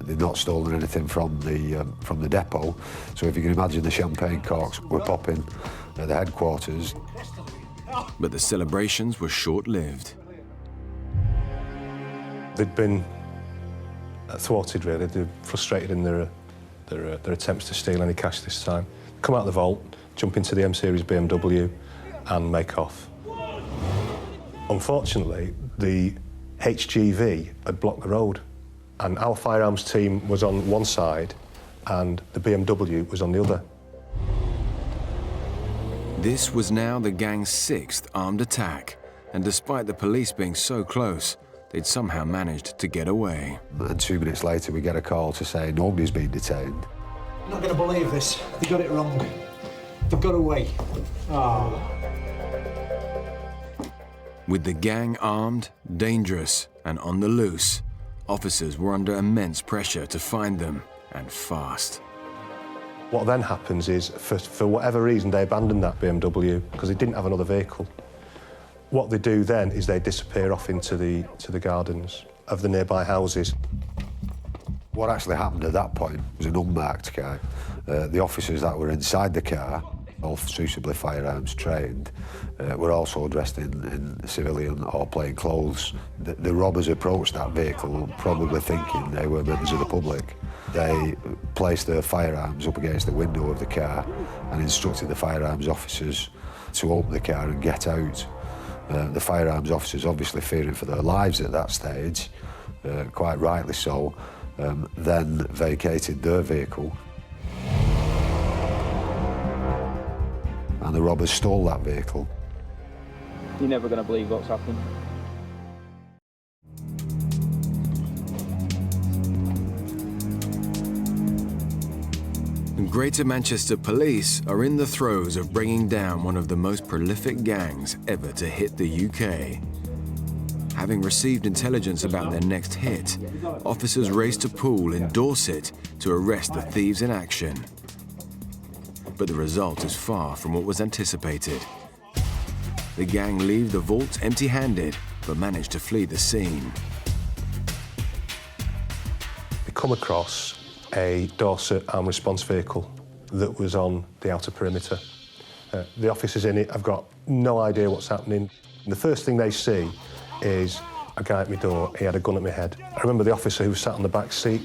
they'd not stolen anything from the depot. So if you can imagine, the champagne corks were popping at the headquarters. But the celebrations were short-lived. They'd been thwarted, really. They're frustrated in their attempts to steal any cash this time. Come out of the vault, jump into the M-Series BMW and make off. Unfortunately, the HGV had blocked the road, and our firearms team was on one side and the BMW was on the other. This was now the gang's 6th armed attack, and despite the police being so close, they'd somehow managed to get away. And 2 minutes later, we get a call to say nobody's been detained. I'm not going to believe this. They got it wrong. They've got away. Oh. With the gang armed, dangerous, and on the loose, officers were under immense pressure to find them, and fast. What then happens is, for whatever reason, they abandoned that BMW because they didn't have another vehicle. What they do then is they disappear off into the gardens of the nearby houses. What actually happened at that point was an unmarked car. The officers that were inside the car, all suitably firearms trained, were also dressed in civilian or plain clothes. The robbers approached that vehicle probably thinking they were members of the public. They placed their firearms up against the window of the car and instructed the firearms officers to open the car and get out. The firearms officers, obviously fearing for their lives at that stage, quite rightly so, then vacated their vehicle. And the robbers stole that vehicle. You're never going to believe what's happened. Greater Manchester Police are in the throes of bringing down one of the most prolific gangs ever to hit the UK. Having received intelligence about their next hit, officers race to Poole in Dorset to arrest the thieves in action. But the result is far from what was anticipated. The gang leave the vault empty-handed, but manage to flee the scene. They come across a Dorset armed response vehicle that was on the outer perimeter. The officers in it have got no idea what's happening. And the first thing they see is a guy at my door. He had a gun at my head. I remember the officer who sat on the back seat,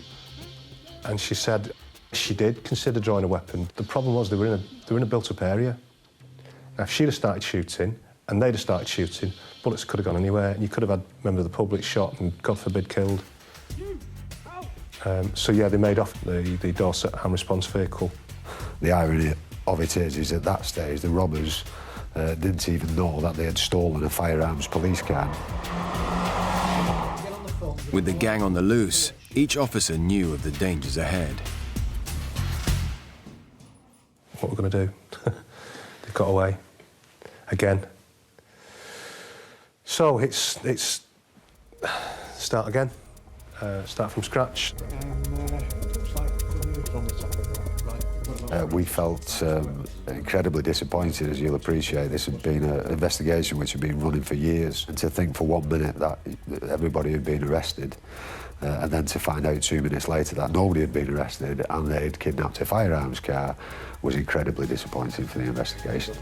and she said she did consider drawing a weapon. The problem was they were in a built-up area. Now, if she'd have started shooting and they'd have started shooting, bullets could have gone anywhere, and you could have had members of the public shot and, God forbid, killed. So yeah, they made off the Dorset armed response vehicle. The irony of it is at that stage the robbers didn't even know that they had stolen a firearms police car. With the gang on the loose, each officer knew of the dangers ahead. What we're going to do? They've got away again. So it's start again. Start from scratch. We felt incredibly disappointed, as you'll appreciate. This had been an investigation which had been running for years, and to think for 1 minute that everybody had been arrested, and then to find out 2 minutes later that nobody had been arrested and they'd kidnapped a firearms car was incredibly disappointing for the investigation.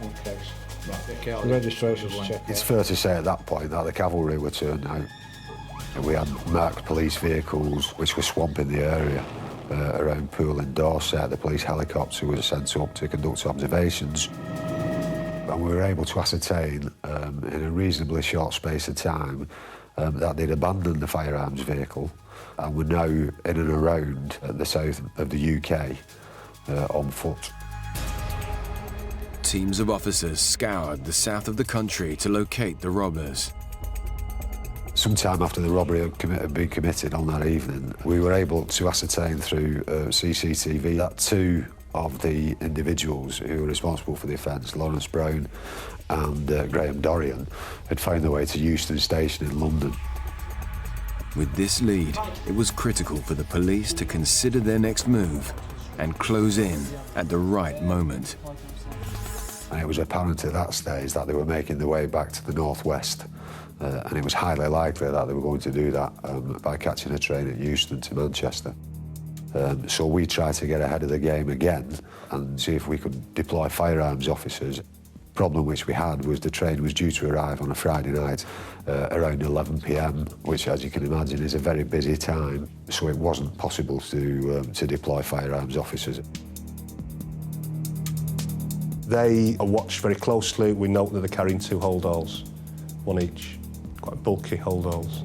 It's fair to say at that point that the cavalry were turned out. We had marked police vehicles which were swamping the area around Poole and Dorset. The police helicopter was sent up to conduct observations. And we were able to ascertain in a reasonably short space of time that they'd abandoned the firearms vehicle and we're now in and around the south of the UK on foot. Teams of officers scoured the south of the country to locate the robbers. Sometime after the robbery had been committed on that evening, we were able to ascertain through CCTV that two of the individuals who were responsible for the offence, Lawrence Brown and Graham Dorian, had found their way to Euston Station in London. With this lead, it was critical for the police to consider their next move and close in at the right moment. And it was apparent at that stage that they were making their way back to the northwest, and it was highly likely that they were going to do that by catching a train at Euston to Manchester. So we tried to get ahead of the game again and see if we could deploy firearms officers. Problem which we had was the train was due to arrive on a Friday night around 11 p.m, which, as you can imagine, is a very busy time, so it wasn't possible to deploy firearms officers. They are watched very closely. We note that they're carrying 2 holdalls, one each, quite bulky holdalls.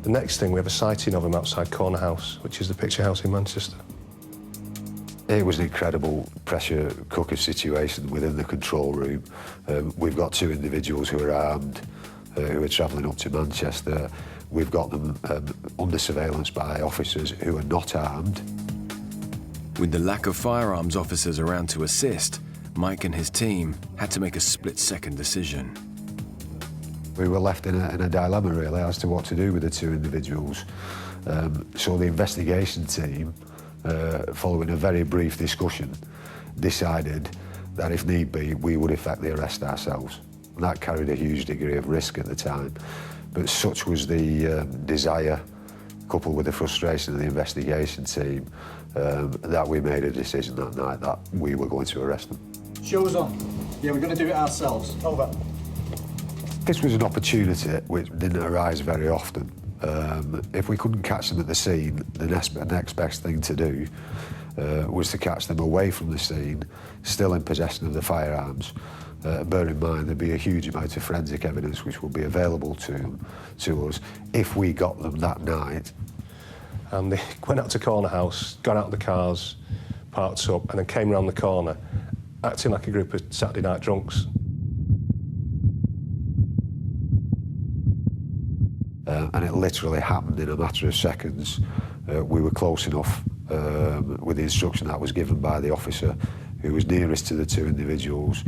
The next thing, we have a sighting of them outside Corner House, which is the picture house in Manchester. It was an incredible pressure cooker situation within the control room. We've got 2 individuals who are armed, who are travelling up to Manchester. We've got them under surveillance by officers who are not armed. With the lack of firearms officers around to assist, Mike and his team had to make a split-second decision. We were left in a dilemma, really, as to what to do with the 2 individuals. So the investigation team, following a very brief discussion, decided that if need be, we would effect the arrest ourselves. And that carried a huge degree of risk at the time. But such was the desire, coupled with the frustration of the investigation team, that we made a decision that night that we were going to arrest them. Show's on. Yeah, we're going to do it ourselves. Over. This was an opportunity which didn't arise very often. If we couldn't catch them at the scene, the next best thing to do was to catch them away from the scene, still in possession of the firearms. Bear in mind, there'd be a huge amount of forensic evidence which would be available to us if we got them that night. And they went out to Corner House, got out of the cars, parked up, and then came around the corner, acting like a group of Saturday night drunks. And it literally happened in a matter of seconds. We were close enough with the instruction that was given by the officer who was nearest to the 2 individuals,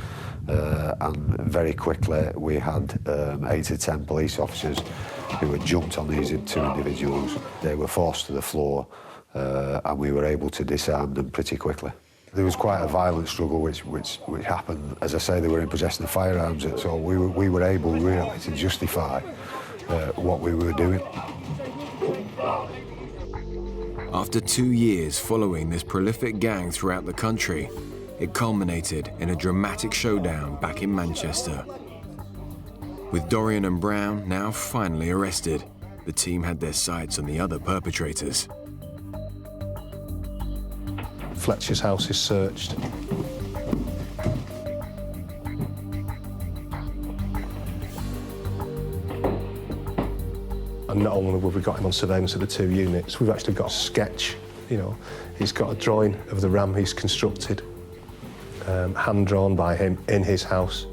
and very quickly we had 8 to 10 police officers who had jumped on these 2 individuals. They were forced to the floor, and we were able to disarm them pretty quickly. There was quite a violent struggle which happened. As I say, they were in possession of firearms, so we were able really to justify what we were doing. After 2 years following this prolific gang throughout the country, it culminated in a dramatic showdown back in Manchester. With Dorian and Brown now finally arrested, the team had their sights on the other perpetrators. Fletcher's house is searched. And not only have we got him on surveillance of the 2 units, we've actually got a sketch, you know. He's got a drawing of the ram he's constructed, hand-drawn by him in his house.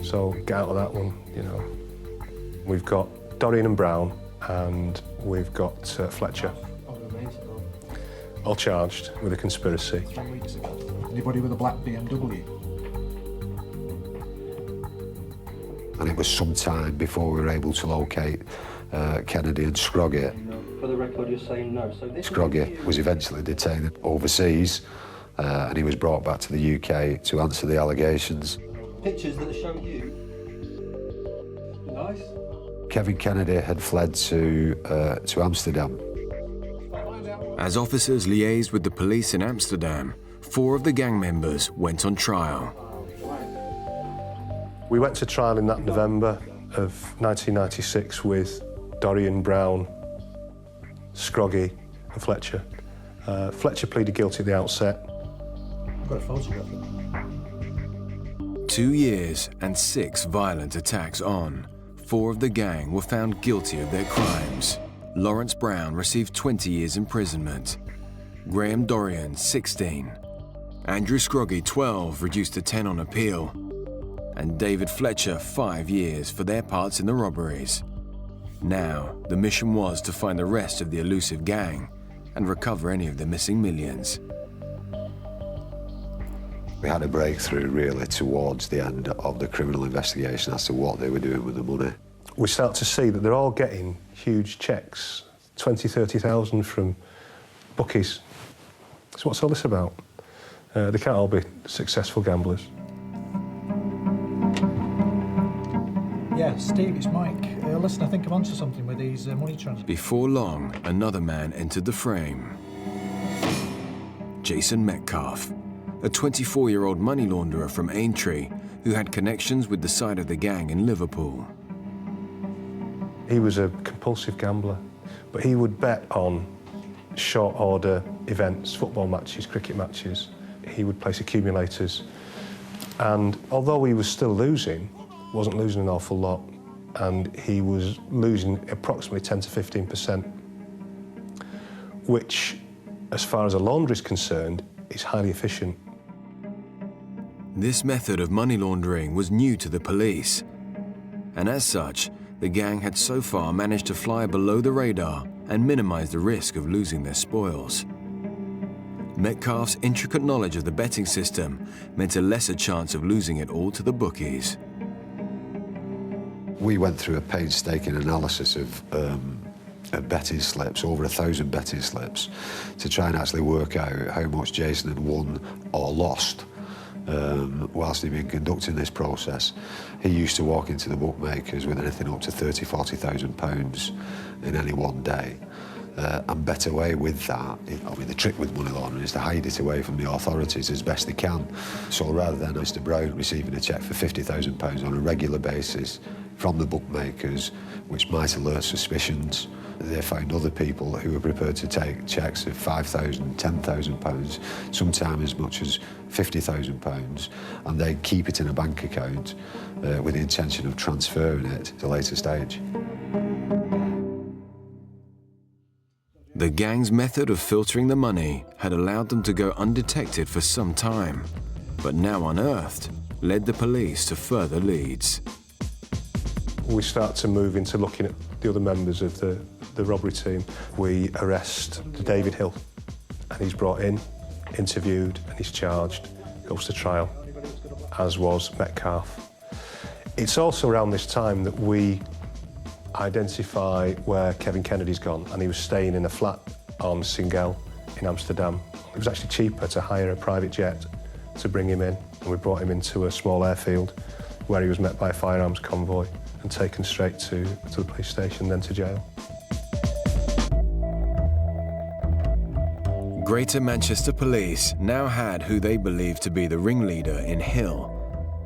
So get out of that one, you know. We've got Dorian and Brown, and we've got Fletcher, all charged with a conspiracy. 3 weeks ago. Anybody with a black BMW? And it was some time before we were able to locate Kennedy and Scroggie. For the record, you're saying no. So Scroggie was eventually detained overseas, and he was brought back to the UK to answer the allegations. Pictures that show you. Nice. Kevin Kennedy had fled to Amsterdam. As officers liaised with the police in Amsterdam, 4 of the gang members went on trial. We went to trial in that November of 1996 with Dorian, Brown, Scroggie and Fletcher. Fletcher pleaded guilty at the outset. I've got a photograph of him. 2 years and 6 violent attacks on, 4 of the gang were found guilty of their crimes. Lawrence Brown received 20 years imprisonment. Graham Dorian, 16. Andrew Scroggy, 12, reduced to 10 on appeal. And David Fletcher, 5 years for their parts in the robberies. Now, the mission was to find the rest of the elusive gang and recover any of the missing millions. We had a breakthrough really towards the end of the criminal investigation as to what they were doing with the money. We start to see that they're all getting huge cheques, 20, 30,000 from bookies. So what's all this about? They can't all be successful gamblers. Yeah, Steve, it's Mike. Listen, I think I'm onto something with these money transfers. Before long, another man entered the frame. Jason Metcalfe, a 24-year-old money launderer from Aintree who had connections with the side of the gang in Liverpool. He was a compulsive gambler, but he would bet on short order events, football matches, cricket matches. He would place accumulators. And although he was still losing, wasn't losing an awful lot, and he was losing approximately 10 to 15%, which, as far as a launderer is concerned, is highly efficient. This method of money laundering was new to the police, and as such, the gang had so far managed to fly below the radar and minimize the risk of losing their spoils. Metcalfe's intricate knowledge of the betting system meant a lesser chance of losing it all to the bookies. We went through a painstaking analysis of betting slips, over 1,000 betting slips, to try and actually work out how much Jason had won or lost whilst he'd been conducting this process. He used to walk into the bookmakers with anything up to £30,000, £40,000 in any one day and bet away with that. I mean, the trick with money laundering is to hide it away from the authorities as best they can. So rather than Mr. Brown receiving a cheque for £50,000 on a regular basis from the bookmakers, which might alert suspicions, they found other people who were prepared to take cheques of £5,000, £10,000, sometimes as much as £50,000, and they'd keep it in a bank account with the intention of transferring it at a later stage. The gang's method of filtering the money had allowed them to go undetected for some time, but now unearthed led the police to further leads. We start to move into looking at the other members of the robbery team. We arrest David Hill, and he's brought in, interviewed, and he's charged, goes to trial, as was Metcalfe. It's also around this time that we identify where Kevin Kennedy's gone, and he was staying in a flat on Singel in Amsterdam. It was actually cheaper to hire a private jet to bring him in, and we brought him into a small airfield where he was met by a firearms convoy and taken straight to the police station, then to jail. Greater Manchester Police now had who they believed to be the ringleader in Hill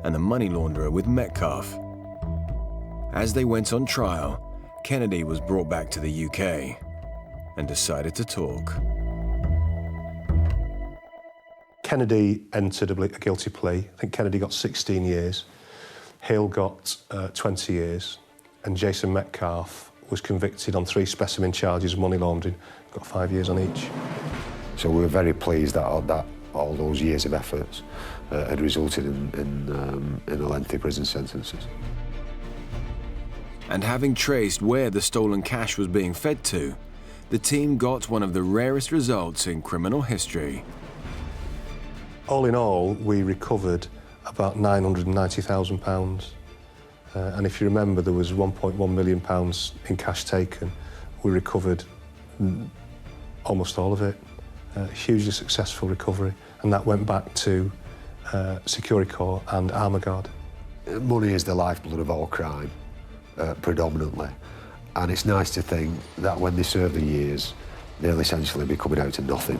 and the money launderer with Metcalfe. As they went on trial, Kennedy was brought back to the UK and decided to talk. Kennedy entered a guilty plea. I think Kennedy got 16 years. Hill got 20 years, and Jason Metcalfe was convicted on 3 specimen charges of money laundering, got 5 years on each. So we were very pleased that all those years of efforts had resulted in a lengthy prison sentences. And having traced where the stolen cash was being fed to, the team got one of the rarest results in criminal history. All in all, we recovered about £990,000. And if you remember, there was £1.1 million in cash taken. We recovered almost all of it. Hugely successful recovery. And that went back to Securicorps and Armaguard. Money is the lifeblood of all crime, predominantly. And it's nice to think that when they serve the years, they'll essentially be coming out to nothing.